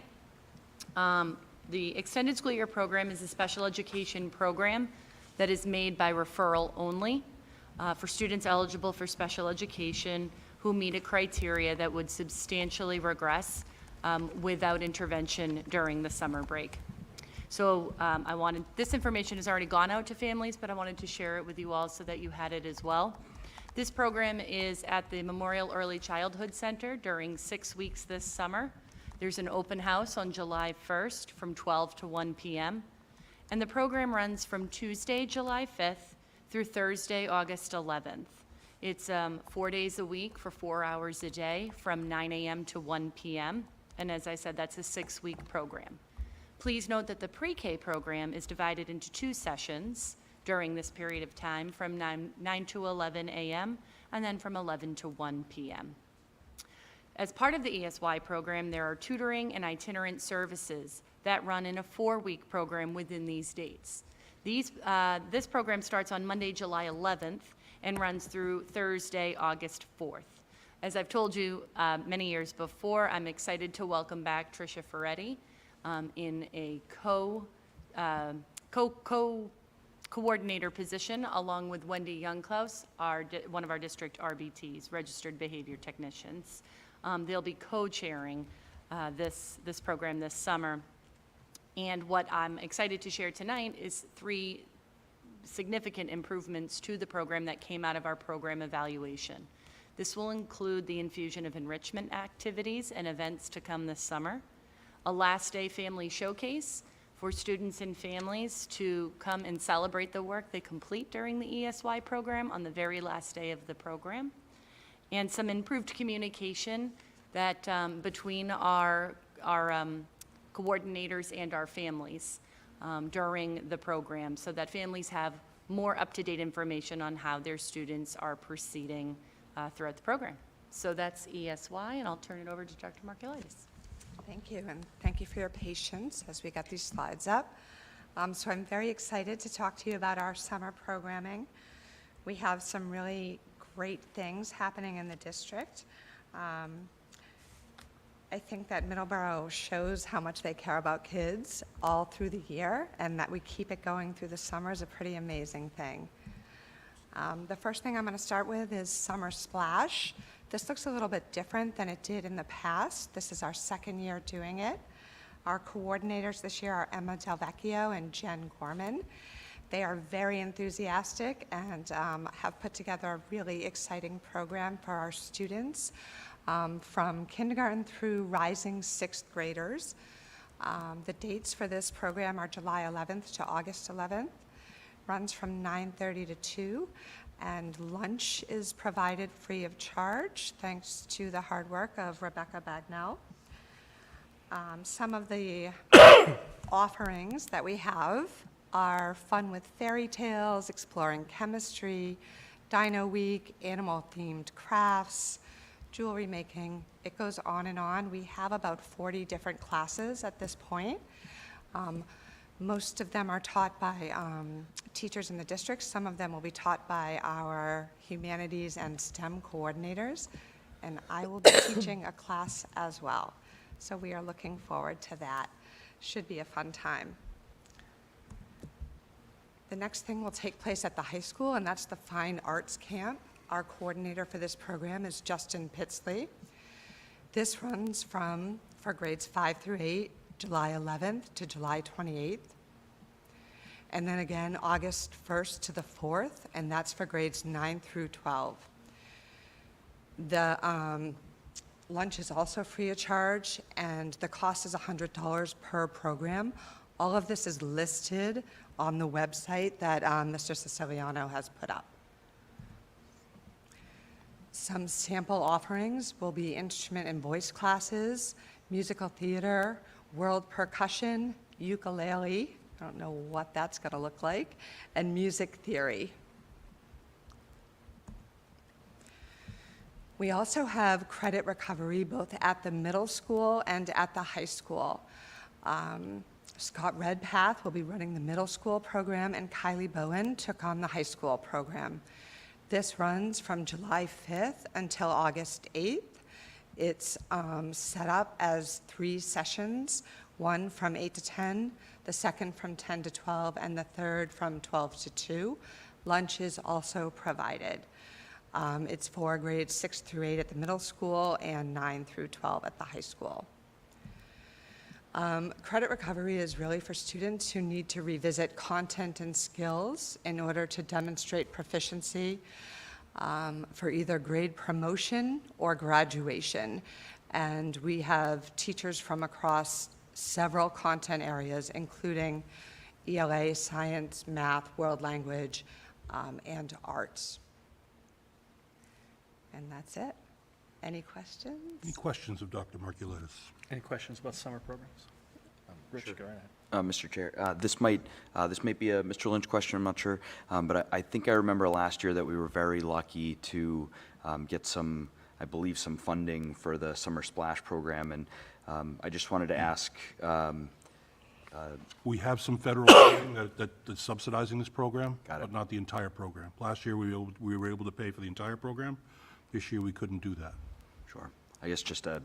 The Extended School Year Program is a special education program that is made by referral only for students eligible for special education who meet a criteria that would substantially regress without intervention during the summer break. So this information has already gone out to families, but I wanted to share it with you all so that you had it as well. This program is at the Memorial Early Childhood Center during 6 weeks this summer. There's an open house on July 1st from 12 to 1 p.m. And the program runs from Tuesday, July 5th through Thursday, August 11th. It's 4 days a week for 4 hours a day from 9 a.m. to 1 p.m. And as I said, that's a 6-week program. Please note that the pre-K program is divided into 2 sessions during this period of time from 9 to 11 a.m. and then from 11 to 1 p.m. As part of the ESY program, there are tutoring and itinerant services that run in a 4-week program within these dates. This program starts on Monday, July 11th and runs through Thursday, August 4th. As I've told you many years before, I'm excited to welcome back Tricia Ferretti in a coordinator position, along with Wendy Youngklaus, one of our district RBTs, Registered Behavior Technicians. They'll be co-chairing this program this summer. And what I'm excited to share tonight is 3 significant improvements to the program that came out of our program evaluation. This will include the infusion of enrichment activities and events to come this summer, a last day family showcase for students and families to come and celebrate the work they complete during the ESY program on the very last day of the program, and some improved communication that between our coordinators and our families during the program, so that families have more up-to-date information on how their students are proceeding throughout the program. So that's ESY, and I'll turn it over to Dr. Markelitis. Thank you, and thank you for your patience as we got these slides up. So I'm very excited to talk to you about our summer programming. We have some really great things happening in the district. I think that Middleborough shows how much they care about kids all through the year, and that we keep it going through the summer is a pretty amazing thing. The first thing I'm going to start with is Summer Splash. This looks a little bit different than it did in the past. This is our second year doing it. Our coordinators this year are Emma Delvecchio and Jen Gorman. They are very enthusiastic and have put together a really exciting program for our students from kindergarten through rising sixth graders. The dates for this program are July 11th to August 11th. Runs from 9:30 to 2, and lunch is provided free of charge, thanks to the hard work of Rebecca Bagnell. Some of the offerings that we have are fun with fairy tales, exploring chemistry, Dino Week, animal-themed crafts, jewelry making. It goes on and on. We have about 40 different classes at this point. Most of them are taught by teachers in the district. Some of them will be taught by our humanities and STEM coordinators, and I will be teaching a class as well. So we are looking forward to that. Should be a fun time. The next thing will take place at the high school, and that's the Fine Arts Camp. Our coordinator for this program is Justin Pitsley. This runs for grades 5 through 8, July 11th to July 28th. And then again, August 1st to the 4th, and that's for grades 9 through 12. The lunch is also free of charge, and the cost is $100 per program. All of this is listed on the website that Mr. Siciliano has put up. Some sample offerings will be instrument and voice classes, musical theater, world percussion, ukulele, I don't know what that's going to look like, and music theory. We also have credit recovery both at the middle school and at the high school. Scott Redpath will be running the middle school program, and Kylie Bowen took on the high school program. This runs from July 5th until August 8th. It's set up as 3 sessions, one from 8 to 10, the second from 10 to 12, and the third from 12 to 2. Lunch is also provided. It's for grades 6 through 8 at the middle school and 9 through 12 at the high school. Credit recovery is really for students who need to revisit content and skills in order to demonstrate proficiency for either grade promotion or graduation. And we have teachers from across several content areas, including ELA, science, math, world language, and arts. And that's it. Any questions? Any questions of Dr. Markelitis? Any questions about summer programs? Rich, Sure. go right ahead. Mr. Chair, this might be a Mr. Lynch question, I'm not sure, but I think I remember last year that we were very lucky to get some, I believe, some funding for the Summer Splash program, and I just wanted to ask. We have some federal funding that's subsidizing this program, Got it. but not the entire program. Last year, we were able to pay for the entire program. This year, we couldn't do that. Sure. I guess just a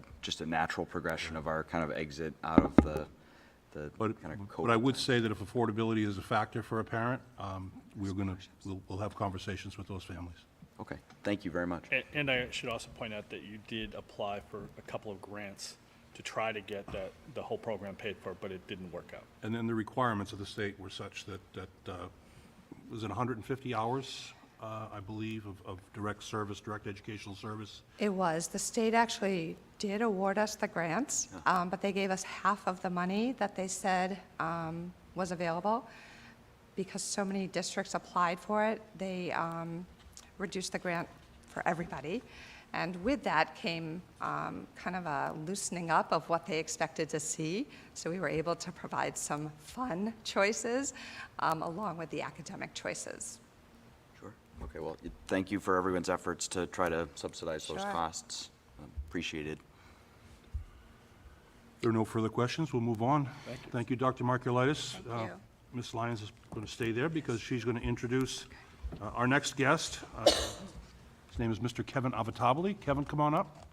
natural progression of our kind of exit out of the kind of COVID. But I would say that if affordability is a factor for a parent, we'll have conversations with those families. Okay, thank you very much. And I should also point out that you did apply for a couple of grants to try to get the whole program paid for, but it didn't work out. And then the requirements of the state were such that was it 150 hours I believe, of direct service, direct educational service. It was. The state actually did award us the grants, but they gave us half of the money that they said was available. Because so many districts applied for it, they reduced the grant for everybody. And with that came kind of a loosening up of what they expected to see. So we were able to provide some fun choices along with the academic choices. Sure. Okay, well, thank you for everyone's efforts to try to subsidize those Sure. costs. Appreciated. There are no further questions. We'll move on. Thank you. Thank you, Dr. Markulitis. Thank you. Ms. Lyons is going to stay there because she's going to introduce our next guest. His name is Mr. Kevin Avatabli. Kevin, come on up.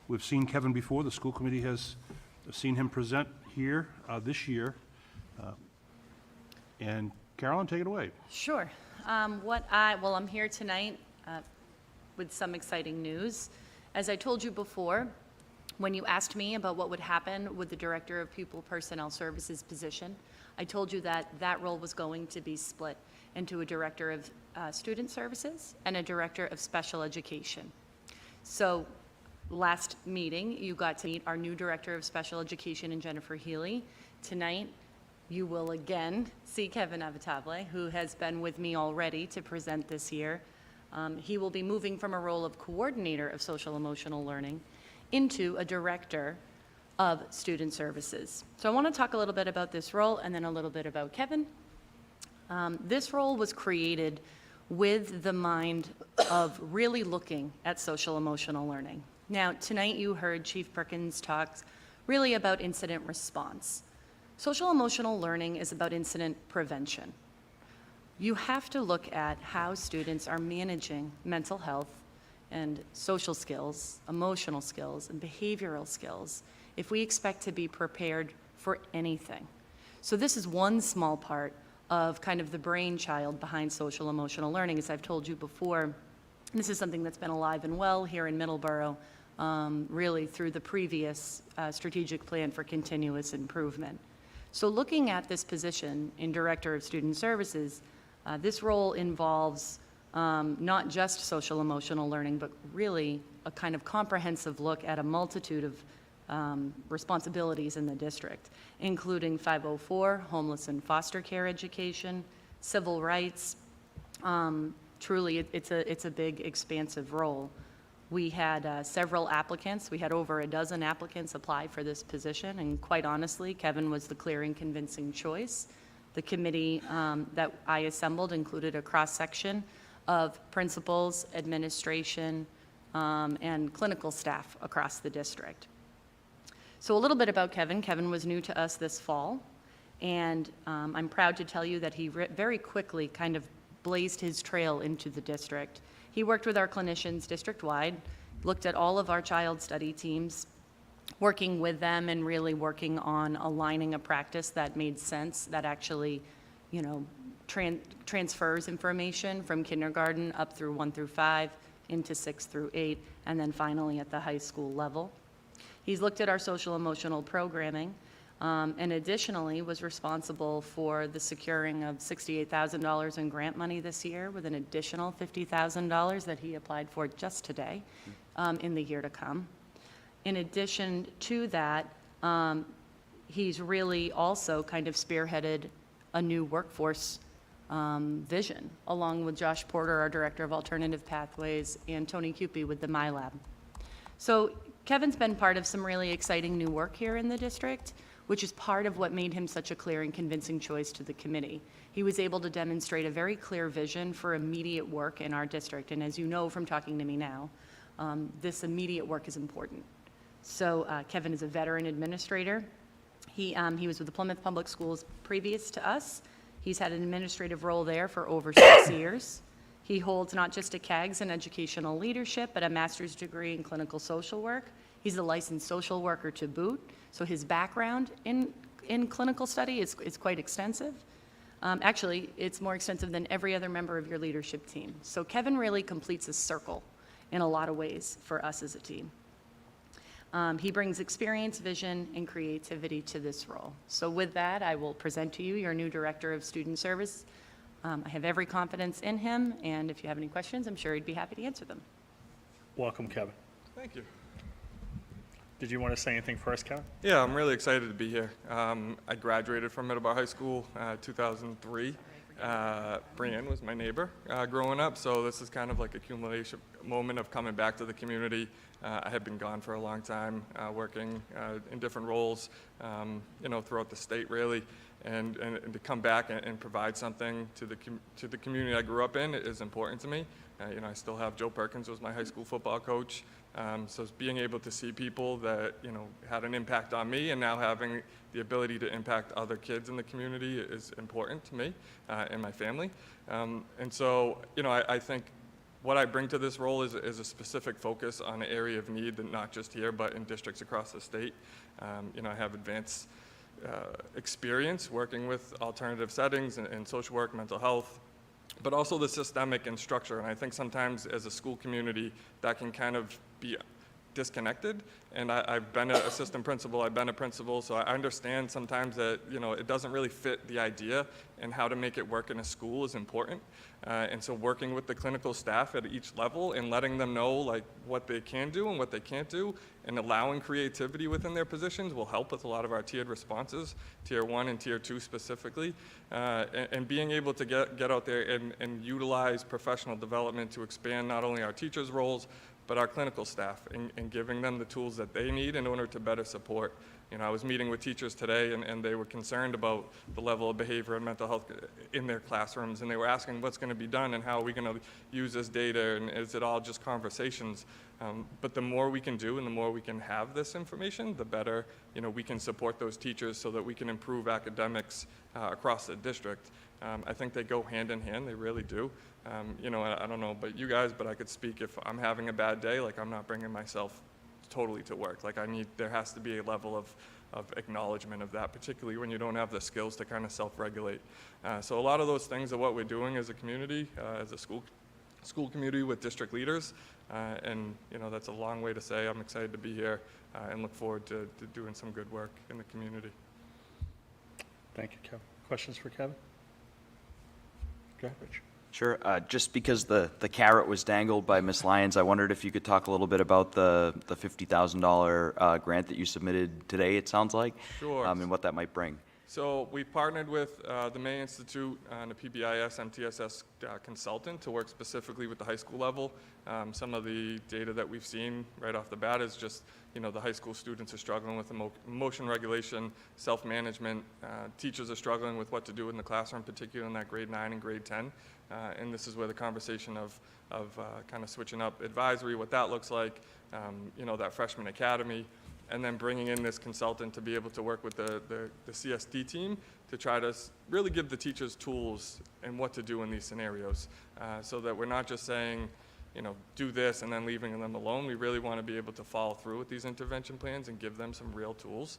We've seen Kevin before. The school committee has seen him present here this year. And Carolyn, take it away. Sure. Well, I'm here tonight with some exciting news. As I told you before, when you asked me about what would happen with the Director of Pupil Personnel Services position, I told you that that role was going to be split into a Director of Student Services and a Director of Special Education. So last meeting, you got to meet our new Director of Special Education in Jennifer Healy. Tonight, you will again see Kevin Avatabli, who has been with me already to present this year. He will be moving from a role of Coordinator of Social Emotional Learning into a Director of Student Services. So I want to talk a little bit about this role and then a little bit about Kevin. This role was created with the mind of really looking at social emotional learning. Now, tonight you heard Chief Perkins talk really about incident response. Social emotional learning is about incident prevention. You have to look at how students are managing mental health and social skills, emotional skills, and behavioral skills if we expect to be prepared for anything. So this is one small part of kind of the brainchild behind social emotional learning. As I've told you before, this is something that's been alive and well here in Middleborough, really through the previous strategic plan for continuous improvement. So looking at this position in Director of Student Services, this role involves not just social emotional learning, but really a kind of comprehensive look at a multitude of responsibilities in the district, including 504, homeless and foster care education, civil rights. Truly, it's a big, expansive role. We had several applicants. We had over a dozen applicants apply for this position, and quite honestly, Kevin was the clear and convincing choice. The committee that I assembled included a cross-section of principals, administration, and clinical staff across the district. So a little bit about Kevin. Kevin was new to us this fall, and I'm proud to tell you that he very quickly kind of blazed his trail into the district. He worked with our clinicians district-wide, looked at all of our child study teams, working with them and really working on aligning a practice that made sense, that actually, you know, transfers information from kindergarten up through 1 through 5 into 6 through 8, and then finally at the high school level. He's looked at our social emotional programming, and additionally was responsible for the securing of $68,000 in grant money this year, with an additional $50,000 that he applied for just today in the year to come. In addition to that, he's really also kind of spearheaded a new workforce vision, along with Josh Porter, our Director of Alternative Pathways, and Tony Cupie with the MyLab. So Kevin's been part of some really exciting new work here in the district, which is part of what made him such a clear and convincing choice to the committee. He was able to demonstrate a very clear vision for immediate work in our district, and as you know from talking to me now, this immediate work is important. So Kevin is a veteran administrator. He was with the Plymouth Public Schools previous to us. He's had an administrative role there for over 6 years. He holds not just a CAGS in educational leadership, but a master's degree in clinical social work. He's a licensed social worker to boot, so his background in clinical study is quite extensive. Actually, it's more extensive than every other member of your leadership team. So Kevin really completes a circle in a lot of ways for us as a team. He brings experience, vision, and creativity to this role. So with that, I will present to you your new Director of Student Service, I have every confidence in him, and if you have any questions, I'm sure he'd be happy to answer them. Welcome, Kevin. Thank you. Did you want to say anything first, Kevin? Yeah, I'm really excited to be here. I graduated from Middleborough High School 2003. Brianne was my neighbor growing up, so this is kind of like a accumulation moment of coming back to the community. I had been gone for a long time, working in different roles, throughout the state really, and to come back and provide something to the community I grew up in is important to me. I still have Joe Perkins was my high school football coach. So being able to see people that, had an impact on me and now having the ability to impact other kids in the community is important to me and my family. And so, I think what I bring to this role is a specific focus on an area of need, and not just here, but in districts across the state. I have advanced experience working with alternative settings and social work, mental health, but also the systemic and structure. And I think sometimes as a school community, that can kind of be disconnected. And I've been an assistant principal, I've been a principal, so I understand sometimes that, it doesn't really fit the idea, and how to make it work in a school is important. And so working with the clinical staff at each level and letting them know like what they can do and what they can't do, and allowing creativity within their positions will help with a lot of our tiered responses, Tier 1 and Tier 2 specifically, and being able to get out there and utilize professional development to expand not only our teachers' roles, but our clinical staff, and giving them the tools that they need in order to better support. I was meeting with teachers today, and they were concerned about the level of behavior and mental health in their classrooms, and they were asking what's going to be done and how are we going to use this data, and is it all just conversations? But the more we can do and the more we can have this information, the better we can support those teachers so that we can improve academics across the district. I think they go hand in hand, they really do. I don't know about you guys, but I could speak if I'm having a bad day, like I'm not bringing myself totally to work. Like there has to be a level of acknowledgement of that, particularly when you don't have the skills to kind of self-regulate. So a lot of those things are what we're doing as a community, as a school community with district leaders. And that's a long way to say I'm excited to be here and look forward to doing some good work in the community. Thank you, Kevin. Questions for Kevin? Go ahead, Rich. Sure. Just because the carrot was dangled by Ms. Lyons, I wondered if you could talk a little bit about the $50,000 grant that you submitted today, it sounds like. Sure. And what that might bring. So we partnered with the May Institute and a PBIS MTSS consultant to work specifically with the high school level. Some of the data that we've seen right off the bat is just, the high school students are struggling with emotion regulation, self-management. Teachers are struggling with what to do in the classroom, particularly in that grade 9 and grade 10. And this is where the conversation of kind of switching up advisory, what that looks like, that freshman academy, and then bringing in this consultant to be able to work with the CSD team to try to really give the teachers tools and what to do in these scenarios, so that we're not just saying, do this and then leaving them alone. We really want to be able to follow through with these intervention plans and give them some real tools.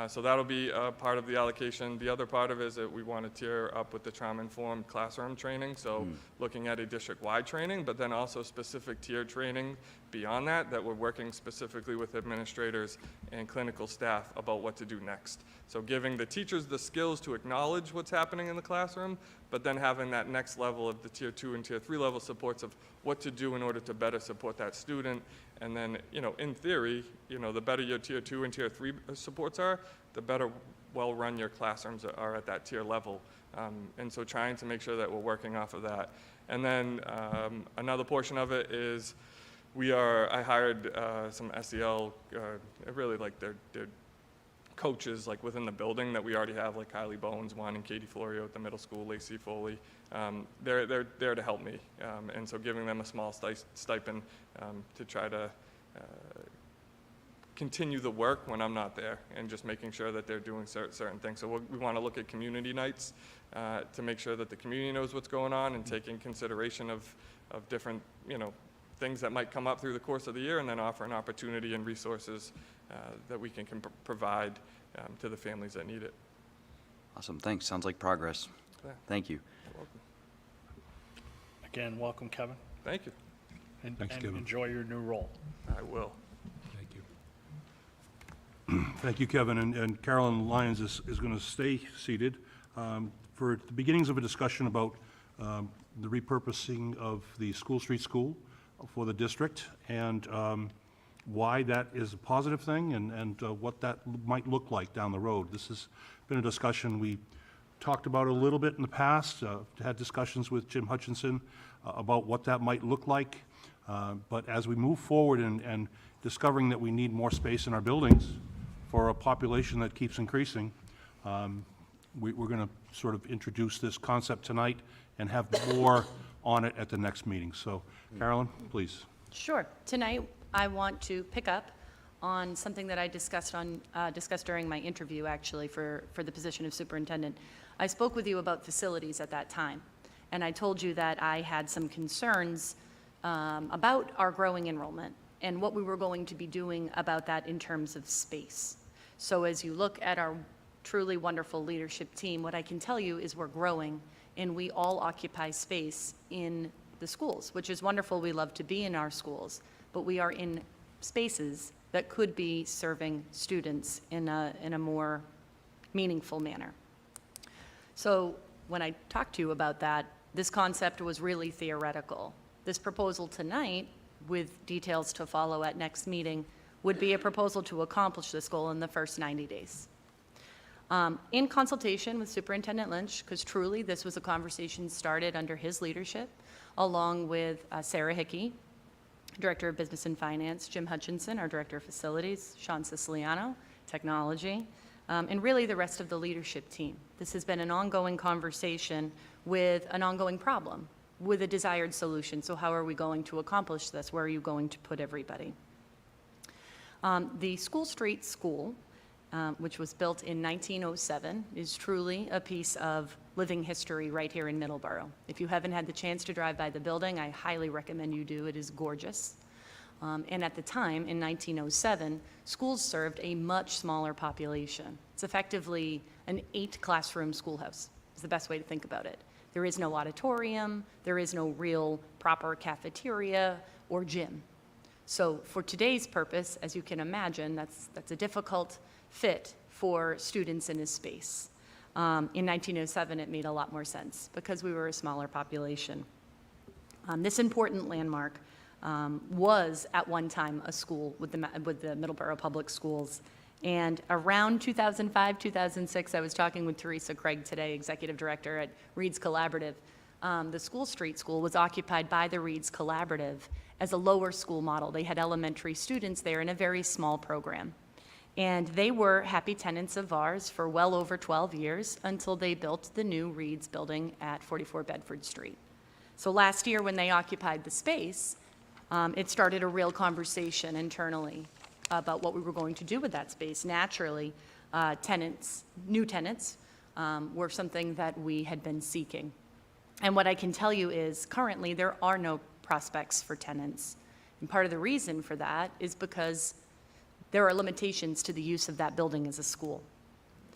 So that'll be part of the allocation. The other part of it is that we want to tier up with the trauma-informed classroom training, so looking at a district-wide training, but then also specific tiered training beyond that we're working specifically with administrators and clinical staff about what to do next. So giving the teachers the skills to acknowledge what's happening in the classroom, but then having that next level of the Tier 2 and Tier 3 level supports of what to do in order to better support that student. And then, in theory, the better your Tier 2 and Tier 3 supports are, the better well-run your classrooms are at that tier level. And so trying to make sure that we're working off of that. And then another portion of it is I hired some SEL, really like their coaches like within the building that we already have, like Kylie Bones, Juan and Katie Florio at the middle school, Lacey Foley. They're there to help me. And so giving them a small stipend to try to continue the work when I'm not there, and just making sure that they're doing certain things. So we want to look at community nights to make sure that the community knows what's going on and taking consideration of different, things that might come up through the course of the year, and then offer an opportunity and resources that we can provide to the families that need it. Awesome. Thanks. Sounds like progress. Yeah. Thank you. You're welcome. Again, welcome, Kevin. Thank you. And Thanks, Kevin. enjoy your new role. I will. Thank you, Kevin. And Carolyn Lyons is going to stay seated for the beginnings of a discussion about the repurposing of the School Street School for the district, and why that is a positive thing, and what that might look like down the road. This has been a discussion we talked about a little bit in the past, had discussions with Jim Hutchinson about what that might look like. But as we move forward and discovering that we need more space in our buildings for a population that keeps increasing, we're going to sort of introduce this concept tonight and have more on it at the next meeting. So, Carolyn, please. Sure. Tonight, I want to pick up on something that I discussed during my interview, actually, for the position of superintendent. I spoke with you about facilities at that time, and I told you that I had some concerns about our growing enrollment and what we were going to be doing about that in terms of space. So as you look at our truly wonderful leadership team, what I can tell you is we're growing, and we all occupy space in the schools, which is wonderful. We love to be in our schools, but we are in spaces that could be serving students in a more meaningful manner. So when I talked to you about that, this concept was really theoretical. This proposal tonight, with details to follow at next meeting, would be a proposal to accomplish this goal in the first 90 days. In consultation with Superintendent Lynch, because truly this was a conversation started under his leadership, along with Sarah Hickey, Director of Business and Finance, Jim Hutchinson, our Director of Facilities, Sean Siciliano, Technology, and really the rest of the leadership team. This has been an ongoing conversation with an ongoing problem, with a desired solution. So how are we going to accomplish this? Where are you going to put everybody? The School Street School, which was built in 1907, is truly a piece of living history right here in Middleborough. If you haven't had the chance to drive by the building, I highly recommend you do. It is gorgeous. And at the time, in 1907, schools served a much smaller population. It's effectively an 8-classroom schoolhouse, is the best way to think about it. There is no auditorium, there is no real proper cafeteria or gym. So for today's purpose, as you can imagine, that's a difficult fit for students in this space. In 1907, it made a lot more sense because we were a smaller population. This important landmark was at one time a school with the Middleborough Public Schools. And around 2005, 2006, I was talking with Teresa Craig today, Executive Director at Reed's Collaborative. The School Street School was occupied by the Reed's Collaborative as a lower school model. They had elementary students there in a very small program. And they were happy tenants of ours for well over 12 years until they built the new Reed's building at 44 Bedford Street. So last year when they occupied the space, it started a real conversation internally about what we were going to do with that space. Naturally, new tenants, were something that we had been seeking. And what I can tell you is currently there are no prospects for tenants. And part of the reason for that is because there are limitations to the use of that building as a school.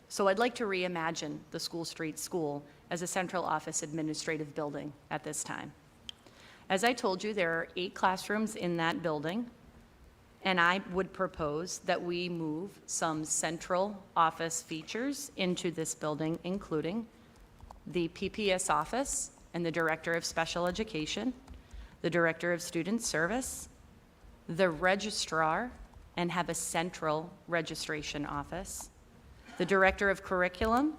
So I'd like to reimagine the School Street School as a central office administrative building at this time. As I told you, there are 8 classrooms in that building, and I would propose that we move some central office features into this building, including the PPS office and the Director of Special Education, the Director of Student Service, the registrar, and have a central registration office, the Director of Curriculum,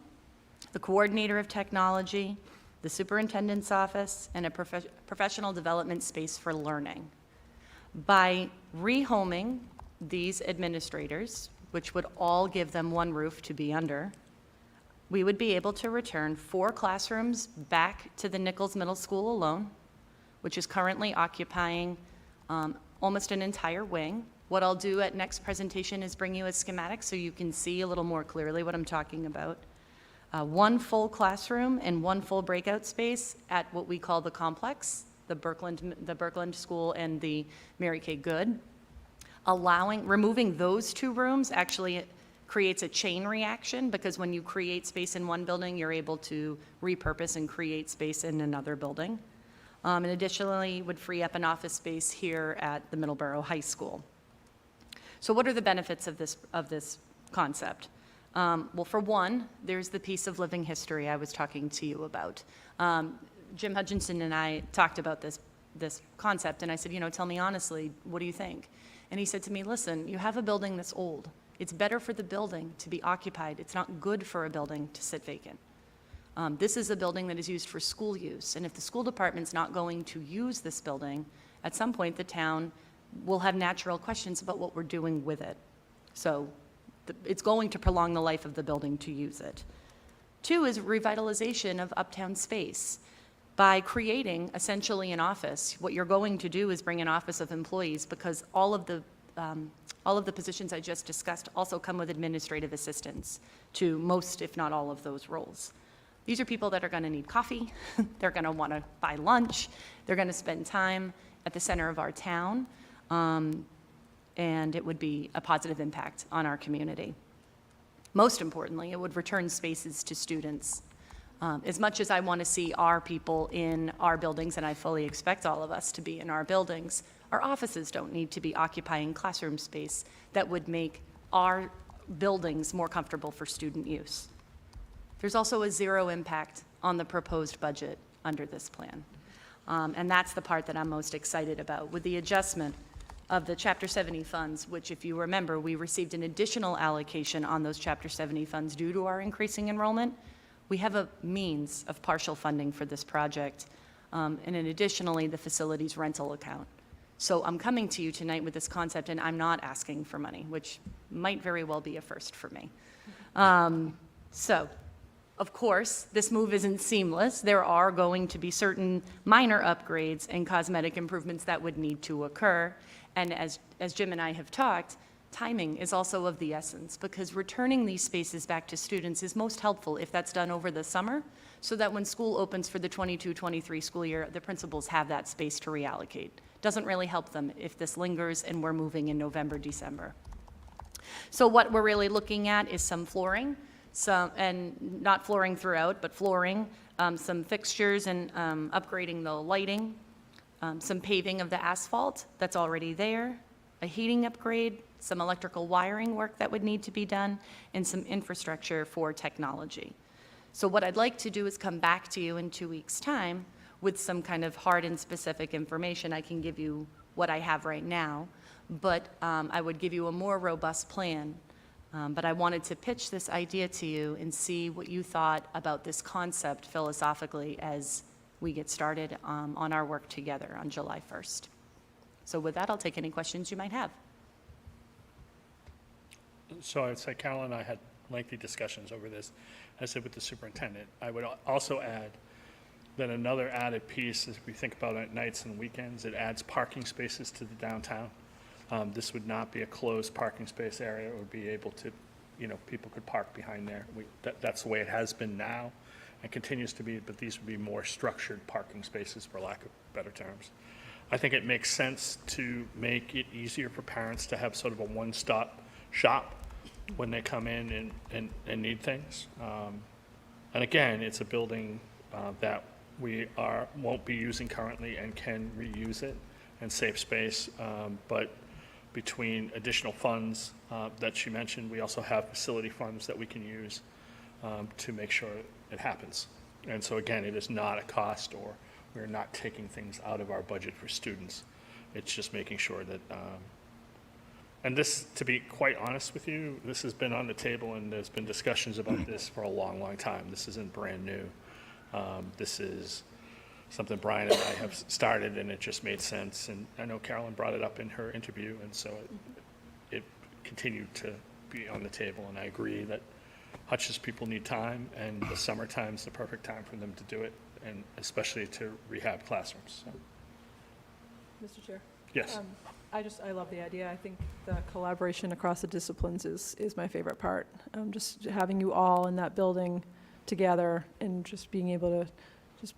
the Coordinator of Technology, the Superintendent's Office, and a professional development space for learning. By rehoming these administrators, which would all give them one roof to be under, we would be able to return 4 classrooms back to the Nichols Middle School alone, which is currently occupying almost an entire wing. What I'll do at next presentation is bring you a schematic so you can see a little more clearly what I'm talking about. 1 full classroom and 1 full breakout space at what we call the complex, the Birkeland School and the Mary Kay Good. Removing those 2 rooms actually creates a chain reaction, because when you create space in one building, you're able to repurpose and create space in another building. And additionally, would free up an office space here at the Middleborough High School. So what are the benefits of this concept? Well, for one, there's the piece of living history I was talking to you about. Jim Hutchinson and I talked about this concept, and I said, tell me honestly, what do you think? And he said to me, listen, you have a building that's old. It's better for the building to be occupied. It's not good for a building to sit vacant. This is a building that is used for school use, and if the school department's not going to use this building, at some point the town will have natural questions about what we're doing with it. So it's going to prolong the life of the building to use it. 2 is revitalization of uptown space. By creating essentially an office, what you're going to do is bring an office of employees, because all of the positions I just discussed also come with administrative assistants to most, if not all, of those roles. These are people that are going to need coffee, they're going to want to buy lunch, they're going to spend time at the center of our town, and it would be a positive impact on our community. Most importantly, it would return spaces to students. As much as I want to see our people in our buildings, and I fully expect all of us to be in our buildings, our offices don't need to be occupying classroom space that would make our buildings more comfortable for student use. There's also a 0 impact on the proposed budget under this plan. And that's the part that I'm most excited about. With the adjustment of the Chapter 70 funds, which, if you remember, we received an additional allocation on those Chapter 70 funds due to our increasing enrollment, we have a means of partial funding for this project, and then additionally, the facilities rental account. So I'm coming to you tonight with this concept, and I'm not asking for money, which might very well be a first for me. So, of course, this move isn't seamless. There are going to be certain minor upgrades and cosmetic improvements that would need to occur. And as Jim and I have talked, timing is also of the essence, because returning these spaces back to students is most helpful if that's done over the summer, so that when school opens for the 22-23 school year, the principals have that space to reallocate. Doesn't really help them if this lingers and we're moving in November, December. So what we're really looking at is some flooring, and not flooring throughout, but flooring, some fixtures and upgrading the lighting, some paving of the asphalt that's already there, a heating upgrade, some electrical wiring work that would need to be done, and some infrastructure for technology. So what I'd like to do is come back to you in 2 weeks' time with some kind of hard and specific information. I can give you what I have right now, but I would give you a more robust plan. But I wanted to pitch this idea to you and see what you thought about this concept philosophically as we get started on our work together on July 1st. So with that, I'll take any questions you might have. So I'd say Carol and I had lengthy discussions over this. I said with the superintendent. I would also add that another added piece, as we think about it at nights and weekends, it adds parking spaces to the downtown. This would not be a closed parking space area. It would be able to, people could park behind there. That's the way it has been now and continues to be, but these would be more structured parking spaces, for lack of better terms. I think it makes sense to make it easier for parents to have sort of a one-stop shop when they come in and need things. And again, it's a building that we won't be using currently and can reuse it and save space. But between additional funds that she mentioned, we also have facility funds that we can use to make sure it happens. And so again, it is not a cost, or we're not taking things out of our budget for students. It's just making sure that, and this, to be quite honest with you, this has been on the table and there's been discussions about this for a long, long time. This isn't brand new. This is something Brian and I have started, and it just made sense. And I know Carolyn brought it up in her interview, and so it continued to be on the table. And I agree that Hutch's people need time, and the summertime's the perfect time for them to do it, and especially to rehab classrooms. So. Mr. Chair? Yes. I love the idea. I think the collaboration across the disciplines is my favorite part. Just having you all in that building together and just being able to just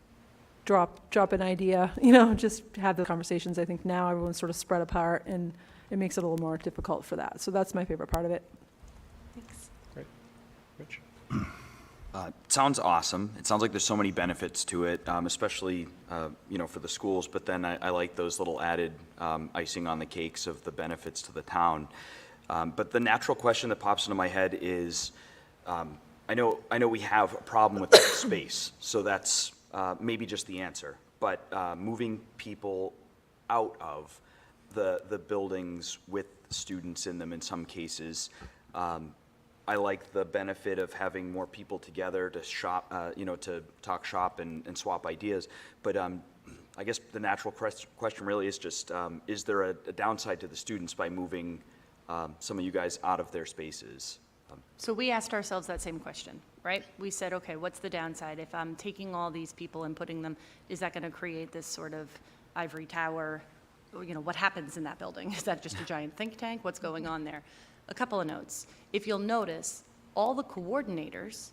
drop an idea, just have the conversations. I think now everyone's sort of spread apart, and it makes it a little more difficult for that. So that's my favorite part of it. Thanks. Great. Rich? Sounds awesome. It sounds like there's so many benefits to it, especially, for the schools. But then I like those little added icing on the cakes of the benefits to the town. But the natural question that pops into my head is, I know we have a problem with that space. So that's maybe just the answer, but moving people out of the buildings with students in them in some cases. I like the benefit of having more people together to shop, to talk shop and swap ideas. But I guess the natural question really is just, is there a downside to the students by moving some of you guys out of their spaces? So we asked ourselves that same question, right? We said, okay, what's the downside? If I'm taking all these people and putting them, is that going to create this sort of ivory tower? What happens in that building? Is that just a giant think tank? What's going on there? A couple of notes. If you'll notice, all the coordinators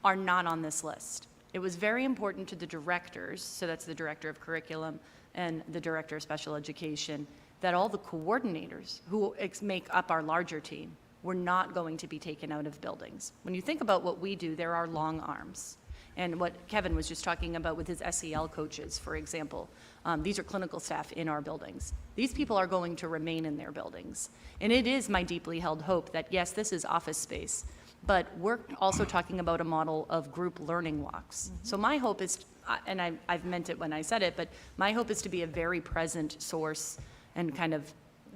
are not on this list. It was very important to the directors, so that's the director of curriculum and the director of special education, that all the coordinators who make up our larger team were not going to be taken out of buildings. When you think about what we do, there are long arms. And what Kevin was just talking about with his SEL coaches, for example, these are clinical staff in our buildings. These people are going to remain in their buildings. And it is my deeply held hope that, yes, this is office space, but we're also talking about a model of group learning walks. So my hope is, and I've meant it when I said it, but my hope is to be a very present source and kind of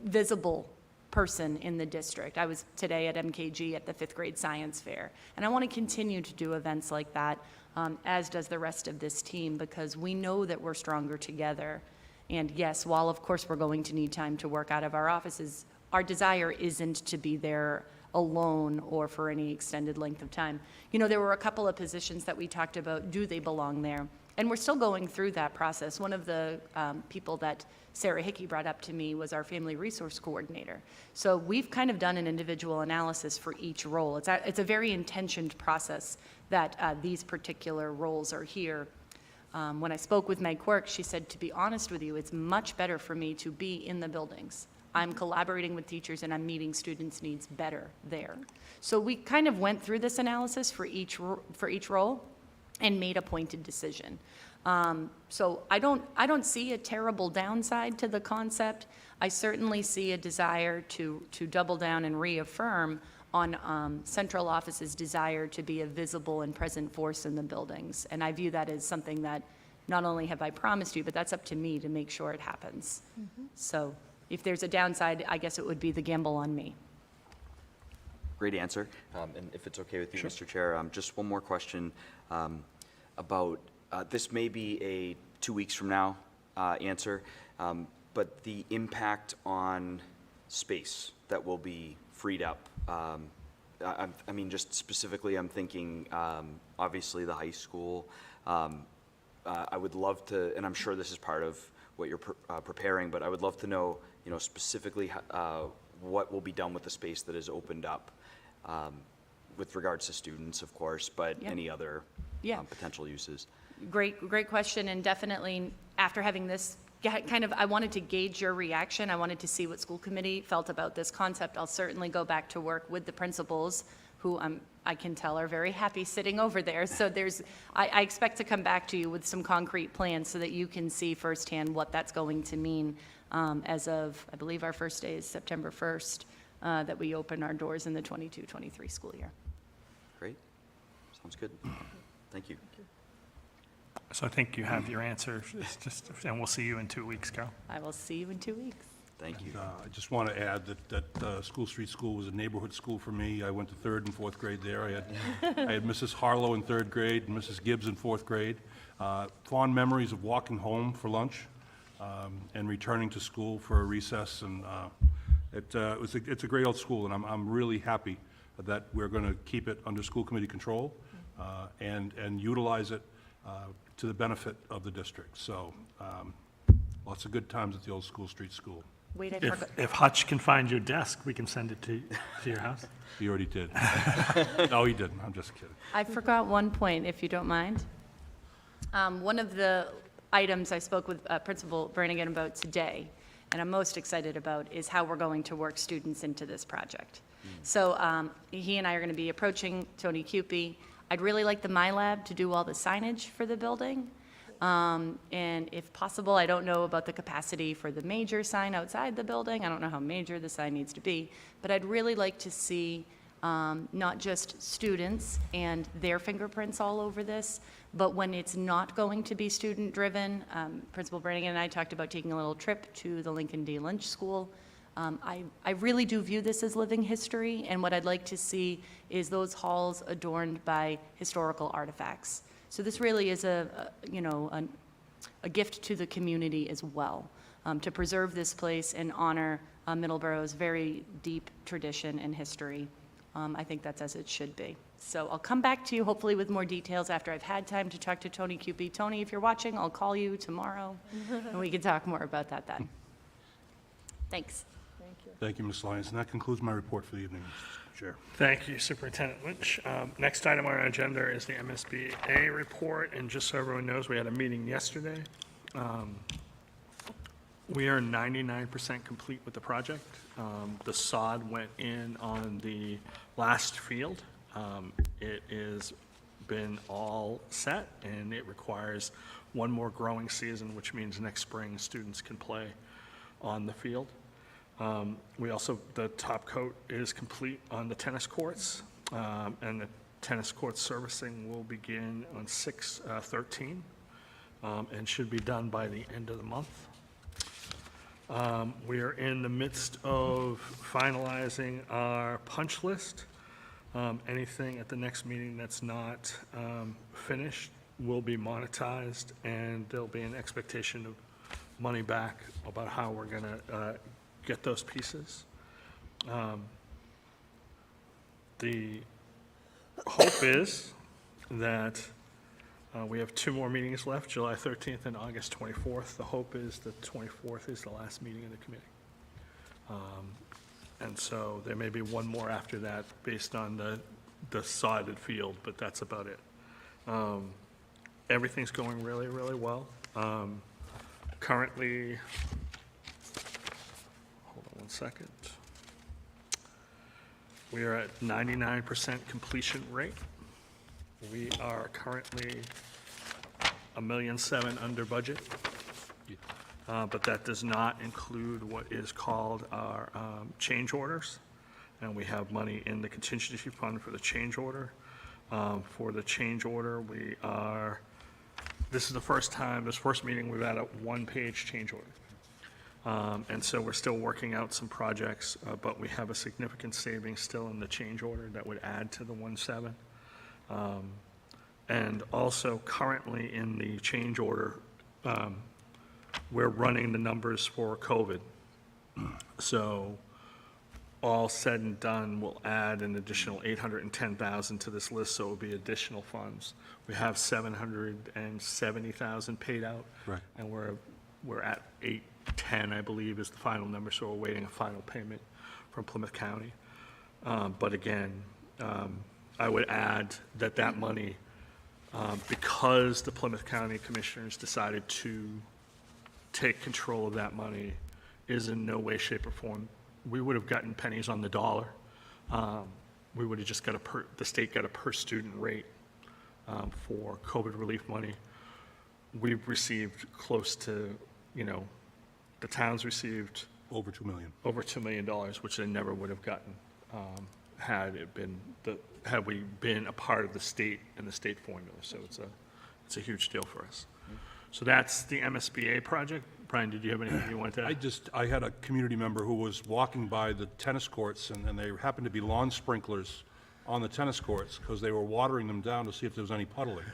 visible person in the district. I was today at MKG at the 5th grade science fair, and I want to continue to do events like that, as does the rest of this team, because we know that we're stronger together. And yes, while of course we're going to need time to work out of our offices, our desire isn't to be there alone or for any extended length of time. There were a couple of positions that we talked about, do they belong there? And we're still going through that process. One of the people that Sarah Hickey brought up to me was our family resource coordinator. So we've kind of done an individual analysis for each role. It's a very intentioned process that these particular roles are here. When I spoke with Meg Quirk, she said, to be honest with you, it's much better for me to be in the buildings. I'm collaborating with teachers and I'm meeting students' needs better there. So we kind of went through this analysis for each role and made a pointed decision. So I don't see a terrible downside to the concept. I certainly see a desire to double down and reaffirm on central office's desire to be a visible and present force in the buildings. And I view that as something that not only have I promised you, but that's up to me to make sure it happens. So if there's a downside, I guess it would be the gamble on me. Great answer. And if it's okay with you, Mr. Chair, just one more question about, this may be a 2 weeks from now answer, but the impact on space that will be freed up. I mean, just specifically, I'm thinking, obviously, the high school. I would love to, and I'm sure this is part of what you're preparing, but I would love to know, specifically what will be done with the space that is opened up, with regards to students, of course, but any other potential uses. Great question, and definitely after having this, I wanted to gauge your reaction. I wanted to see what school committee felt about this concept. I'll certainly go back to work with the principals, who I can tell are very happy sitting over there. So I expect to come back to you with some concrete plans so that you can see firsthand what that's going to mean as of, I believe our first day is September 1st, that we open our doors in the 22-23 school year. Great. Sounds good. Thank you. So I think you have your answer. And we'll see you in 2 weeks, Carol. I will see you in 2 weeks. Thank you. I just want to add that School Street School was a neighborhood school for me. I went to 3rd and 4th grade there. I had Mrs. Harlow in 3rd grade and Mrs. Gibbs in 4th grade. Fond memories of walking home for lunch and returning to school for a recess. And it's a great old school, and I'm really happy that we're going to keep it under school committee control and utilize it to the benefit of the district. So lots of good times at the old School Street School. Wait, I forgot. If Hutch can find your desk, we can send it to your house. He already did. No, he didn't. I'm just kidding. I forgot one point, if you don't mind. One of the items I spoke with Principal Brannigan about today, and I'm most excited about, is how we're going to work students into this project. So he and I are going to be approaching Tony Cupie. I'd really like the MyLab to do all the signage for the building. And if possible, I don't know about the capacity for the major sign outside the building. I don't know how major the sign needs to be, but I'd really like to see not just students and their fingerprints all over this, But when it's not going to be student-driven, Principal Brannigan and I talked about taking a little trip to the Lincoln D. Lynch School. I really do view this as living history, and what I'd like to see is those halls adorned by historical artifacts. So this really is a gift to the community as well, to preserve this place and honor Middleborough's very deep tradition and history. I think that's as it should be. So I'll come back to you hopefully with more details after I've had time to talk to Tony Cupie. Tony, if you're watching, I'll call you tomorrow, and we can talk more about that then. Thanks. Thank you, Ms. Lyons. And that concludes my report for the evening, Mr. Chair. Thank you, Superintendent Lynch. Next item on our agenda is the MSBA report, and just so everyone knows, we had a meeting yesterday. We are 99% complete with the project. The sod went in on the last field. It has been all set, and it requires one more growing season, which means next spring students can play on the field. We also, the top coat is complete on the tennis courts, and the tennis court servicing will begin on 6/13, and should be done by the end of the month. We are in the midst of finalizing our punch list. Anything at the next meeting that's not finished will be monetized, and there'll be an expectation of money back about how we're going to get those pieces. The hope is that we have 2 more meetings left, July 13th and August 24th. The hope is the 24th is the last meeting of the committee. And so there may be one more after that based on the sodded field, but that's about it. Everything's going really, really well. Currently, hold on one second. We are at 99% completion rate. We are currently $1.7 million under budget. But that does not include what is called our change orders. And we have money in the contingency fund for the change order. For the change order, this is the first time, this first meeting, we've had a 1-page change order. And so we're still working out some projects, but we have a significant savings still in the change order that would add to the 1.7. And also currently in the change order, we're running the numbers for COVID. So all said and done, we'll add an additional $810,000 to this list, so it will be additional funds. We have $770,000 paid out. Right. And we're at 810, I believe, is the final number, so we're waiting a final payment from Plymouth County. But again, I would add that money, because the Plymouth County Commissioners decided to take control of that money, is in no way, shape, or form. We would have gotten pennies on the dollar. We would have just got the state got a per student rate for COVID relief money. We've received close to, the towns received Over $2 million. over $2 million, which they never would have gotten had we been a part of the state and the state formula. So it's a huge deal for us. So that's the MSBA project. Brian, did you have anything you wanted to add? I had a community member who was walking by the tennis courts, and there happened to be lawn sprinklers on the tennis courts because they were watering them down to see if there was any puddling.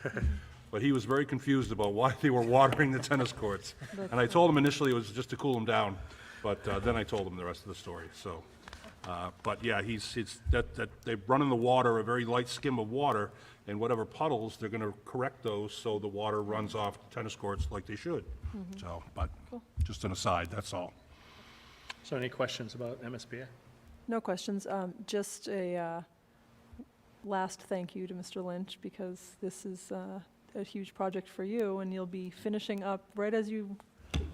But he was very confused about why they were watering the tennis courts. And I told him initially it was just to cool them down, but then I told him the rest of the story. So, but yeah, they're running the water, a very light skim of water, and whatever puddles, they're going to correct those so the water runs off the tennis courts like they should. So, but just an aside, that's all. So any questions about MSBA? No questions. Just a last thank you to Mr. Lynch, because this is a huge project for you, and you'll be finishing up right as you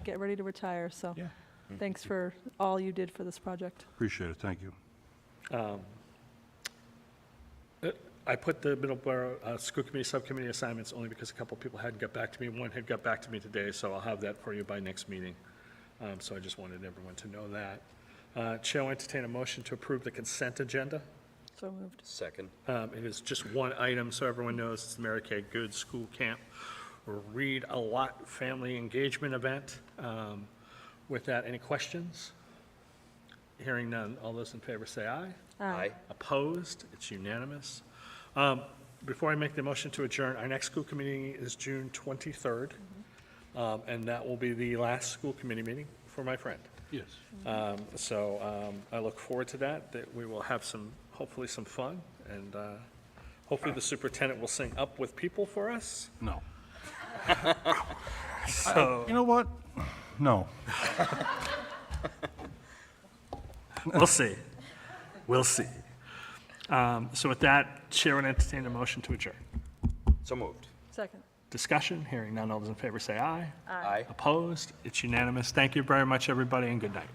get ready to retire. So thanks for all you did for this project. Appreciate it, thank you. I put the Middleborough School Committee Subcommittee assignments only because a couple people hadn't got back to me. One had got back to me today, so I'll have that for you by next meeting. So I just wanted everyone to know that. Chair will entertain a motion to approve the consent agenda. So moved. Second. It is just one item, so everyone knows it's the Mary Kay Good School Camp Read a Lot Family Engagement Event. With that, any questions? Hearing none, all those in favor say aye. Aye. Opposed? It's unanimous. Before I make the motion to adjourn, our next school committee meeting is June 23rd, and that will be the last school committee meeting for my friend. Yes. So I look forward to that we will have hopefully some fun, and hopefully the superintendent will sing Up With People for us. No. So, You know what? No. we'll see. We'll see. So with that, Chair would entertain a motion to adjourn. So moved. Second. Discussion, hearing none, all those in favor say aye. Aye. Opposed? It's unanimous. Thank you very much, everybody, and good night.